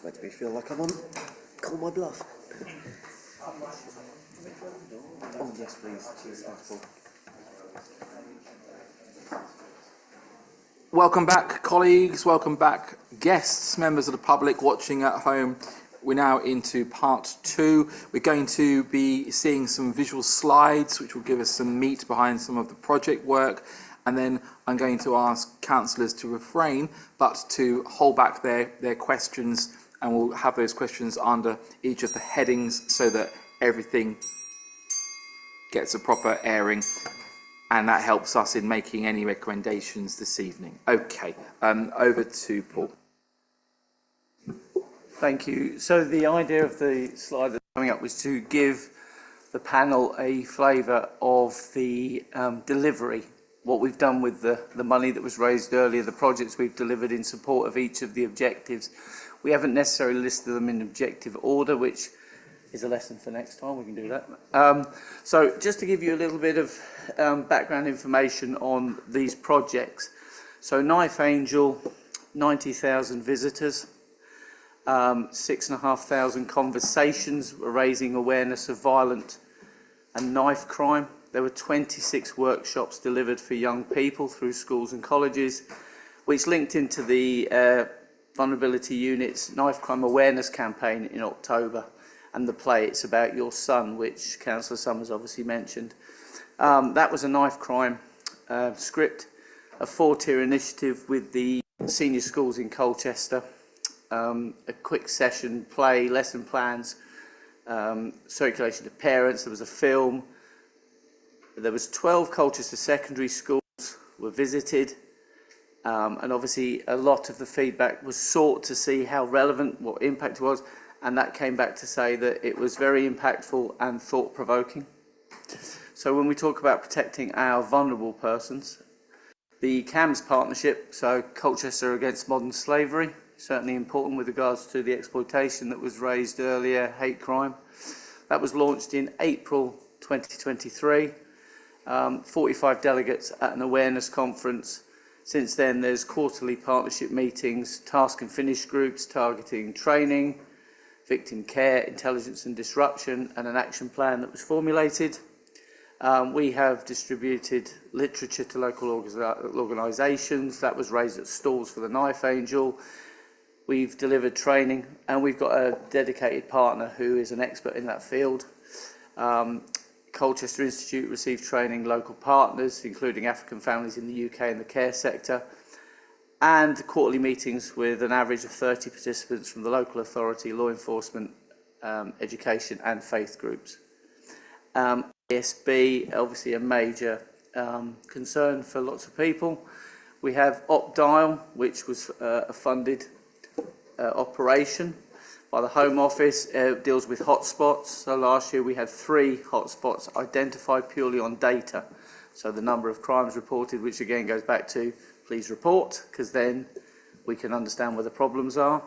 Makes me feel like I'm on Call My Bluff. Oh, yes, please. Cheers, Michael. Welcome back, colleagues. Welcome back, guests, members of the public watching at home. We're now into part 2. We're going to be seeing some visual slides, which will give us some meat behind some of the project work. And then I'm going to ask councillors to refrain, but to hold back their questions, and we'll have those questions under each of the headings so that everything gets a proper airing. And that helps us in making any recommendations this evening. Okay, over to Paul. Thank you. So the idea of the slide that's coming up was to give the panel a flavour of the delivery, what we've done with the money that was raised earlier, the projects we've delivered in support of each of the objectives. We haven't necessarily listed them in objective order, which is a lesson for next time. We can do that. So just to give you a little bit of background information on these projects. So Knife Angel, 90,000 visitors, 6,500 conversations raising awareness of violent and knife crime. There were 26 workshops delivered for young people through schools and colleges, which linked into the Vulnerability Unit's Knife Crime Awareness campaign in October, and the play It's About Your Son, which Councillor Summers obviously mentioned. That was a knife crime script, a 4-tier initiative with the senior schools in Colchester, a quick session, play, lesson plans, circulation to parents. There was a film. There was 12 Colchester secondary schools were visited, and obviously a lot of the feedback was sought to see how relevant, what impact it was, and that came back to say that it was very impactful and thought-provoking. So when we talk about protecting our vulnerable persons, the CAMS partnership, so Colchester Against Modern Slavery, certainly important with regards to the exploitation that was raised earlier, hate crime. That was launched in April 2023. 45 delegates at an awareness conference. Since then, there's quarterly partnership meetings, task and finish groups targeting training, victim care, intelligence and disruption, and an action plan that was formulated. We have distributed literature to local organisations. That was raised at stalls for the Knife Angel. We've delivered training, and we've got a dedicated partner who is an expert in that field. Colchester Institute received training local partners, including African families in the UK and the care sector, and quarterly meetings with an average of 30 participants from the local authority, law enforcement, education and faith groups. ASB, obviously a major concern for lots of people. We have OpDial, which was a funded operation by the Home Office, deals with hotspots. So last year we had 3 hotspots identified purely on data. So the number of crimes reported, which again goes back to please report, because then we can understand where the problems are.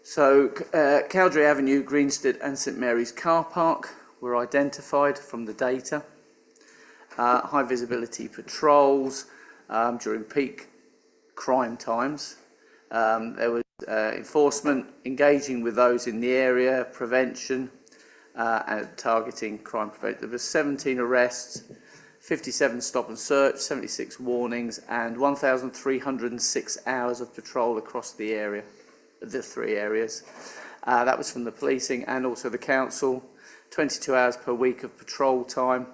So Cowdray Avenue, Greenstead and St Mary's car park were identified from the data. High visibility patrols during peak crime times. There was enforcement, engaging with those in the area, prevention and targeting crime prevention. There were 17 arrests, 57 stop and search, 76 warnings and 1,306 hours of patrol across the area, the 3 areas. That was from the policing and also the council. 22 hours per week of patrol time,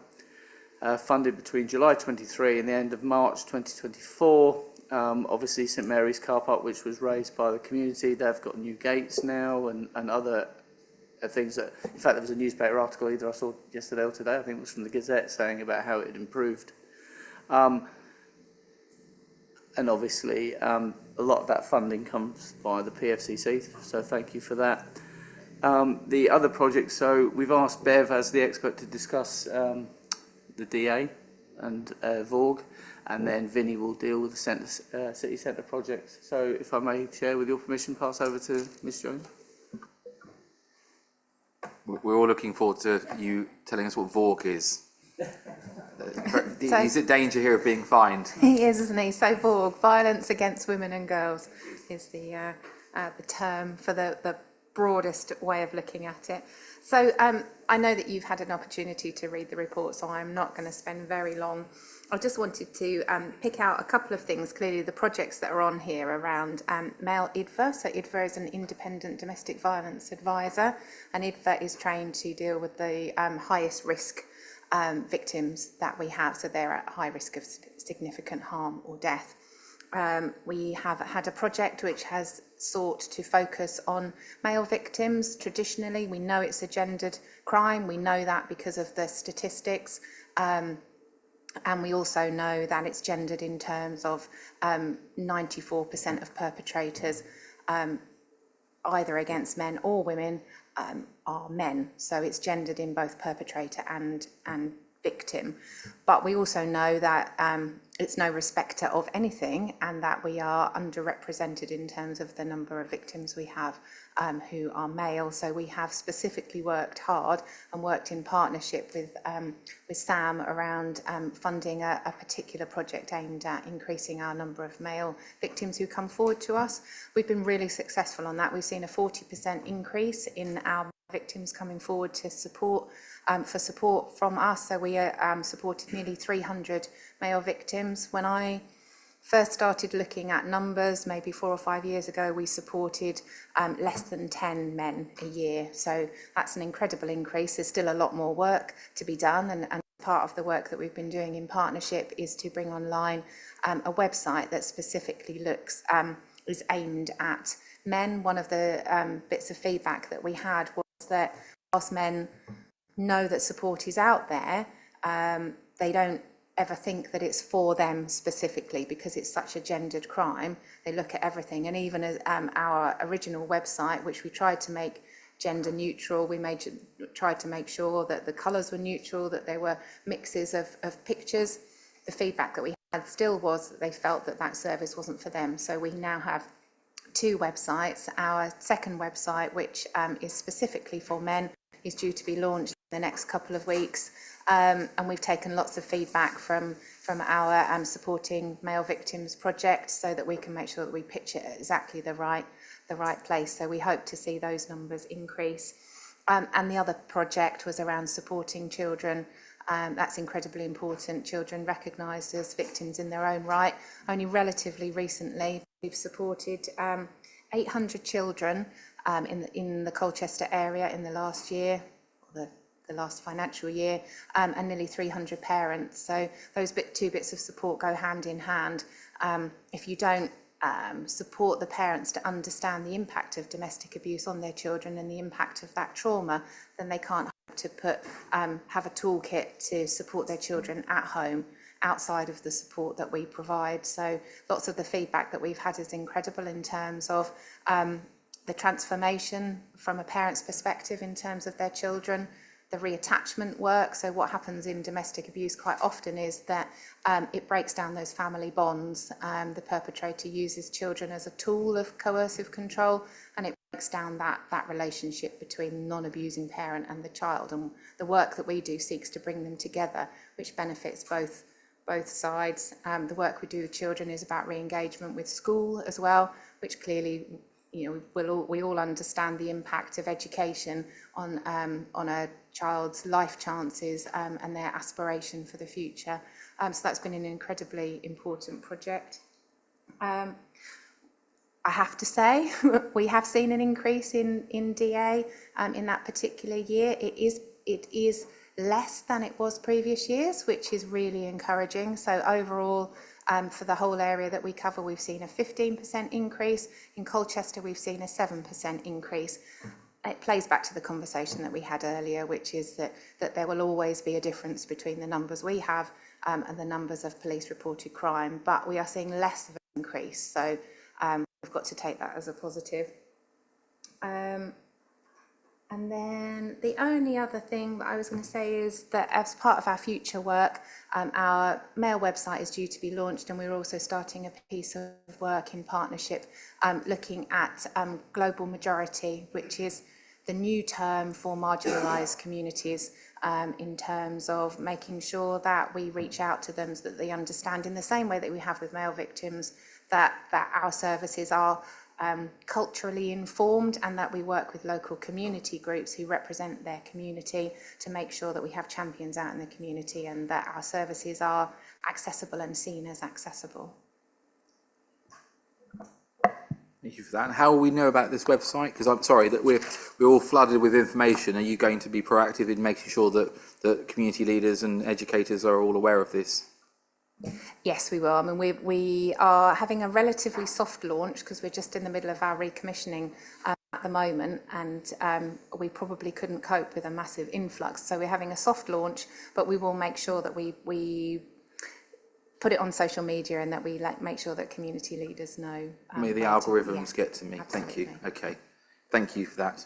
funded between July 23 and the end of March 2024. Obviously St Mary's car park, which was raised by the community, they've got new gates now and other things that, in fact there was a newspaper article either I saw yesterday or today, I think it was from the Gazette, saying about how it had improved. And obviously a lot of that funding comes via the PFCC, so thank you for that. The other projects, so we've asked Bev as the expert to discuss the DA and VORG, and then Vinnie will deal with the city centre projects. So if I may, Chair, with your permission, pass over to Ms Jones. We're all looking forward to you telling us what VORG is. He's in danger here of being fined. He is, isn't he? So VORG, Violence Against Women and Girls, is the the term for the broadest way of looking at it. So I know that you've had an opportunity to read the report, so I'm not going to spend very long. I just wanted to pick out a couple of things. Clearly, the projects that are on here around male IDVA. So IDVA is an independent domestic violence advisor, and IDVA is trained to deal with the highest risk victims that we have. So they're at high risk of significant harm or death. We have had a project which has sought to focus on male victims. Traditionally, we know it's a gendered crime. We know that because of the statistics. And we also know that it's gendered in terms of 94% of perpetrators, either against men or women, are men. So it's gendered in both perpetrator and victim. But we also know that it's no respecter of anything, and that we are underrepresented in terms of the number of victims we have who are male. So we have specifically worked hard and worked in partnership with Sam around funding a particular project aimed at increasing our number of male victims who come forward to us. We've been really successful on that. We've seen a 40% increase in our victims coming forward to support for support from us. So we supported nearly 300 male victims. When I first started looking at numbers, maybe 4 or 5 years ago, we supported less than 10 men a year. So that's an incredible increase. There's still a lot more work to be done, and part of the work that we've been doing in partnership is to bring online a website that specifically is aimed at men. One of the bits of feedback that we had was that whilst men know that support is out there, they don't ever think that it's for them specifically because it's such a gendered crime. They look at everything, and even as our original website, which we tried to make gender neutral, tried to make sure that the colours were neutral, that there were mixes of pictures. The feedback that we had still was that they felt that that service wasn't for them. So we now have 2 websites. Our second website, which is specifically for men, is due to be launched in the next couple of weeks. And we've taken lots of feedback from our supporting male victims project, so that we can make sure that we pitch it at exactly the right place. So we hope to see those numbers increase. And the other project was around supporting children. That's incredibly important. Children recognised as victims in their own right. Only relatively recently, we've supported 800 children in the Colchester area in the last year, or the last financial year, and nearly 300 parents. So those 2 bits of support go hand in hand. If you don't support the parents to understand the impact of domestic abuse on their children and the impact of that trauma, then they can't hope to have a toolkit to support their children at home outside of the support that we provide. So lots of the feedback that we've had is incredible in terms of the transformation from a parent's perspective in terms of their children, the reattachment work. So what happens in domestic abuse quite often is that it breaks down those family bonds. The perpetrator uses children as a tool of coercive control, and it breaks down that relationship between the non-abusing parent and the child. And the work that we do seeks to bring them together, which benefits both sides. The work we do with children is about re-engagement with school as well, which clearly, we all understand the impact of education on a child's life chances and their aspiration for the future. So that's been an incredibly important project. I have to say, we have seen an increase in DA in that particular year. It is less than it was previous years, which is really encouraging. So overall, for the whole area that we cover, we've seen a 15% increase. In Colchester, we've seen a 7% increase. It plays back to the conversation that we had earlier, which is that there will always be a difference between the numbers we have and the numbers of police-reported crime, but we are seeing less of an increase. So we've got to take that as a positive. And then the only other thing that I was going to say is that as part of our future work, our male website is due to be launched, and we're also starting a piece of work in partnership looking at global majority, which is the new term for marginalised communities, in terms of making sure that we reach out to them so that they understand, in the same way that we have with male victims, that our services are culturally informed, and that we work with local community groups who represent their community to make sure that we have champions out in the community and that our services are accessible and seen as accessible. Thank you for that. And how will we know about this website? Because I'm sorry that we're all flooded with information. Are you going to be proactive in making sure that community leaders and educators are all aware of this? Yes, we will. I mean, we are having a relatively soft launch because we're just in the middle of our recommissioning at the moment, and we probably couldn't cope with a massive influx. So we're having a soft launch, but we will make sure that we put it on social media and that we make sure that community leaders know. May the algorithms get to me. Absolutely. Thank you. Okay. Thank you for that.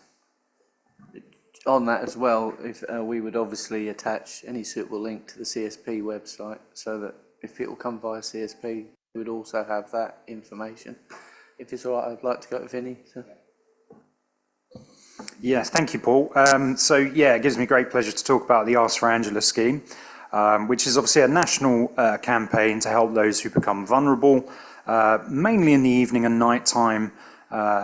On that as well, if we would obviously attach any suitable link to the CSP website so that if people come via CSP, we would also have that information. If it's all right, I'd like to go to Vinny. Yes, thank you, Paul. So yeah, it gives me great pleasure to talk about the Ask for Angela scheme, which is obviously a national campaign to help those who become vulnerable, mainly in the evening and nighttime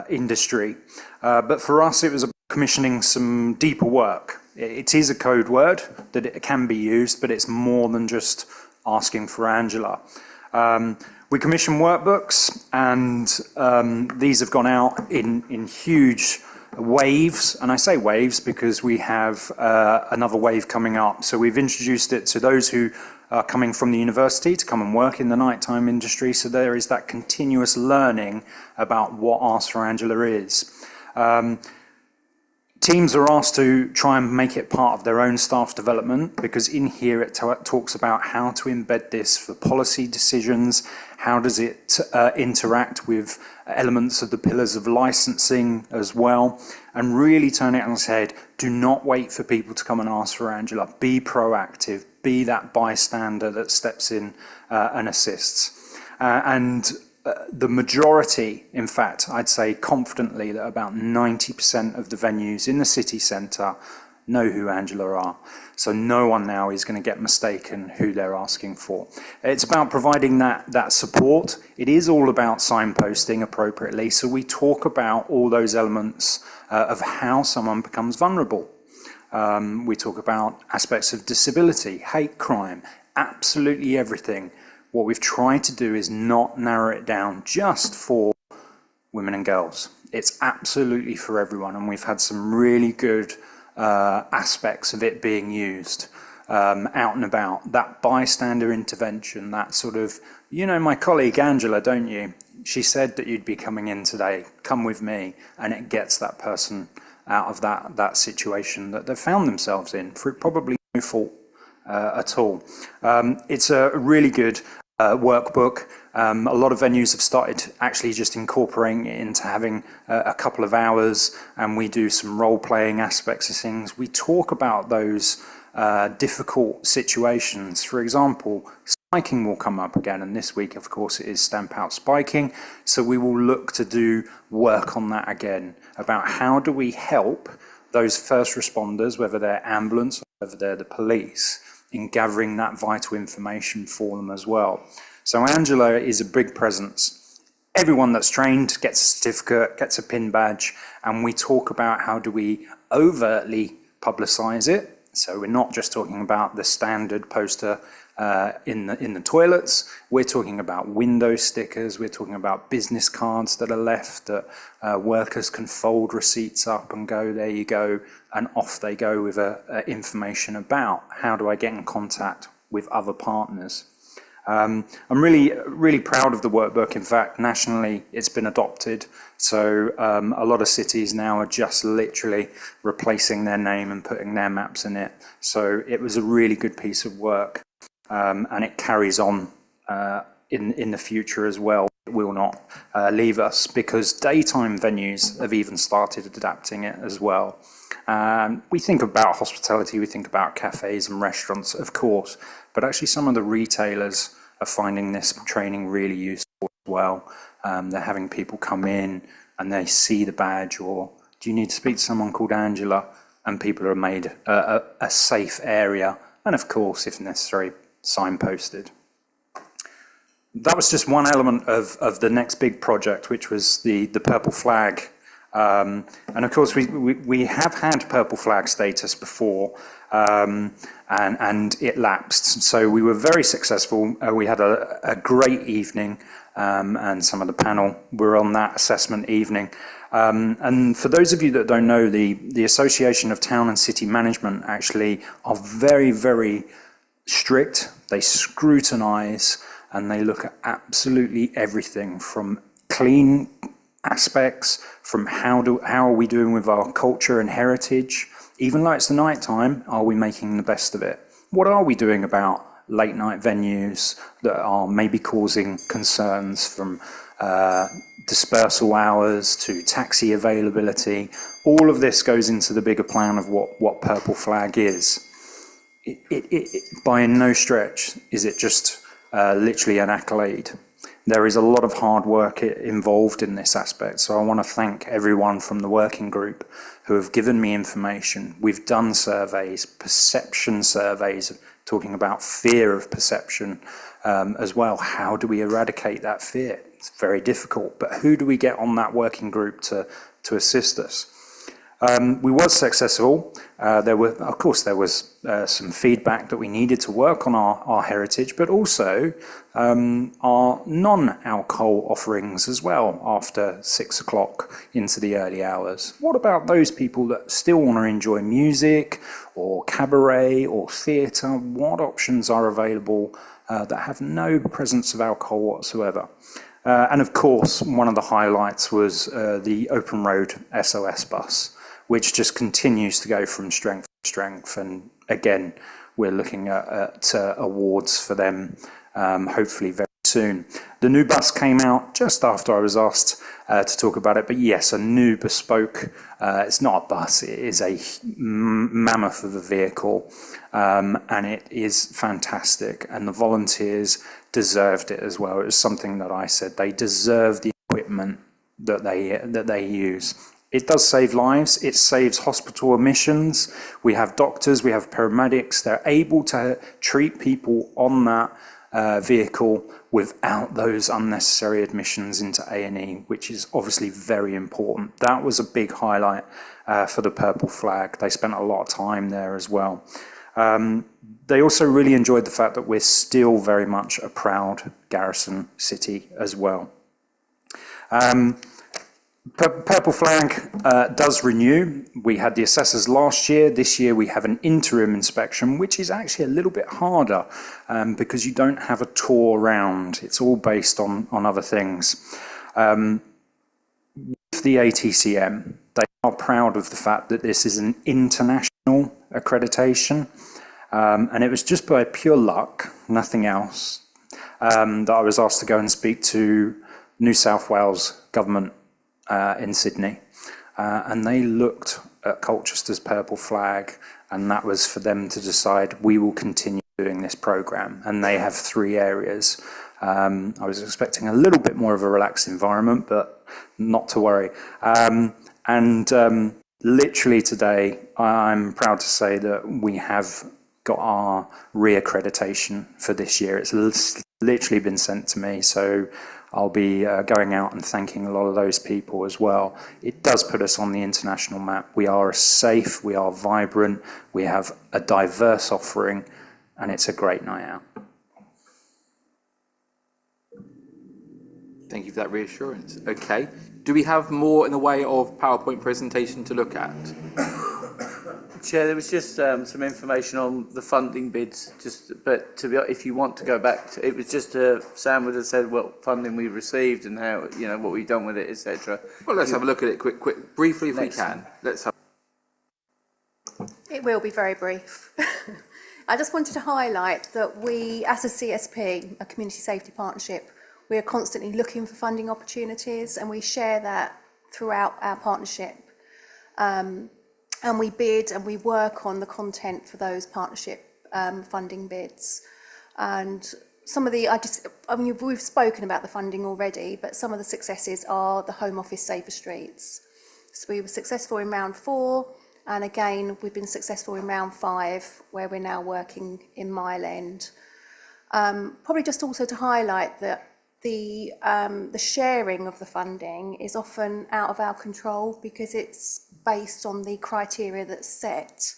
industry. But for us, it was commissioning some deeper work. It is a code word that it can be used, but it's more than just asking for Angela. We commission workbooks, and these have gone out in huge waves, and I say waves because we have another wave coming up. So we've introduced it to those who are coming from the university to come and work in the nighttime industry. So there is that continuous learning about what Ask for Angela is. Teams are asked to try and make it part of their own staff development, because in here it talks about how to embed this for policy decisions, how does it interact with elements of the pillars of licensing as well, and really turn it on its head. Do not wait for people to come and ask for Angela. Be proactive, be that bystander that steps in and assists. The majority, in fact, I'd say confidently that about 90% of the venues in the city centre know who Angela are. So no one now is going to get mistaken who they're asking for. It's about providing that support. It is all about signposting appropriately. So we talk about all those elements of how someone becomes vulnerable. We talk about aspects of disability, hate crime, absolutely everything. What we've tried to do is not narrow it down just for women and girls. It's absolutely for everyone, and we've had some really good aspects of it being used out and about. That bystander intervention, that sort of, you know my colleague Angela, don't you? She said that you'd be coming in today, come with me, and it gets that person out of that situation that they've found themselves in for probably no fault at all. It's a really good workbook. A lot of venues have started actually just incorporating it into having a couple of hours, and we do some role-playing aspects of things. We talk about those difficult situations. For example, spiking will come up again, and this week, of course, it is Stamp Out Spiking. So we will look to do work on that again, about how do we help those first responders, whether they're ambulance or whether they're the police, in gathering that vital information for them as well. So Angela is a big presence. Everyone that's trained gets a certificate, gets a pin badge, and we talk about how do we overtly publicise it. So we're not just talking about the standard poster in the toilets. We're talking about window stickers. We're talking about business cards that are left that workers can fold receipts up and go, there you go, and off they go with information about how do I get in contact with other partners. I'm really proud of the workbook. In fact, nationally, it's been adopted. So a lot of cities now are just literally replacing their name and putting their maps in it. So it was a really good piece of work. And it carries on in the future as well. It will not leave us, because daytime venues have even started adapting it as well. We think about hospitality, we think about cafes and restaurants, of course, but actually some of the retailers are finding this training really useful as well. They're having people come in and they see the badge, or do you need to speak to someone called Angela? And people are made a safe area, and of course, if necessary, signposted. that was just one element of the next big project, which was the purple flag. And of course, we have had purple flag status before, and it lapsed. So we were very successful. We had a great evening, and some of the panel were on that assessment evening. And for those of you that don't know, the Association of Town and City Management actually are very, very strict. They scrutinise and they look at absolutely everything from clean aspects, from how are we doing with our culture and heritage. Even though it's the night time, are we making the best of it? What are we doing about late night venues that are maybe causing concerns, from dispersal hours to taxi availability? All of this goes into the bigger plan of what Purple Flag is. By no stretch is it just literally an accolade. There is a lot of hard work involved in this aspect, so I want to thank everyone from the working group who have given me information. We've done surveys, perception surveys, talking about fear of perception as well. How do we eradicate that fear? It's very difficult, but who do we get on that working group to assist us? We was successful. There was some feedback that we needed to work on our heritage, but also our non-alcohol offerings as well after 6 o'clock into the early hours. What about those people that still want to enjoy music or cabaret or theatre? What options are available that have no presence of alcohol whatsoever? And of course, one of the highlights was the Open Road SOS bus, which just continues to go from strength to strength. And again, we're looking at awards for them, hopefully very soon. The new bus came out just after I was asked to talk about it, but yes, a new bespoke, it's not a bus, it is a mammoth of a vehicle, and it is fantastic, and the volunteers deserved it as well. It was something that I said, they deserve the equipment that they use. It does save lives, it saves hospital admissions. We have doctors, we have paramedics, they're able to treat people on that vehicle without those unnecessary admissions into A&E, which is obviously very important. That was a big highlight for the Purple Flag. They spent a lot of time there as well. They also really enjoyed the fact that we're still very much a proud garrison city as well. Purple Flag does renew. We had the assessors last year. This year we have an interim inspection, which is actually a little bit harder because you don't have a tour around. It's all based on other things. With the ATCM, they are proud of the fact that this is an international accreditation, and it was just by pure luck, nothing else, that I was asked to go and speak to New South Wales government in Sydney, and they looked at Colchester's Purple Flag, and that was for them to decide we will continue doing this programme. And they have 3 areas. I was expecting a little bit more of a relaxed environment, but not to worry. Literally today, I'm proud to say that we have got our re-accreditation for this year. It's literally been sent to me, so I'll be going out and thanking a lot of those people as well. It does put us on the international map. We are safe, we are vibrant, we have a diverse offering, and it's a great night out. Thank you for that reassurance. Okay. Do we have more in the way of PowerPoint presentation to look at? Chair, there was just some information on the funding bids, but if you want to go back to, it was just Sam would have said what funding we received and how, what we've done with it, etc. Well, let's have a look at it quick, briefly if we can. Let's have. It will be very brief. I just wanted to highlight that we, as a CSP, a community safety partnership, we are constantly looking for funding opportunities, and we share that throughout our partnership. And we bid and we work on the content for those partnership funding bids. And some of the, we've spoken about the funding already, but some of the successes are the Home Office Safer Streets. So we were successful in round 4, and again, we've been successful in round 5, where we're now working in Mile End. Probably just also to highlight that the sharing of the funding is often out of our control because it's based on the criteria that's set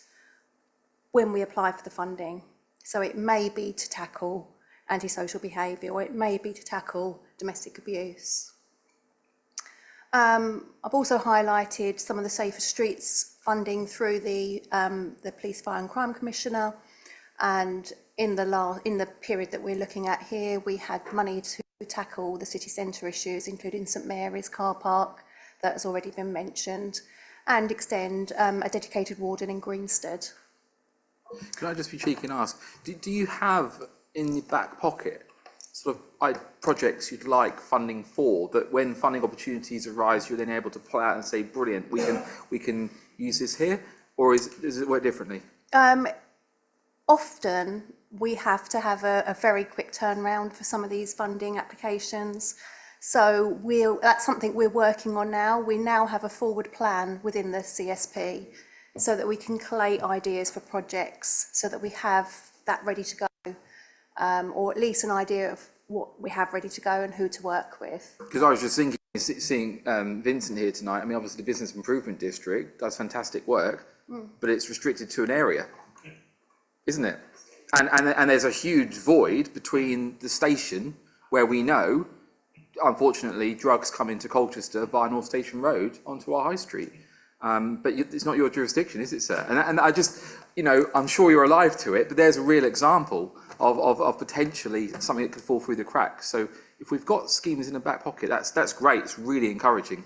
when we apply for the funding. So it may be to tackle antisocial behaviour, or it may be to tackle domestic abuse. I've also highlighted some of the Safer Streets funding through the Police, Fire and Crime Commissioner, and in the period that we're looking at here, we had money to tackle the city centre issues, including St Mary's car park that has already been mentioned, and extend a dedicated warden in Greensted. Can I just be cheeky and ask, do you have in your back pocket sort of projects you'd like funding for, that when funding opportunities arise, you're then able to pull out and say, brilliant, we can use this here? Or does it work differently? Often we have to have a very quick turnaround for some of these funding applications. So that's something we're working on now. We now have a forward plan within the CSP so that we can collate ideas for projects so that we have that ready to go, or at least an idea of what we have ready to go and who to work with. Because I was just thinking, seeing Vincent here tonight, I mean, obviously the Business Improvement District does fantastic work, but it's restricted to an area, isn't it? And there's a huge void between the station, where we know, unfortunately, drugs come into Colchester via North Station Road onto our high street. But it's not your jurisdiction, is it, sir? And I just, I'm sure you're alive to it, but there's a real example of potentially something that could fall through the cracks. So if we've got schemes in the back pocket, that's great. It's really encouraging.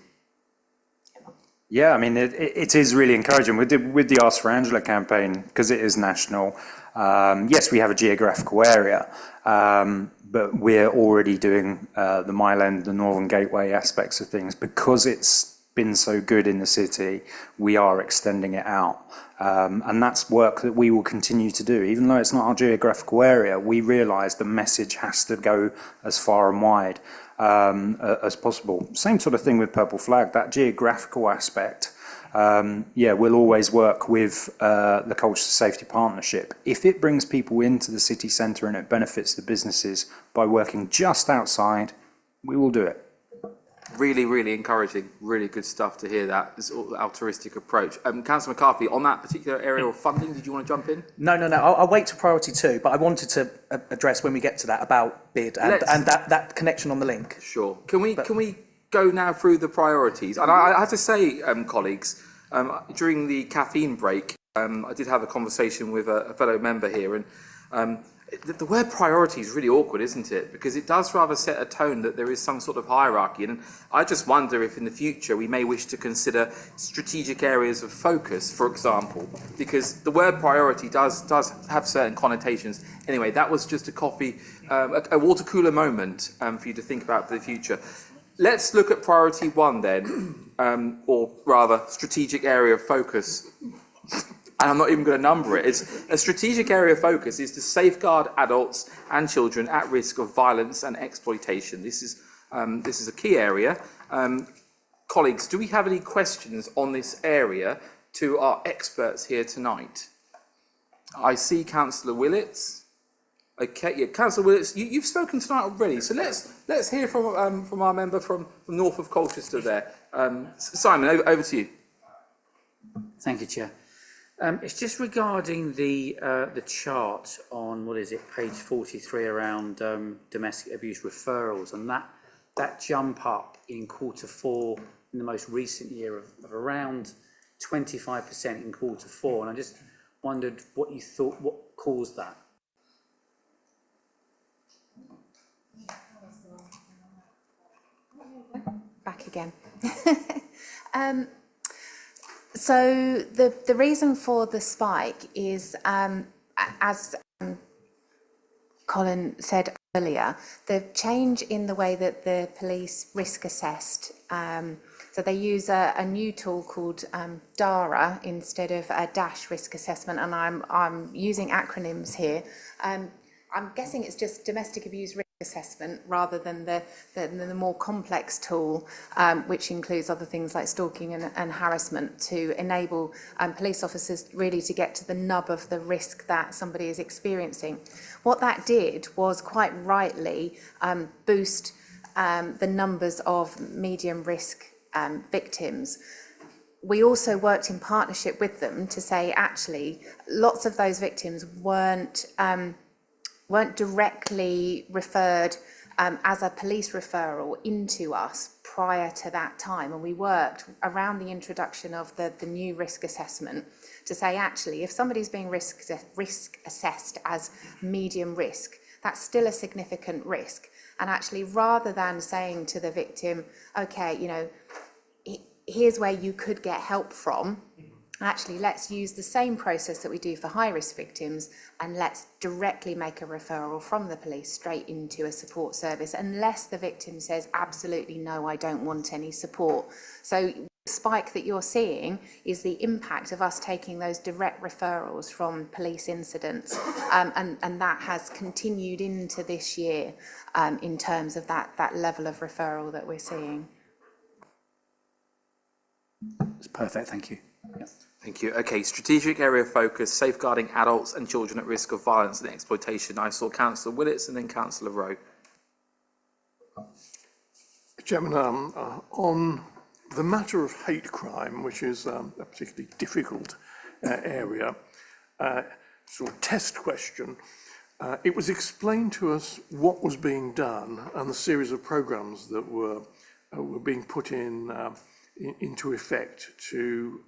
Yeah, I mean, it is really encouraging with the Ask for Angela campaign, because it is national. Yes, we have a geographical area, but we're already doing the Mile End, the Northern Gateway aspects of things. Because it's been so good in the city, we are extending it out. And that's work that we will continue to do. Even though it's not our geographical area, we realise the message has to go as far and wide as possible. Same sort of thing with Purple Flag, that geographical aspect. We'll always work with the Colchester Safety Partnership. If it brings people into the city centre and it benefits the businesses by working just outside, we will do it. Really, really encouraging. Really good stuff to hear that. This altruistic approach. Councillor McCarthy, on that particular area of funding, did you want to jump in? No. I'll wait to priority 2, but I wanted to address when we get to that about bid and that connection on the link. Sure. Can we go now through the priorities? And I have to say, colleagues, during the caffeine break, I did have a conversation with a fellow member here, and the word priority is really awkward, isn't it? Because it does rather set a tone that there is some sort of hierarchy. And I just wonder if in the future we may wish to consider strategic areas of focus, for example, because the word priority does have certain connotations. Anyway, that was just a water cooler moment for you to think about for the future. Let's look at priority 1 then, or rather strategic area of focus. And I'm not even going to number it. It's a strategic area of focus is to safeguard adults and children at risk of violence and exploitation. This is a key area. Colleagues, do we have any questions on this area to our experts here tonight? I see Councillor Willits. Okay, yeah, Councillor Willits, you've spoken tonight already, so let's hear from our member from north of Colchester there. Simon, over to you. Thank you, Chair. It's just regarding the chart on, page 43 around domestic abuse referrals, and that jump up in Q4 in the most recent year of around 25% in Q4, and I just wondered what you thought, what caused that? Back again. So the reason for the spike is, as Colin said earlier, the change in the way that the police risk assessed. So they use a new tool called DARA instead of a DASH risk assessment, and I'm using acronyms here. I'm guessing it's just domestic abuse risk assessment rather than the more complex tool, which includes other things like stalking and harassment, to enable police officers really to get to the nub of the risk that somebody is experiencing. What that did was quite rightly boost the numbers of medium risk victims. We also worked in partnership with them to say, actually, lots of those victims weren't directly referred as a police referral into us prior to that time. And we worked around the introduction of the new risk assessment to say, actually, if somebody's being risk assessed as medium risk, that's still a significant risk. And actually, rather than saying to the victim, okay, you know, here's where you could get help from, actually, let's use the same process that we do for high-risk victims, and let's directly make a referral from the police straight into a support service, unless the victim says, absolutely no, I don't want any support. So the spike that you're seeing is the impact of us taking those direct referrals from police incidents, and that has continued into this year in terms of that level of referral that we're seeing. It's perfect, thank you. Yeah. Thank you. Okay, strategic area of focus, safeguarding adults and children at risk of violence and exploitation. I saw Councillor Willits and then Councillor Rowe. Chairman, on the matter of hate crime, which is a particularly difficult area, sort of test question, it was explained to us what was being done and the series of programmes that were being put into effect to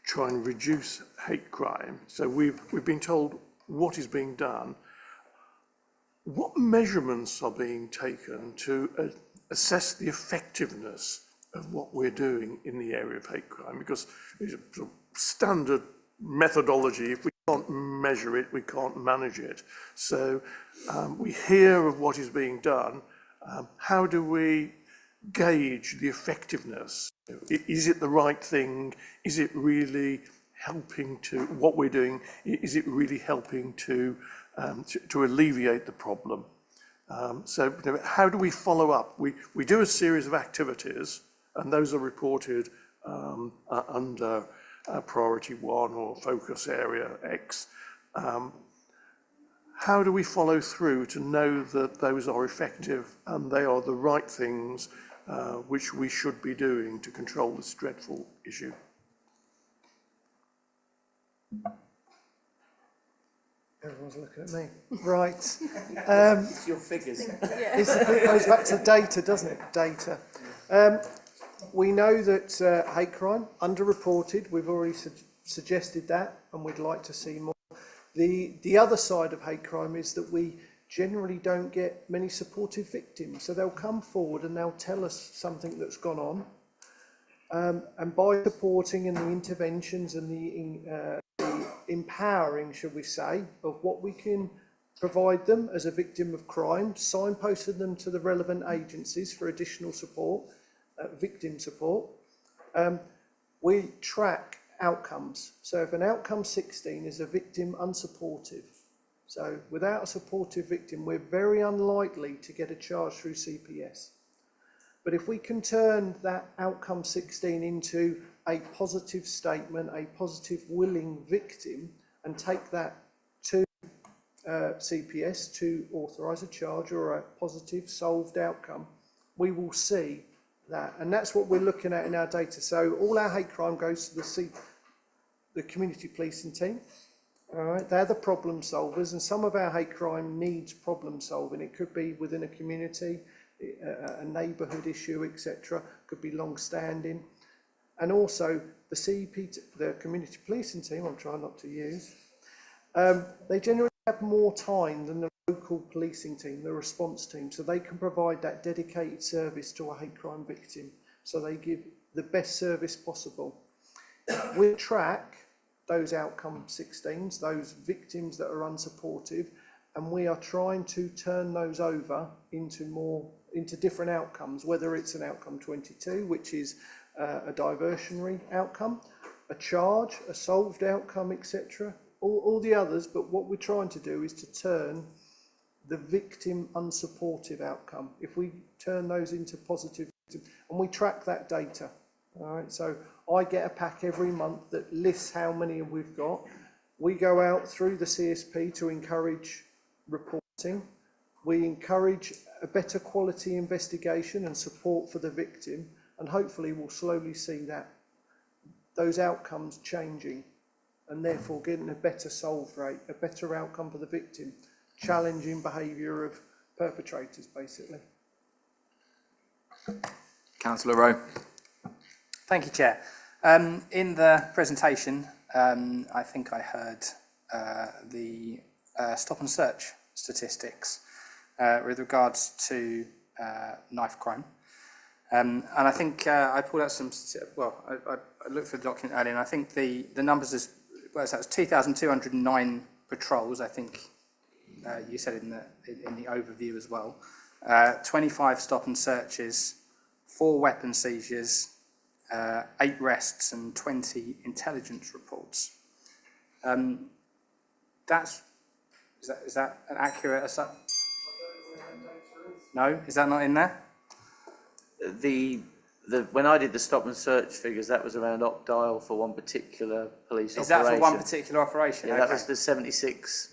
try and reduce hate crime. So we've been told what is being done. What measurements are being taken to assess the effectiveness of what we're doing in the area of hate crime? Because it's a sort of standard methodology. If we can't measure it, we can't manage it. So we hear of what is being done. How do we gauge the effectiveness? Is it the right thing? Is it really helping to, what we're doing, is it really helping to alleviate the problem? So how do we follow up? We do a series of activities, and those are reported under priority 1 or focus area X. How do we follow through to know that those are effective and they are the right things which we should be doing to control this dreadful issue? Everyone's looking at me. Right. It's your figures. It goes back to data, doesn't it? Data. We know that hate crime, underreported, we've already suggested that, and we'd like to see more. The other side of hate crime is that we generally don't get many supportive victims. So they'll come forward and they'll tell us something that's gone on. And by supporting and the interventions and the empowering, should we say, of what we can provide them as a victim of crime, signposting them to the relevant agencies for additional support, victim support. We track outcomes. So if an outcome 16 is a victim unsupportive, so without a supportive victim, we're very unlikely to get a charge through CPS. But if we can turn that outcome 16 into a positive statement, a positive willing victim, and take that to CPS to authorise a charge or a positive solved outcome, we will see that. And that's what we're looking at in our data. So all our hate crime goes to the community policing team. All right, they're the problem solvers, and some of our hate crime needs problem solving. It could be within a community, a neighbourhood issue, etc. Could be long-standing. And also the CEP, the community policing team, I'm trying not to use, they generally have more time than the local policing team, the response team, so they can provide that dedicated service to a hate crime victim, so they give the best service possible. We track those outcome 16s, those victims that are unsupportive, and we are trying to turn those over into different outcomes, whether it's an outcome 22, which is a diversionary outcome, a charge, a solved outcome, etc. All the others, but what we're trying to do is to turn the victim unsupportive outcome. If we turn those into positive, and we track that data, all right? So I get a pack every month that lists how many we've got. We go out through the CSP to encourage reporting. We encourage a better quality investigation and support for the victim, and hopefully we'll slowly see that those outcomes changing, and therefore getting a better solve rate, a better outcome for the victim, challenging behaviour of perpetrators, basically. Councillor Rowe. Thank you, Chair. In the presentation, I think I heard the stop and search statistics with regards to knife crime. And I think I pulled out some, well, I looked through the document earlier, and I think the numbers is, well, that was 2,209 patrols, I think you said in the overview as well. 25 stop and searches, 4 weapon seizures, 8 arrests and 20 intelligence reports. Is that an accurate assumption? No, is that not in there? When I did the stop and search figures, that was around Opdial for one particular police operation. Is that for one particular operation? Yeah, okay. that was the 76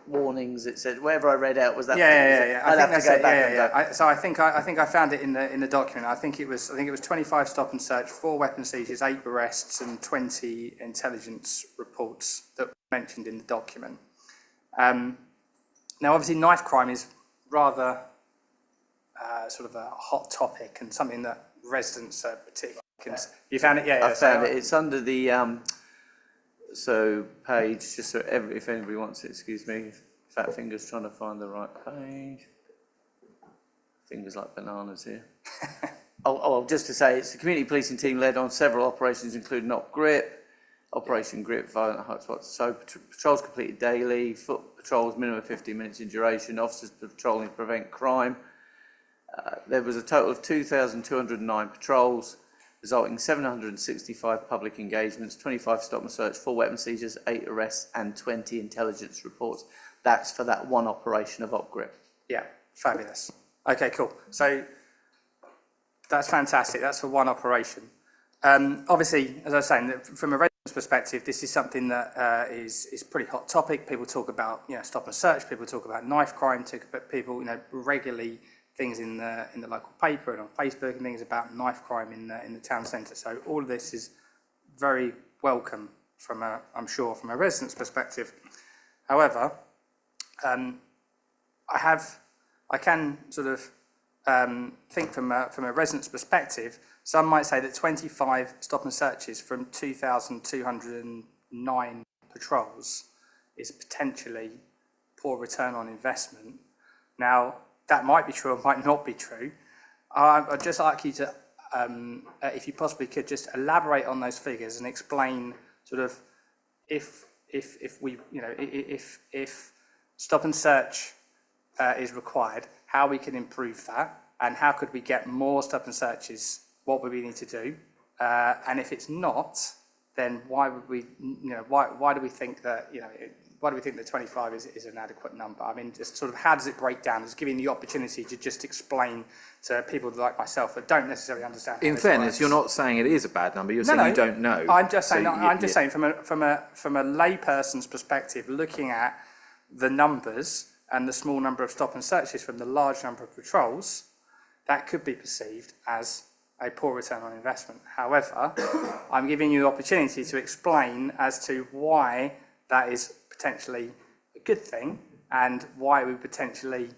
warnings. It said wherever I read out was that. Yeah. I'd have to go back. So I think I found it in the document. I think it was 25 stop and search, 4 weapon seizures, 8 arrests, and 20 intelligence reports that were mentioned in the document. Now, obviously, knife crime is rather sort of a hot topic and something that residents are particularly. You found it, yeah. I found it. It's under the so page. Just so if anybody wants it, excuse me. Fat fingers trying to find the right page. Fingers like bananas here. Just to say, it's the community policing team led on several operations, including Operation Grip, violent hotspots. So patrols completed daily, foot patrols minimum of 15 minutes in duration, officers patrolling to prevent crime. There was a total of 2,209 patrols, resulting in 765 public engagements, 25 stop and search, 4 weapon seizures, 8 arrests and 20 intelligence reports. That's for that one operation of OpGrip. Yeah, fabulous. Okay, cool. So that's fantastic. That's for one operation. Obviously, as I was saying, from a resident's perspective, this is something that is pretty hot topic. People talk about, stop and search. People talk about knife crime. People, regularly things in the local paper and on Facebook and things about knife crime in the town centre. So all of this is very welcome I'm sure, from a resident's perspective. However, I can sort of think from a resident's perspective. Some might say that 25 stop and searches from 2,209 patrols is potentially poor return on investment. Now, that might be true or might not be true. I'd just like you to, if you possibly could, just elaborate on those figures and explain sort of if stop and search is required, how we can improve that, and how could we get more stop and searches, what would we need to do, and if it's not, then why would we, why do we think that, why do we think that 25 is an adequate number? I mean, just sort of how does it break down? Just giving the opportunity to just explain to people like myself that don't necessarily understand. In fairness, you're not saying it is a bad number. You're saying you don't know. I'm just saying. Saying from a layperson's perspective, looking at the numbers and the small number of stop and searches from the large number of patrols, that could be perceived as a poor return on investment. However, I'm giving you the opportunity to explain as to why that is potentially a good thing and why we potentially,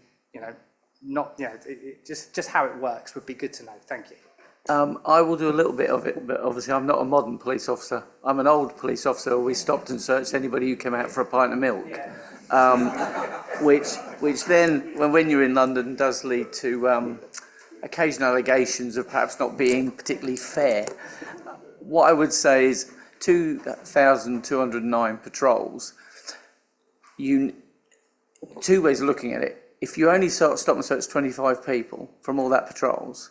just how it works would be good to know. Thank you. I will do a little bit of it, but obviously I'm not a modern police officer. I'm an old police officer. We stopped and searched anybody who came out for a pint of milk, which then, when you're in London, does lead to occasional allegations of perhaps not being particularly fair. What I would say is 2,209 patrols. Two ways of looking at it. If you only stop and search 25 people from all that patrols,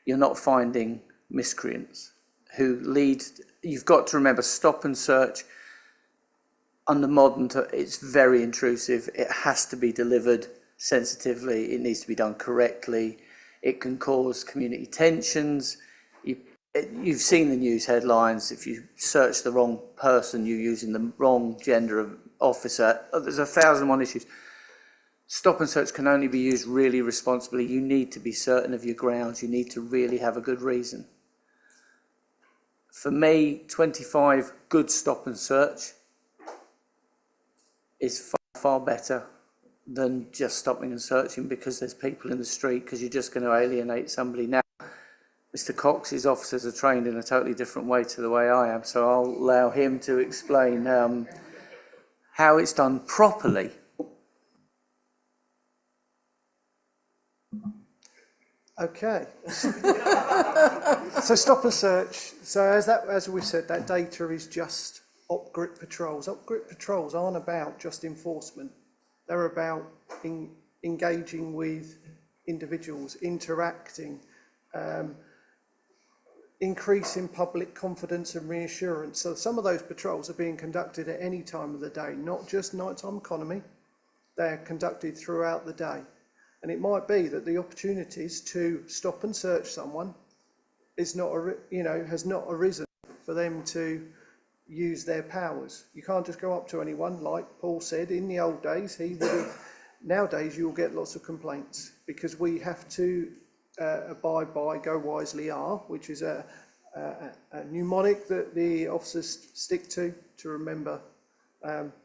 you're not finding miscreants who lead. You've got to remember, stop and search under modern, it's very intrusive. It has to be delivered sensitively. It needs to be done correctly. It can cause community tensions. You've seen the news headlines. If you search the wrong person, you're using the wrong gender of officer. There's 1,001 issues. Stop and search can only be used really responsibly. You need to be certain of your grounds. You need to really have a good reason. For me, 25 good stop and search is far better than just stopping and searching because there's people in the street, because you're just going to alienate somebody. Now, Mr. Cox's officers are trained in a totally different way to the way I am, so I'll allow him to explain how it's done properly. Okay. So stop and search. So as we said, that data is just op-grip patrols. Op-grip patrols aren't about just enforcement. They're about engaging with individuals, interacting, increasing public confidence and reassurance. So some of those patrols are being conducted at any time of the day, not just nighttime economy. They're conducted throughout the day. And it might be that the opportunities to stop and search someone is not, has not arisen for them to use their powers. You can't just go up to anyone, like Paul said. In the old days, nowadays you'll get lots of complaints because we have to abide by Go Wisely R, which is a mnemonic that the officers stick to remember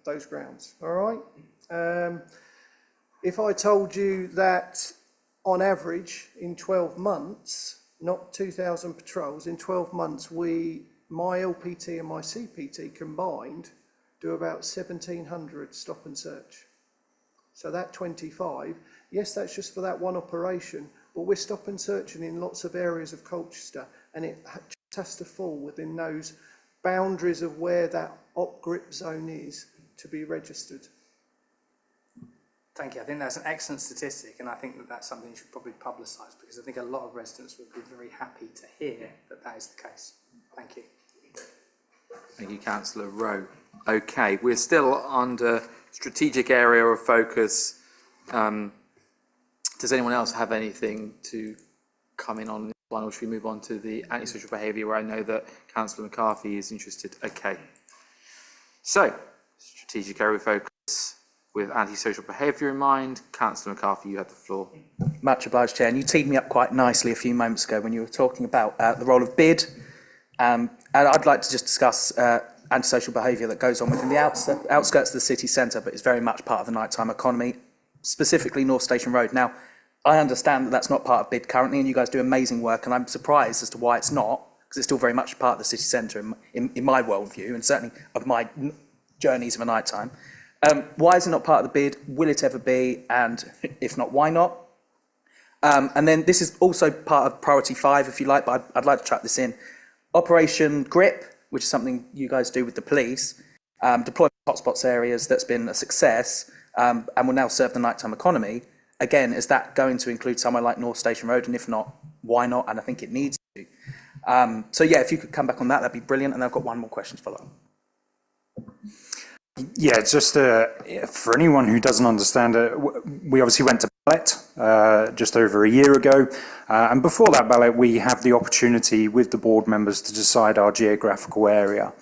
those grounds. All right. If I told you that on average in 12 months, not 2,000 patrols, in 12 months, my LPT and my CPT combined do about 1,700 stop and search. So that 25, yes, that's just for that one operation, but we're stop and searching in lots of areas of Colchester, and it just has to fall within those boundaries of where that op-grip zone is to be registered. Thank you. I think that's an excellent statistic, and I think that that's something you should probably publicise because I think a lot of residents would be very happy to hear that that is the case. Thank you. Thank you, Councillor Rowe. Okay, we're still under strategic area of focus. Does anyone else have anything to come in on this one, or should we move on to the antisocial behaviour, where I know that Councillor McCarthy is interested? Okay. So, strategic area of focus with antisocial behaviour in mind. Councillor McCarthy, you have the floor. Much obliged, Chair. And you teed me up quite nicely a few moments ago when you were talking about the role of BID. And I'd like to just discuss antisocial behaviour that goes on within the outskirts of the city centre, but is very much part of the nighttime economy, specifically North Station Road. Now, I understand that that's not part of BID currently, and you guys do amazing work, and I'm surprised as to why it's not, because it's still very much part of the city centre in my worldview, and certainly of my journeys of a night time. Why is it not part of the bid? Will it ever be? And if not, why not? And then this is also part of priority 5, if you like, but I'd like to chuck this in. Operation GRIP, which is something you guys do with the police, deployment hotspots areas, that's been a success, and will now serve the nighttime economy. Again, is that going to include somewhere like North Station Road? And if not, why not? And I think it needs to. So yeah, if you could come back on that, that'd be brilliant. And I've got one more question to follow up. Yeah, just for anyone who doesn't understand it, we obviously went to ballot just over a year ago, and before that ballot we have the opportunity with the board members to decide our geographical area.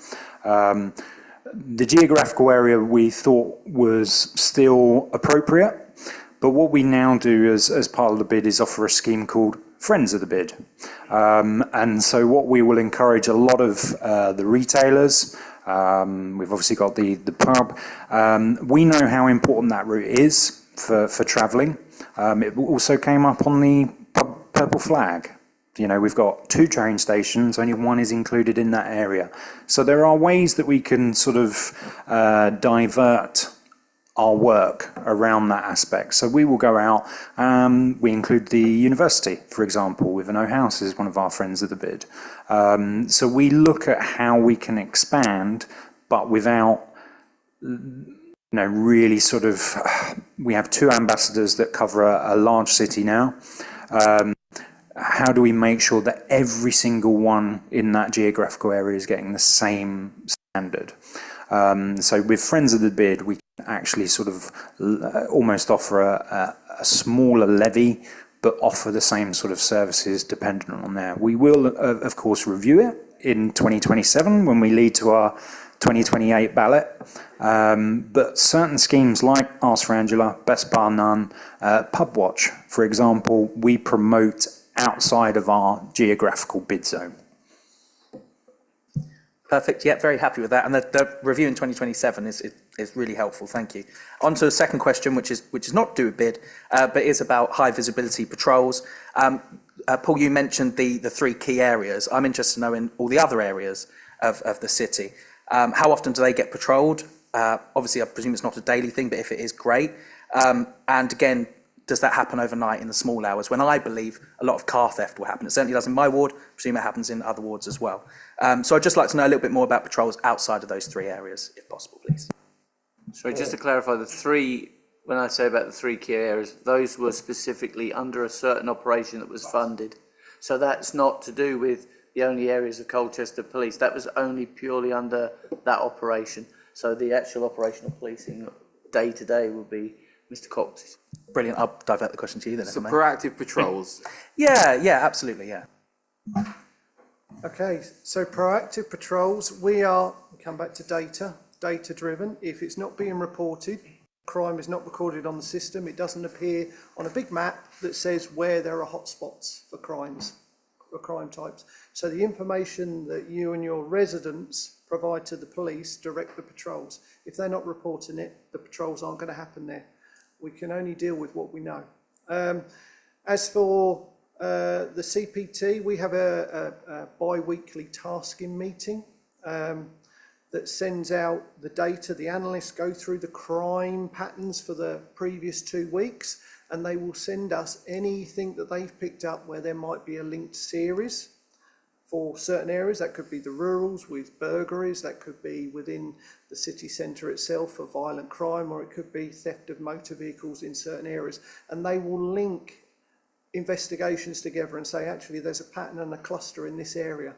The geographical area we thought was still appropriate, but what we now do as part of the bid is offer a scheme called Friends of the Bid. And so what we will encourage a lot of the retailers, we've obviously got the pub. We know how important that route is for travelling. It also came up on the purple flag. You know, we've got 2 train stations, only 1 is included in that area. So there are ways that we can sort of divert our work around that aspect. So we will go out, we include the university, for example, with No House is one of our friends of the bid. So we look at how we can expand, but without, really sort of, we have 2 ambassadors that cover a large city now. How do we make sure that every single one in that geographical area is getting the same standard? So with Friends of the Bid, we can actually sort of almost offer a smaller levy, but offer the same sort of services dependent on there. We will, of course, review it in 2027 when we lead to our 2028 ballot. But certain schemes like Ask for Angela, Best Bar None, Pub Watch, for example, we promote outside of our geographical bid zone. Perfect. Yeah, very happy with that. And the review in 2027 is really helpful. Thank you. On to the second question, which is not to do with bid, but is about high visibility patrols. Paul, you mentioned the three key areas. I'm interested to know in all the other areas of the city. How often do they get patrolled? Obviously, I presume it's not a daily thing, but if it is, great. And again, does that happen overnight in the small hours when I believe a lot of car theft will happen? It certainly does in my ward. I presume it happens in other wards as well. So I'd just like to know a little bit more about patrols outside of those three areas, if possible, please. Sorry, just to clarify, the three, when I say about the three key areas, those were specifically under a certain operation that was funded. So that's not to do with the only areas of Colchester Police. That was only purely under that operation. So the actual operational policing day to day will be Mr. Cox's. Brilliant. I'll divert the question to you then. So proactive patrols. Yeah, absolutely, yeah. Okay, so proactive patrols, we come back to data driven. If it's not being reported, crime is not recorded on the system, it doesn't appear on a big map that says where there are hotspots for crimes, for crime types. So the information that you and your residents provide to the police direct the patrols. If they're not reporting it, the patrols aren't going to happen there. We can only deal with what we know. As for the CPT, we have a bi-weekly tasking meeting that sends out the data. The analysts go through the crime patterns for the previous 2 weeks, and they will send us anything that they've picked up where there might be a linked series for certain areas. That could be the rurals with burglaries, that could be within the city centre itself for violent crime, or it could be theft of motor vehicles in certain areas. And they will link investigations together and say, actually, there's a pattern and a cluster in this area.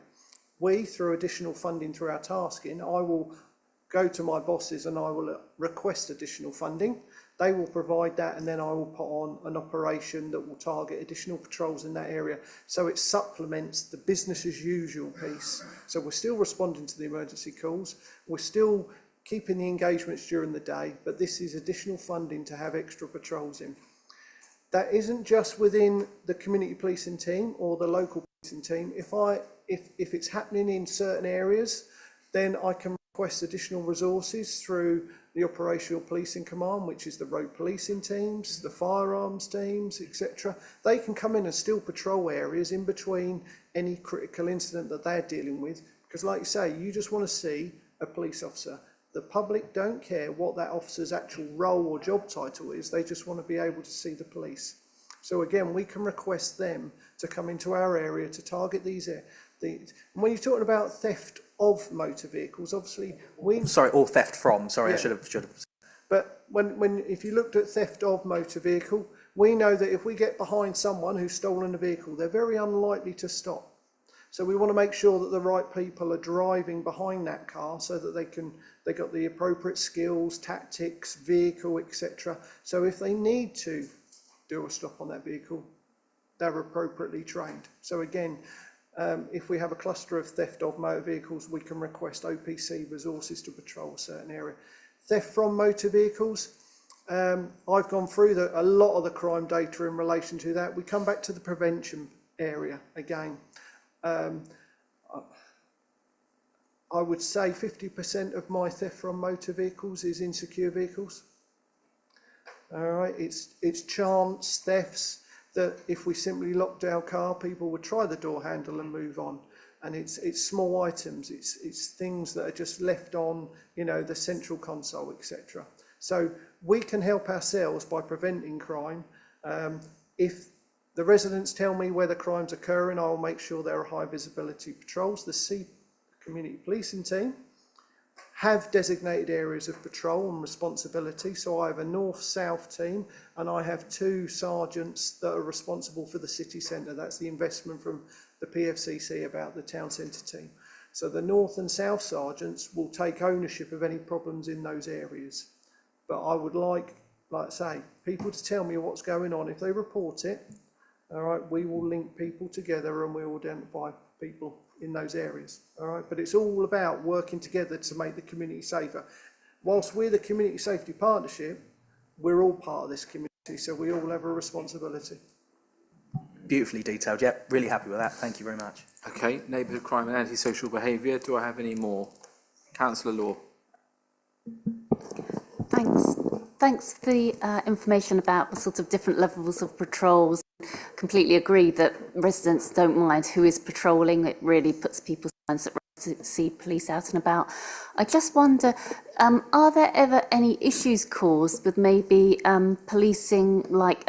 We, through additional funding through our tasking, I will go to my bosses and I will request additional funding. They will provide that, and then I will put on an operation that will target additional patrols in that area. So it supplements the business as usual piece. So we're still responding to the emergency calls. We're still keeping the engagements during the day, but this is additional funding to have extra patrols in. That isn't just within the community policing team or the local policing team. If it's happening in certain areas, then I can request additional resources through the Operational Policing Command, which is the road policing teams, the firearms teams, etc. They can come in and still patrol areas in between any critical incident that they're dealing with. Because like you say, you just want to see a police officer. The public don't care what that officer's actual role or job title is. They just want to be able to see the police. So again, we can request them to come into our area to target these. When you're talking about theft of motor vehicles, obviously or theft from. Sorry, Yeah. I should have. But if you looked at theft of motor vehicle, we know that if we get behind someone who's stolen a vehicle, they're very unlikely to stop. So we want to make sure that the right people are driving behind that car so that they got the appropriate skills, tactics, vehicle, etc. So if they need to do a stop on that vehicle, they're appropriately trained. So again, if we have a cluster of theft of motor vehicles, we can request OPC resources to patrol a certain area. Theft from motor vehicles, I've gone through a lot of the crime data in relation to that. We come back to the prevention area again. I would say 50% of my theft from motor vehicles is insecure vehicles. All right, it's chance thefts that if we simply locked our car, people would try the door handle and move on. And it's small items, it's things that are just left on, the central console, etc. So we can help ourselves by preventing crime. If the residents tell me where the crime's occurring, I will make sure there are high visibility patrols. The community policing team have designated areas of patrol and responsibility. So I have a north-south team, and I have 2 sergeants that are responsible for the city centre. That's the investment from the PFCC about the town centre team. So the North and South sergeants will take ownership of any problems in those areas. But I would like I say, people to tell me what's going on. If they report it, all right, we will link people together and we will identify people in those areas, all right? But it's all about working together to make the community safer. Whilst we're the Community Safety Partnership, we're all part of this community, so we all have a responsibility. Beautifully detailed, yep, really happy with that, thank you very much. Okay, neighbourhood crime and antisocial behaviour. Do I have any more? Councillor Law. Thanks for the information about the sort of different levels of patrols. Completely agree that residents don't mind who is patrolling. It really puts people's minds at rest to see police out and about. I just wonder, are there ever any issues caused with maybe policing, like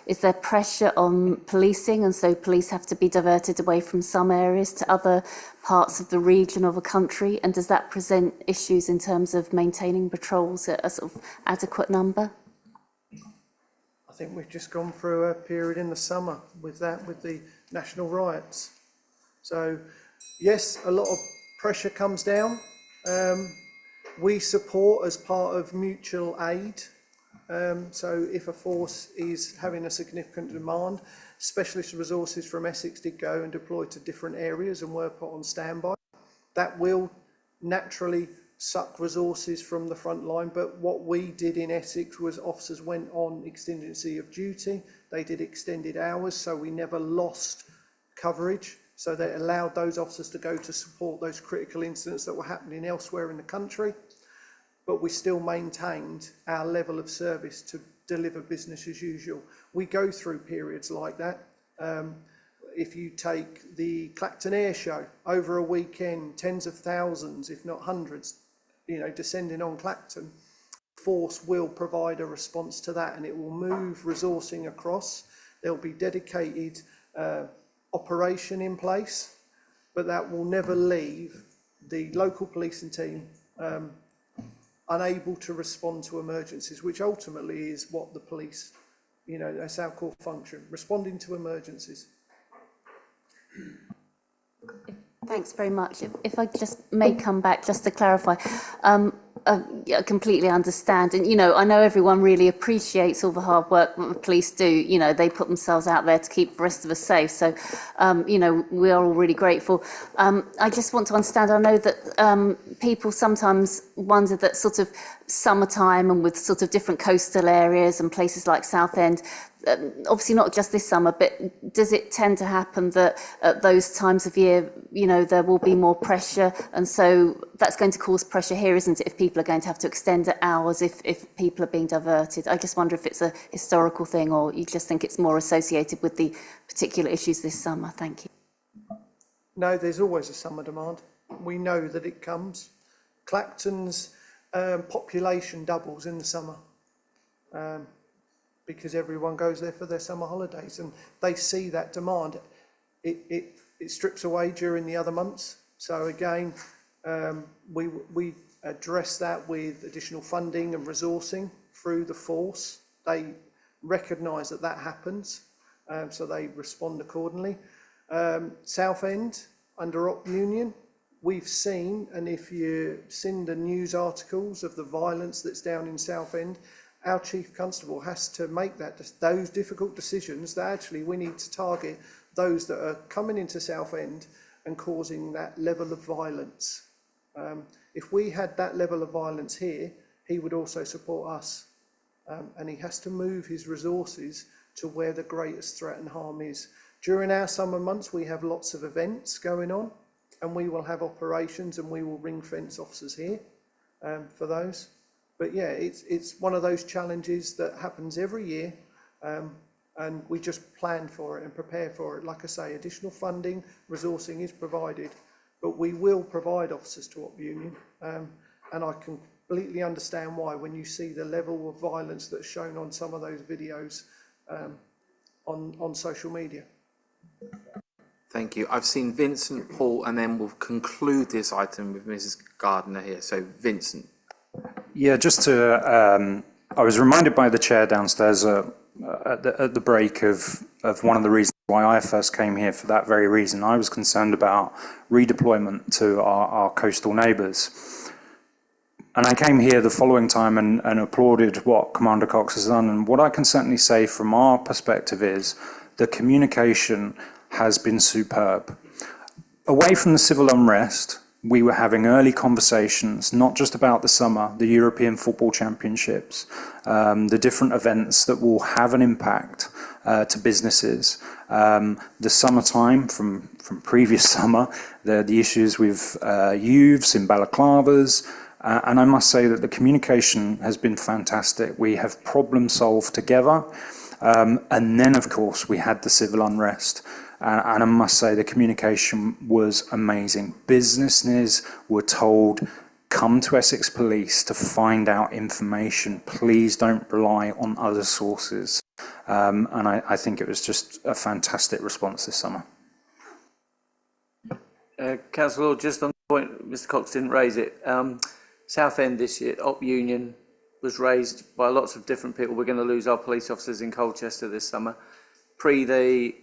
is there pressure on policing and so police have to be diverted away from some areas to other parts of the region or the country, and does that present issues in terms of maintaining patrols at a sort of adequate number? I think we've just gone through a period in the summer with the national riots. So yes, a lot of pressure comes down. We support as part of mutual aid. So if a force is having a significant demand, specialist resources from Essex did go and deploy to different areas and were put on standby. That will naturally suck resources from the front line, but what we did in Essex was officers went on extingency of duty. They did extended hours, so we never lost coverage. So they allowed those officers to go to support those critical incidents that were happening elsewhere in the country, but we still maintained our level of service to deliver business as usual. We go through periods like that. If you take the Clacton Air Show, over a weekend, tens of thousands, if not hundreds, descending on Clacton, force will provide a response to that, and it will move resourcing across. There'll be dedicated operation in place, but that will never leave the local policing team unable to respond to emergencies, which ultimately is what the police, that's our core function, responding to emergencies. Thanks very much. If I just may come back just to clarify, I completely understand. And, I know everyone really appreciates all the hard work that the police do. They put themselves out there to keep the rest of us safe. So, we are all really grateful. I just want to understand, I know that people sometimes wonder that sort of summertime and with sort of different coastal areas and places like Southend, obviously not just this summer, but does it tend to happen that at those times of year, there will be more pressure, and so that's going to cause pressure here, isn't it, if people are going to have to extend the hours if people are being diverted? I just wonder if it's a historical thing or you just think it's more associated with the particular issues this summer. Thank you. No, there's always a summer demand. We know that it comes. Clacton's population doubles in the summer. Because everyone goes there for their summer holidays and they see that demand. It strips away during the other months. So again, we address that with additional funding and resourcing through the force. They recognise that happens, so they respond accordingly. Southend, under Op Union, we've seen, and if you've seen the news articles of the violence that's down in Southend, our Chief Constable has to make those difficult decisions that actually we need to target those that are coming into Southend and causing that level of violence. If we had that level of violence here, he would also support us. And he has to move his resources to where the greatest threat and harm is. During our summer months, we have lots of events going on, and we will have operations and we will ring fence officers here for those. But yeah, it's one of those challenges that happens every year, and we just plan for it and prepare for it. Like I say, additional funding, resourcing is provided, but we will provide officers to Op Union, and I completely understand why when you see the level of violence that's shown on some of those videos on social media. Thank you. I've seen Vincent, Paul, and then we'll conclude this item with Mrs. Gardner here. So Vincent. Yeah, just to, I was reminded by the chair downstairs at the break of one of the reasons why I first came here for that very reason. I was concerned about redeployment to our coastal neighbours. And I came here the following time and applauded what Commander Cox has done. And what I can certainly say from our perspective is the communication has been superb. Away from the civil unrest, we were having early conversations, not just about the summer, the European Football Championships, the different events that will have an impact to businesses. The summertime from previous summer, the issues with youths in balaclavas, and I must say that the communication has been fantastic. We have problem solved together. And then, of course, we had the civil unrest. And I must say the communication was amazing. Businesses were told, come to Essex Police to find out information. Please don't rely on other sources. And I think it was just a fantastic response this summer. Councillor Lord, just on the point, Mr Cox didn't raise it. Southend this year, Op Union was raised by lots of different people. We're going to lose our police officers in Colchester this summer. Pre the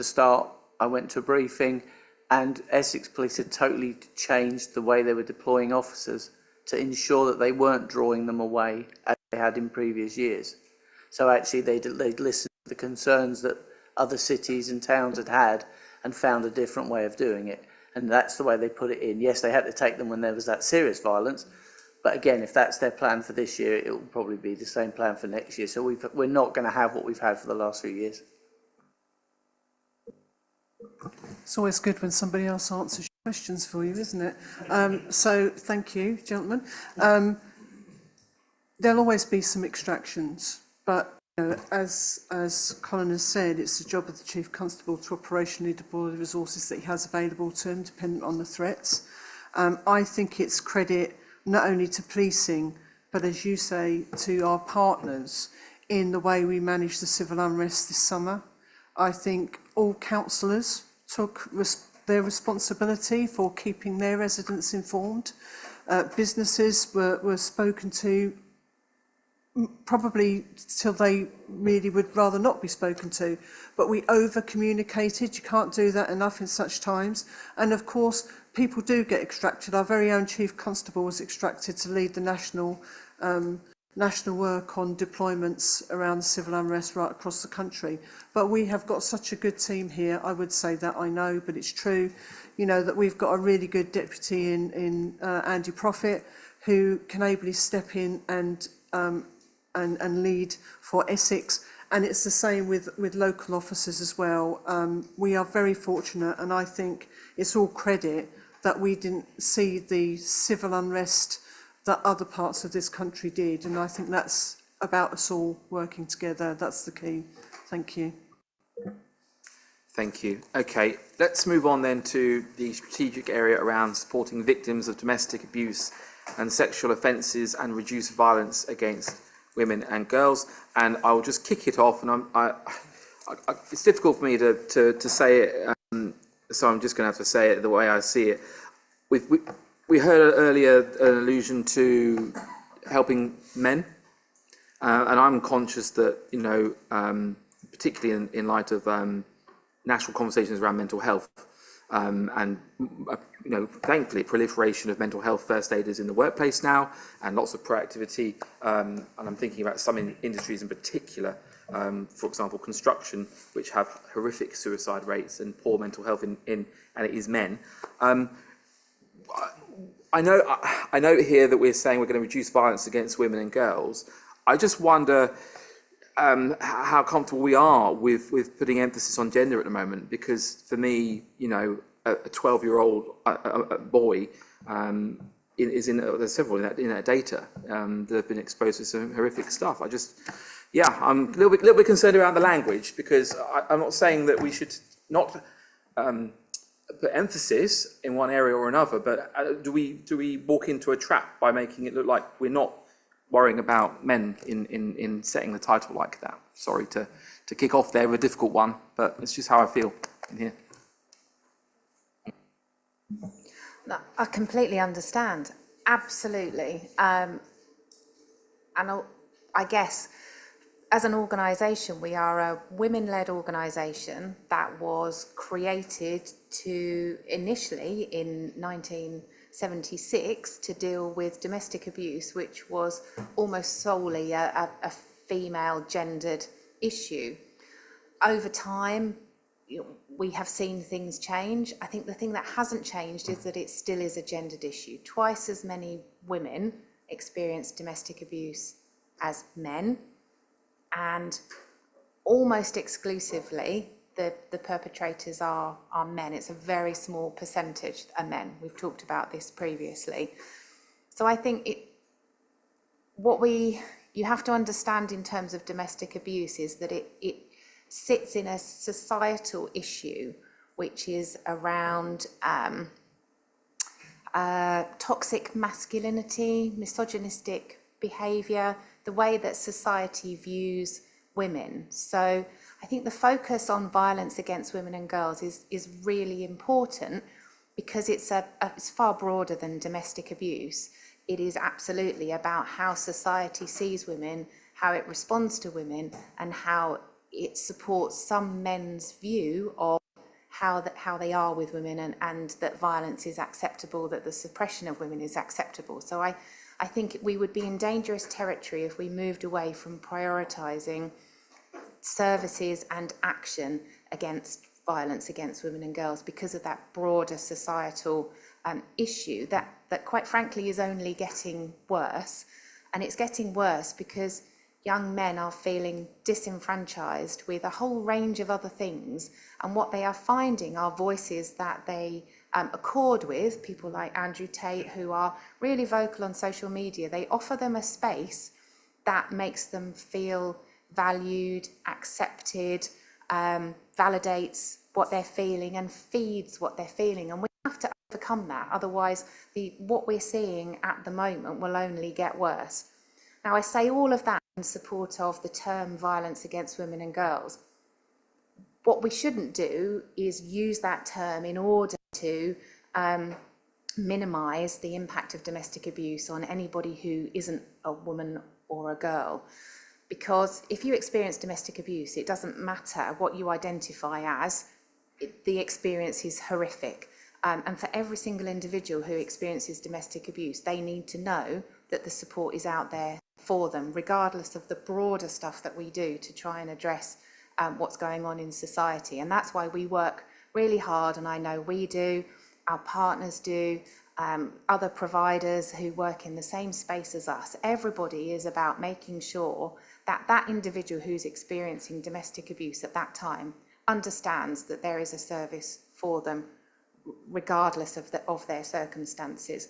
start, I went to a briefing and Essex Police had totally changed the way they were deploying officers to ensure that they weren't drawing them away as they had in previous years. So actually they'd listened to the concerns that other cities and towns had and found a different way of doing it. And that's the way they put it in. Yes, they had to take them when there was that serious violence. But again, if that's their plan for this year, it will probably be the same plan for next year. So we're not going to have what we've had for the last few years. It's always good when somebody else answers questions for you, isn't it? So thank you, gentlemen. There'll always be some extractions, but as Colin has said, it's the job of the Chief Constable to operationally deploy the resources that he has available to him, dependent on the threats. I think it's credit not only to policing, but as you say, to our partners in the way we managed the civil unrest this summer. I think all councillors took their responsibility for keeping their residents informed. Businesses were spoken to probably till they really would rather not be spoken to, but we over communicated. You can't do that enough in such times. And of course people do get extracted. Our very own Chief Constable was extracted to lead the national work on deployments around the civil unrest right across the country. But we have got such a good team here. I would say that, I know, but it's true, that we've got a really good deputy in Andy Profit, who can ably step in and lead for Essex. And it's the same with local officers as well. We are very fortunate, and I think it's all credit that we didn't see the civil unrest that other parts of this country did. And I think that's about us all working together. That's the key. Thank you. Thank you. Okay, let's move on then to the strategic area around supporting victims of domestic abuse and sexual offences and reduce violence against women and girls. And I will just kick it off, and it's difficult for me to say it, so I'm just going to have to say it the way I see it. We heard earlier an allusion to helping men, and I'm conscious that, particularly in light of national conversations around mental health, and thankfully proliferation of mental health first aiders in the workplace now, and lots of proactivity, and I'm thinking about some industries in particular, for example construction, which have horrific suicide rates and poor mental health and it is men. I know here that we're saying we're going to reduce violence against women and girls. I just wonder how comfortable we are with putting emphasis on gender at the moment, because for me, a 12-year-old boy is there's several in that data that have been exposed to some horrific stuff. I'm a little bit concerned around the language, because I'm not saying that we should not put emphasis in one area or another, but do we walk into a trap by making it look like we're not worrying about men in setting the title like that? Sorry to kick off there with a difficult one, but it's just how I feel in here. No, I completely understand, absolutely, and I guess as an organisation, we are a women-led organisation that was created to initially in 1976 to deal with domestic abuse, which was almost solely a female gendered issue. Over time, we have seen things change. I think the thing that hasn't changed is that it still is a gendered issue. Twice as many women experience domestic abuse as men, and almost exclusively the perpetrators are men. It's a very small percentage are men. We've talked about this previously. So I think you have to understand in terms of domestic abuse is that it sits in a societal issue which is around toxic masculinity, misogynistic behaviour, the way that society views women. So I think the focus on violence against women and girls is really important because it's far broader than domestic abuse. It is absolutely about how society sees women, how it responds to women, and how it supports some men's view of how they are with women and that violence is acceptable, that the suppression of women is acceptable. So I think we would be in dangerous territory if we moved away from prioritising services and action against violence against women and girls because of that broader societal issue that quite frankly is only getting worse. And it's getting worse because young men are feeling disenfranchised with a whole range of other things, and what they are finding are voices that they accord with, people like Andrew Tate, who are really vocal on social media. They offer them a space that makes them feel valued, accepted, validates what they're feeling and feeds what they're feeling. And we have to overcome that, otherwise what we're seeing at the moment will only get worse. Now, I say all of that in support of the term violence against women and girls. What we shouldn't do is use that term in order to minimise the impact of domestic abuse on anybody who isn't a woman or a girl. Because if you experience domestic abuse, it doesn't matter what you identify as, the experience is horrific. And for every single individual who experiences domestic abuse, they need to know that the support is out there for them, regardless of the broader stuff that we do to try and address what's going on in society. And that's why we work really hard, and I know we do, our partners do, other providers who work in the same space as us. Everybody is about making sure that that individual who's experiencing domestic abuse at that time understands that there is a service for them, regardless of their circumstances.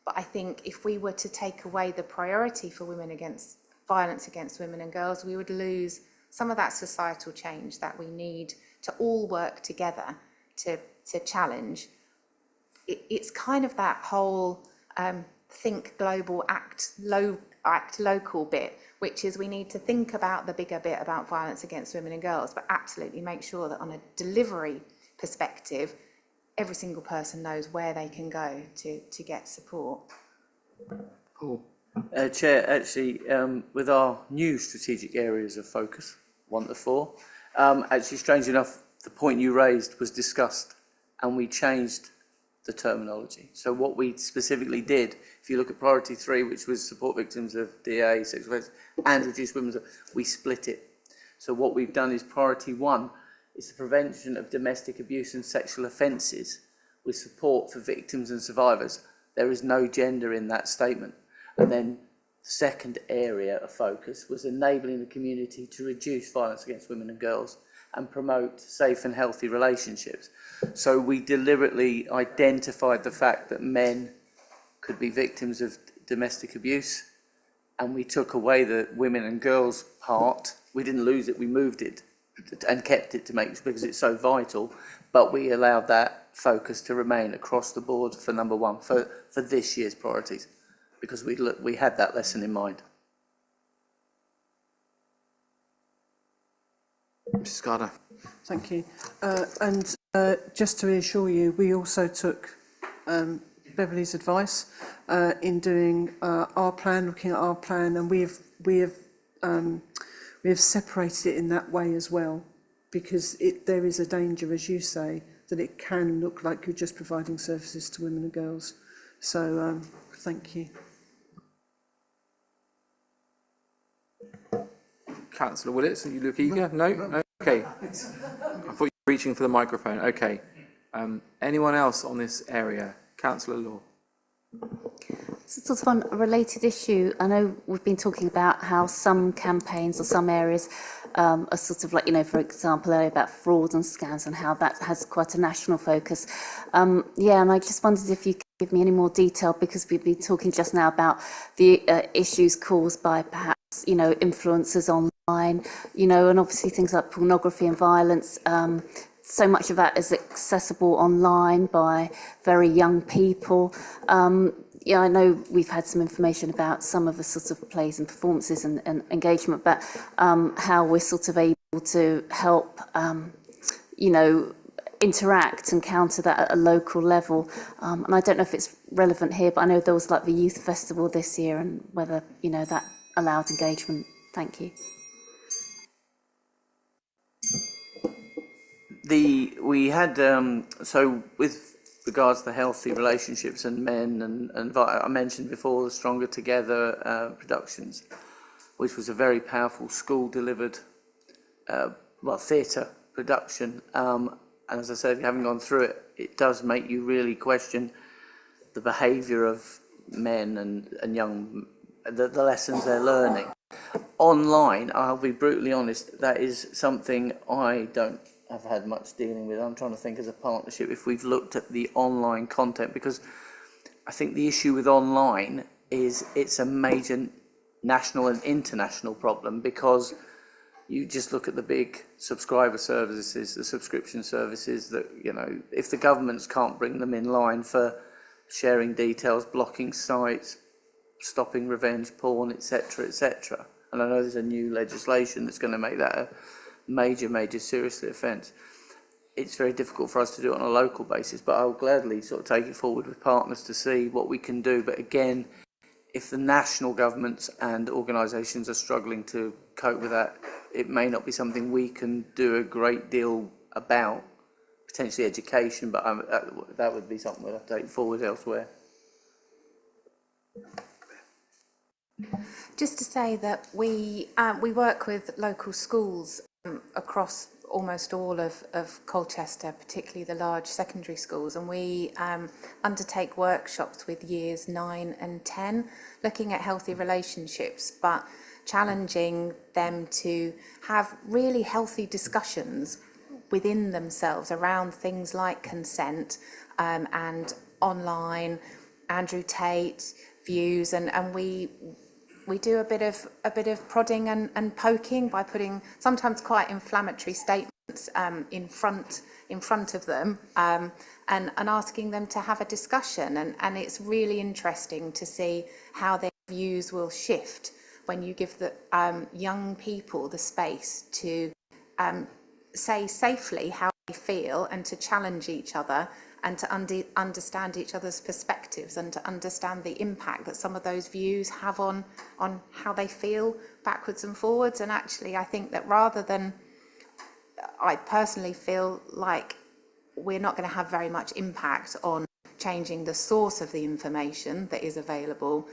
But I think if we were to take away the priority for violence against women and girls, we would lose some of that societal change that we need to all work together to challenge. It's kind of that whole think global, act local bit, which is we need to think about the bigger bit about violence against women and girls, but absolutely make sure that on a delivery perspective, every single person knows where they can go to get support. Cool. Chair, actually, with our new strategic areas of focus, 1 to 4, actually, strange enough, the point you raised was discussed and we changed the terminology. So what we specifically did, if you look at priority 3, which was support victims of DA, sexual offence, and reduce women's, we split it. So what we've done is priority 1 is the prevention of domestic abuse and sexual offences with support for victims and survivors. There is no gender in that statement. And then the second area of focus was enabling the community to reduce violence against women and girls and promote safe and healthy relationships. So we deliberately identified the fact that men could be victims of domestic abuse, and we took away the women and girls part. We didn't lose it, we moved it and kept it to make, because it's so vital, but we allowed that focus to remain across the board for number 1 for this year's priorities, because we had that lesson in mind. Mrs. Carter. Thank you. Just to reassure you, we also took Beverly's advice in doing our plan, looking at our plan, and we have we have separated it in that way as well, because there is a danger, as you say, that it can look like you're just providing services to women and girls. So thank you. Councillor Willetts, you look eager? No? Okay. I thought you were reaching for the microphone. Okay. Anyone else on this area? Councillor Law. Sort of on a related issue, I know we've been talking about how some campaigns or some areas are sort of like, you know, for example, earlier about fraud and scams and how that has quite a national focus. Yeah, and I just wondered if you could give me any more detail, because we've been talking just now about the issues caused by perhaps, you know, influencers online, you know, and obviously things like pornography and violence. So much of that is accessible online by very young people. Yeah, I know we've had some information about some of the sorts of plays and performances and engagement, but how we're sort of able to help, you know, interact and counter that at a local level. And I don't know if it's relevant here, but I know there was like the youth festival this year, and whether, you know, that allowed engagement. Thank you. We had, so with regards to healthy relationships and men, and I mentioned before the Stronger Together productions, which was a very powerful school-delivered, theatre production. And as I said, if you haven't gone through it, it does make you really question the behaviour of men and young, the lessons they're learning. Online, I'll be brutally honest, that is something I don't have had much dealing with. I'm trying to think as a partnership if we've looked at the online content, because I think the issue with online is it's a major national and international problem, because you just look at the big subscriber services, the subscription services that, you know, if the governments can't bring them in line for sharing details, blocking sites, stopping revenge porn, etc., etc. And I know there's a new legislation that's going to make that a major seriously offence. It's very difficult for us to do it on a local basis, but I'll gladly sort of take it forward with partners to see what we can do. But again, if the national governments and organisations are struggling to cope with that, it may not be something we can do a great deal about. Potentially education, but that would be something we'll have to take forward elsewhere. Just to say that we work with local schools across almost all of Colchester, particularly the large secondary schools, and we undertake workshops with years 9 and 10, looking at healthy relationships, but challenging them to have really healthy discussions within themselves around things like consent and online, Andrew Tate views, and we do a bit of prodding and poking by putting sometimes quite inflammatory statements in front of them and asking them to have a discussion, and it's really interesting to see how their views will shift when you give the young people the space to say safely how they feel and to challenge each other and to understand each other's perspectives and to understand the impact that some of those views have on how they feel backwards and forwards. And actually, I think that rather than, I personally feel like we're not going to have very much impact on changing the source of the information that is available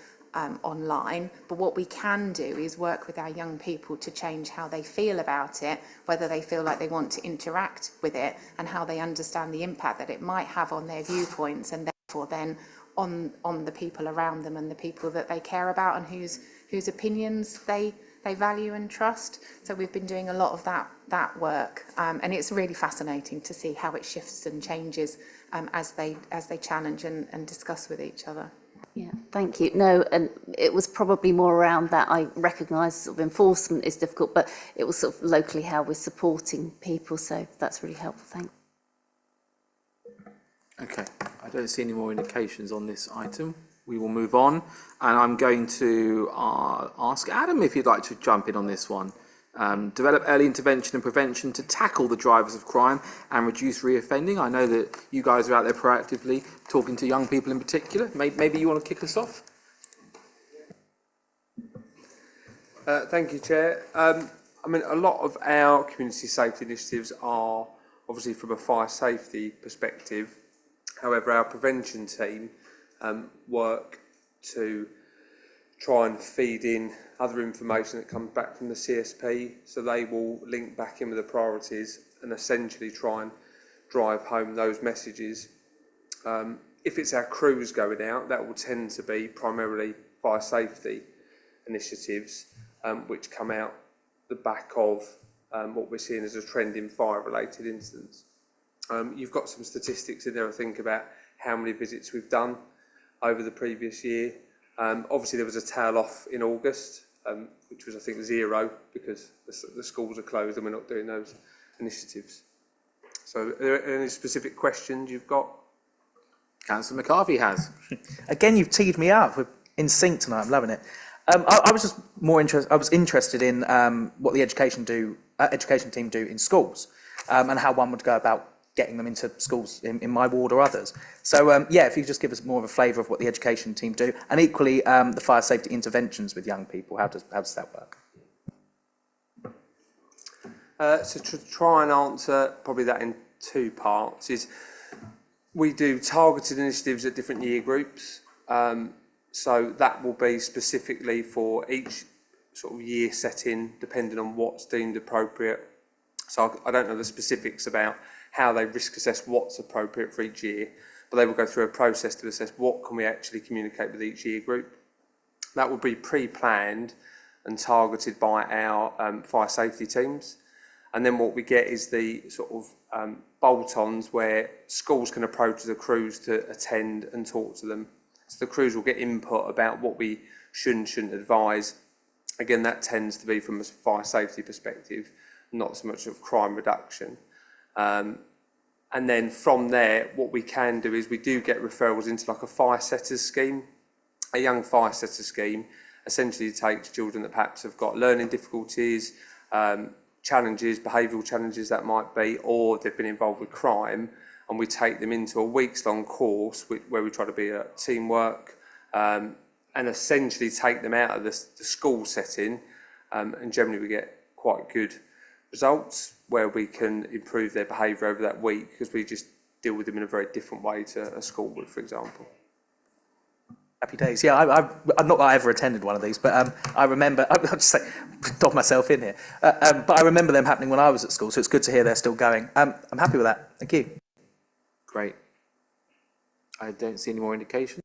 online, but what we can do is work with our young people to change how they feel about it, whether they feel like they want to interact with it, and how they understand the impact that it might have on their viewpoints, and therefore then on the people around them and the people that they care about and whose opinions they value and trust. So we've been doing a lot of that work, and it's really fascinating to see how it shifts and changes as they challenge and discuss with each other. Yeah, thank you. No, and it was probably more around that. I recognise sort of enforcement is difficult, but it was sort of locally how we're supporting people, so that's really helpful. Thanks. Okay, I don't see any more indications on this item. We will move on, and I'm going to ask Adam if you'd like to jump in on this one. Develop early intervention and prevention to tackle the drivers of crime and reduce reoffending. I know that you guys are out there proactively talking to young people in particular. Maybe you want to kick us off? Thank you, Chair. I mean, a lot of our community safety initiatives are obviously from a fire safety perspective. However, our prevention team work to try and feed in other information that comes back from the CSP. So they will link back in with the priorities and essentially try and drive home those messages. If it's our crews going out, that will tend to be primarily fire safety initiatives, which come out the back of what we're seeing as a trend in fire-related incidents. You've got some statistics in there, I think, about how many visits we've done over the previous year. Obviously, there was a tail off in August, which was, I think, 0, because the schools are closed and we're not doing those initiatives. So, are there any specific questions you've got? Councillor McCarthy has. Again, you've teed me up. We're in sync tonight. I'm loving it. I was just more interested. I was interested in what the education team do in schools, and how one would go about getting them into schools in my ward or others. So yeah, if you could just give us more of a flavour of what the education team do, and equally the fire safety interventions with young people. How does that work? So to try and answer probably that in 2 parts is we do targeted initiatives at different year groups. So that will be specifically for each sort of year setting, depending on what's deemed appropriate. So I don't know the specifics about how they risk assess what's appropriate for each year, but they will go through a process to assess what can we actually communicate with each year group. That will be pre-planned and targeted by our fire safety teams. And then what we get is the sort of bolt-ons where schools can approach the crews to attend and talk to them. So the crews will get input about what we should and shouldn't advise. Again, that tends to be from a fire safety perspective, not so much of crime reduction. And then from there, what we can do is we do get referrals into like a fire setters scheme. A young fire setter scheme essentially takes children that perhaps have got learning difficulties, challenges, behavioural challenges that might be, or they've been involved with crime, and we take them into a weeks-long course where we try to be a teamwork and essentially take them out of the school setting, and generally we get quite good results where we can improve their behaviour over that week because we just deal with them in a very different way to a school would, for example. Happy days. Yeah, I'm not that I ever attended one of these, but I remember, I'll just say, dob myself in here, but I remember them happening when I was at school, so it's good to hear they're still going. I'm happy with that. Thank you. Great. I don't see any more indications.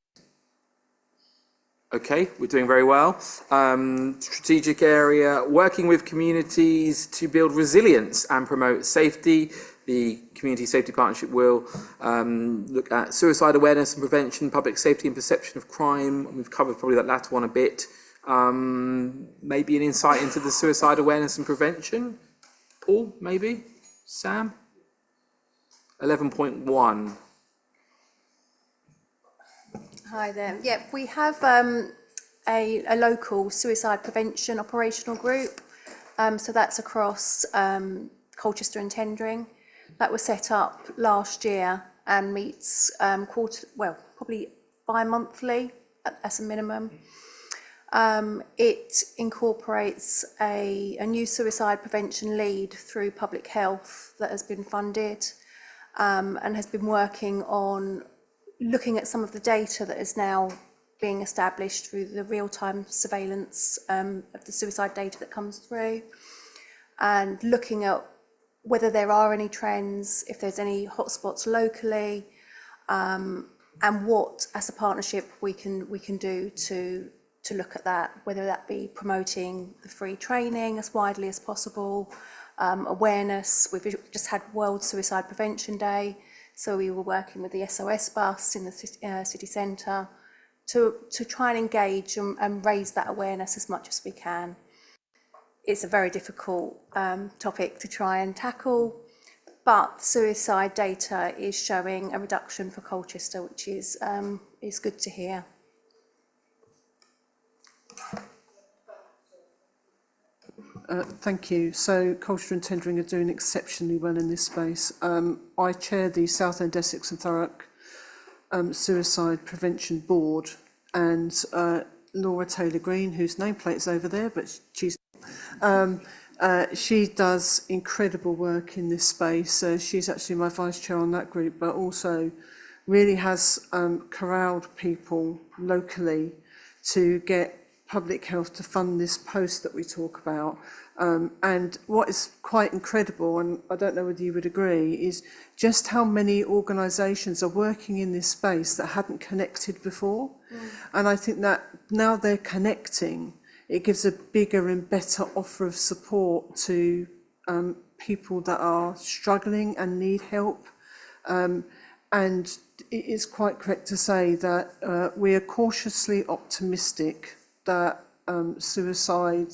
Okay, we're doing very well. Strategic area, working with communities to build resilience and promote safety. The Community Safety Partnership will look at suicide awareness and prevention, public safety and perception of crime. We've covered probably that latter one a bit. Maybe an insight into the suicide awareness and prevention. Paul, maybe? Sam? 11.1. Hi there. Yeah, we have a local suicide prevention operational group. So that's across Colchester and Tendring. That was set up last year and meets probably bi-monthly as a minimum. It incorporates a new suicide prevention lead through public health that has been funded and has been working on looking at some of the data that is now being established through the real-time surveillance of the suicide data that comes through, and looking at whether there are any trends, if there's any hotspots locally, and what, as a partnership, we can do to look at that, whether that be promoting the free training as widely as possible, awareness. We've just had World Suicide Prevention Day, so we were working with the SOS bus in the city centre to try and engage and raise that awareness as much as we can. It's a very difficult topic to try and tackle, but suicide data is showing a reduction for Colchester, which is good to hear. Thank you. So Colchester and Tendring are doing exceptionally well in this space. I chair the Southend Essex and Thurrock Suicide Prevention Board, and Laura Taylor-Green, whose nameplate is over there, but she's She does incredible work in this space. She's actually my vice chair on that group, but also really has corralled people locally to get public health to fund this post that we talk about. And what is quite incredible, and I don't know whether you would agree, is just how many organisations are working in this space that hadn't connected before. And I think that now they're connecting, it gives a bigger and better offer of support to people that are struggling and need help. And it is quite correct to say that we are cautiously optimistic that suicide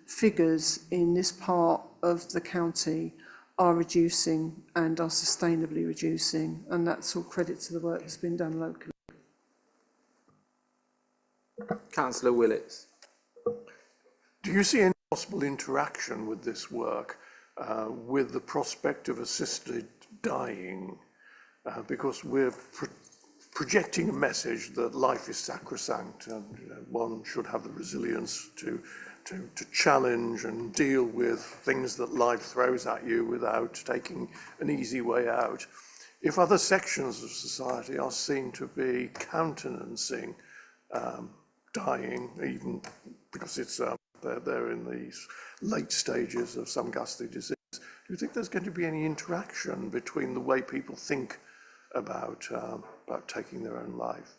figures in this part of the county are reducing and are sustainably reducing, and that's all credit to the work that's been done locally. Councillor Willetts. Do you see any possible interaction with this work with the prospect of assisted dying? Because we're projecting a message that life is sacrosanct and one should have the resilience to challenge and deal with things that life throws at you without taking an easy way out. If other sections of society are seen to be countenancing dying, even because it's they're in these late stages of some ghastly disease, do you think there's going to be any interaction between the way people think about taking their own life?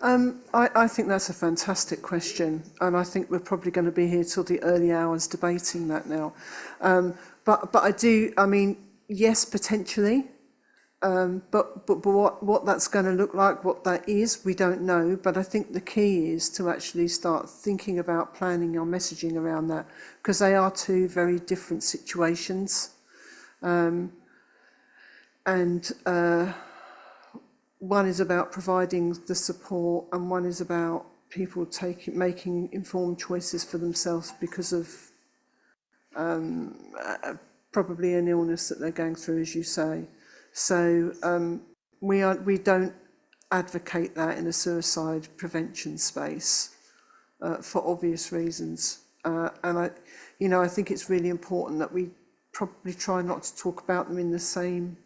I think that's a fantastic question, and I think we're probably going to be here till the early hours debating that now. But I mean, yes, potentially. But what that's going to look like, what that is, we don't know. But I think the key is to actually start thinking about planning our messaging around that, because they are two very different situations. One is about providing the support, and one is about people making informed choices for themselves because of probably an illness that they're going through, as you say. So we don't advocate that in a suicide prevention space for obvious reasons. And I think it's really important that we probably try not to talk about them in the same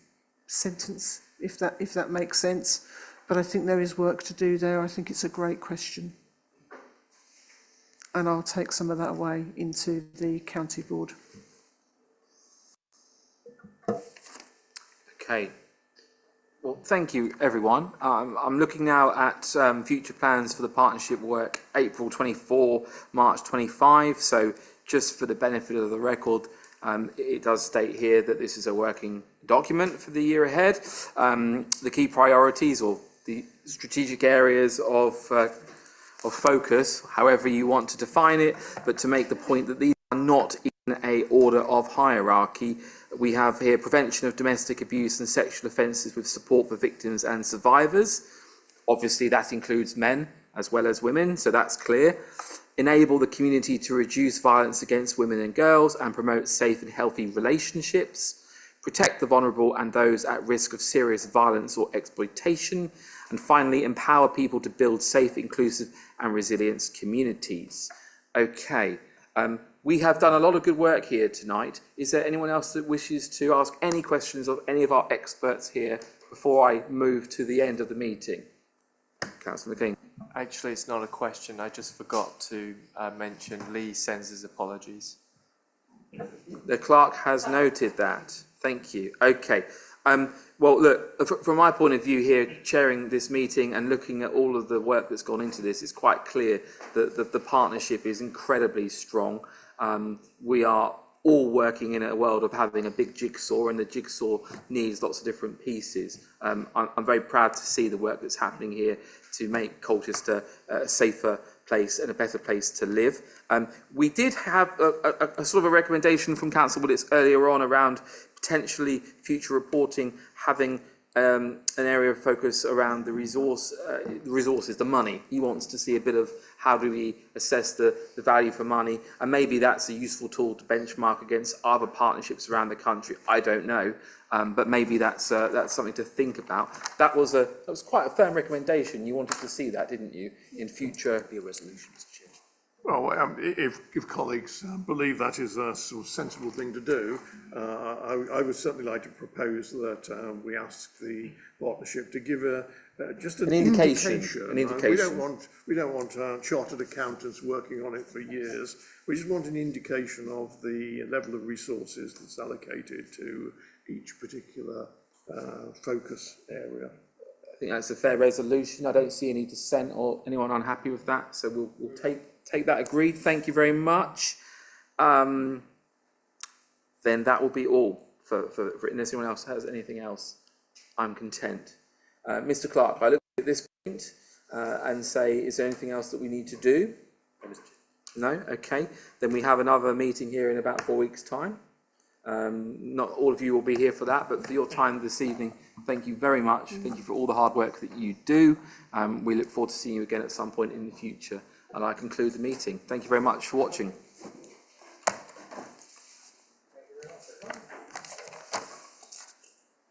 sentence, if that makes sense. But I think there is work to do there. I think it's a great question. And I'll take some of that away into the county board. Okay. Well, thank you, everyone. I'm looking now at future plans for the partnership work, April 24, March 25. So just for the benefit of the record, it does state here that this is a working document for the year ahead. The key priorities or the strategic areas of focus, however you want to define it, but to make the point that these are not in a order of hierarchy. We have here prevention of domestic abuse and sexual offences with support for victims and survivors. Obviously, that includes men as well as women, so that's clear. Enable the community to reduce violence against women and girls and promote safe and healthy relationships. Protect the vulnerable and those at risk of serious violence or exploitation. And finally, empower people to build safe, inclusive and resilient communities. Okay, we have done a lot of good work here tonight. Is there anyone else that wishes to ask any questions of any of our experts here before I move to the end of the meeting? Councillor McLean. Actually, it's not a question. I just forgot to mention Lee sends his apologies. The clerk has noted that. Thank you. Okay. Well, look, from my point of view here, chairing this meeting and looking at all of the work that's gone into this, it's quite clear that the partnership is incredibly strong. We are all working in a world of having a big jigsaw, and the jigsaw needs lots of different pieces. I'm very proud to see the work that's happening here to make Colchester a safer place and a better place to live. We did have a sort of a recommendation from Councillor Willetts earlier on around potentially future reporting having an area of focus around the resources, the money. He wants to see a bit of how do we assess the value for money, and maybe that's a useful tool to benchmark against other partnerships around the country. I don't know, but maybe that's something to think about. That was quite a firm recommendation. You wanted to see that, didn't you, in future? Be a resolution, Mr. Chair. Well, if colleagues believe that is a sort of sensible thing to do, I would certainly like to propose that we ask the partnership to give just an indication. An indication. We don't want chartered accountants working on it for years. We just want an indication of the level of resources that's allocated to each particular focus area. I think that's a fair resolution. I don't see any dissent or anyone unhappy with that, so we'll take that agreed. Thank you very much. Then that will be all for unless anyone else has anything else. I'm content. Mr. Clark, I look at this point and say, is there anything else that we need to do? No? Okay. Then we have another meeting here in about 4 weeks' time. Not all of you will be here for that, but for your time this evening, thank you very much. Thank you for all the hard work that you do. We look forward to seeing you again at some point in the future. And I conclude the meeting. Thank you very much for watching.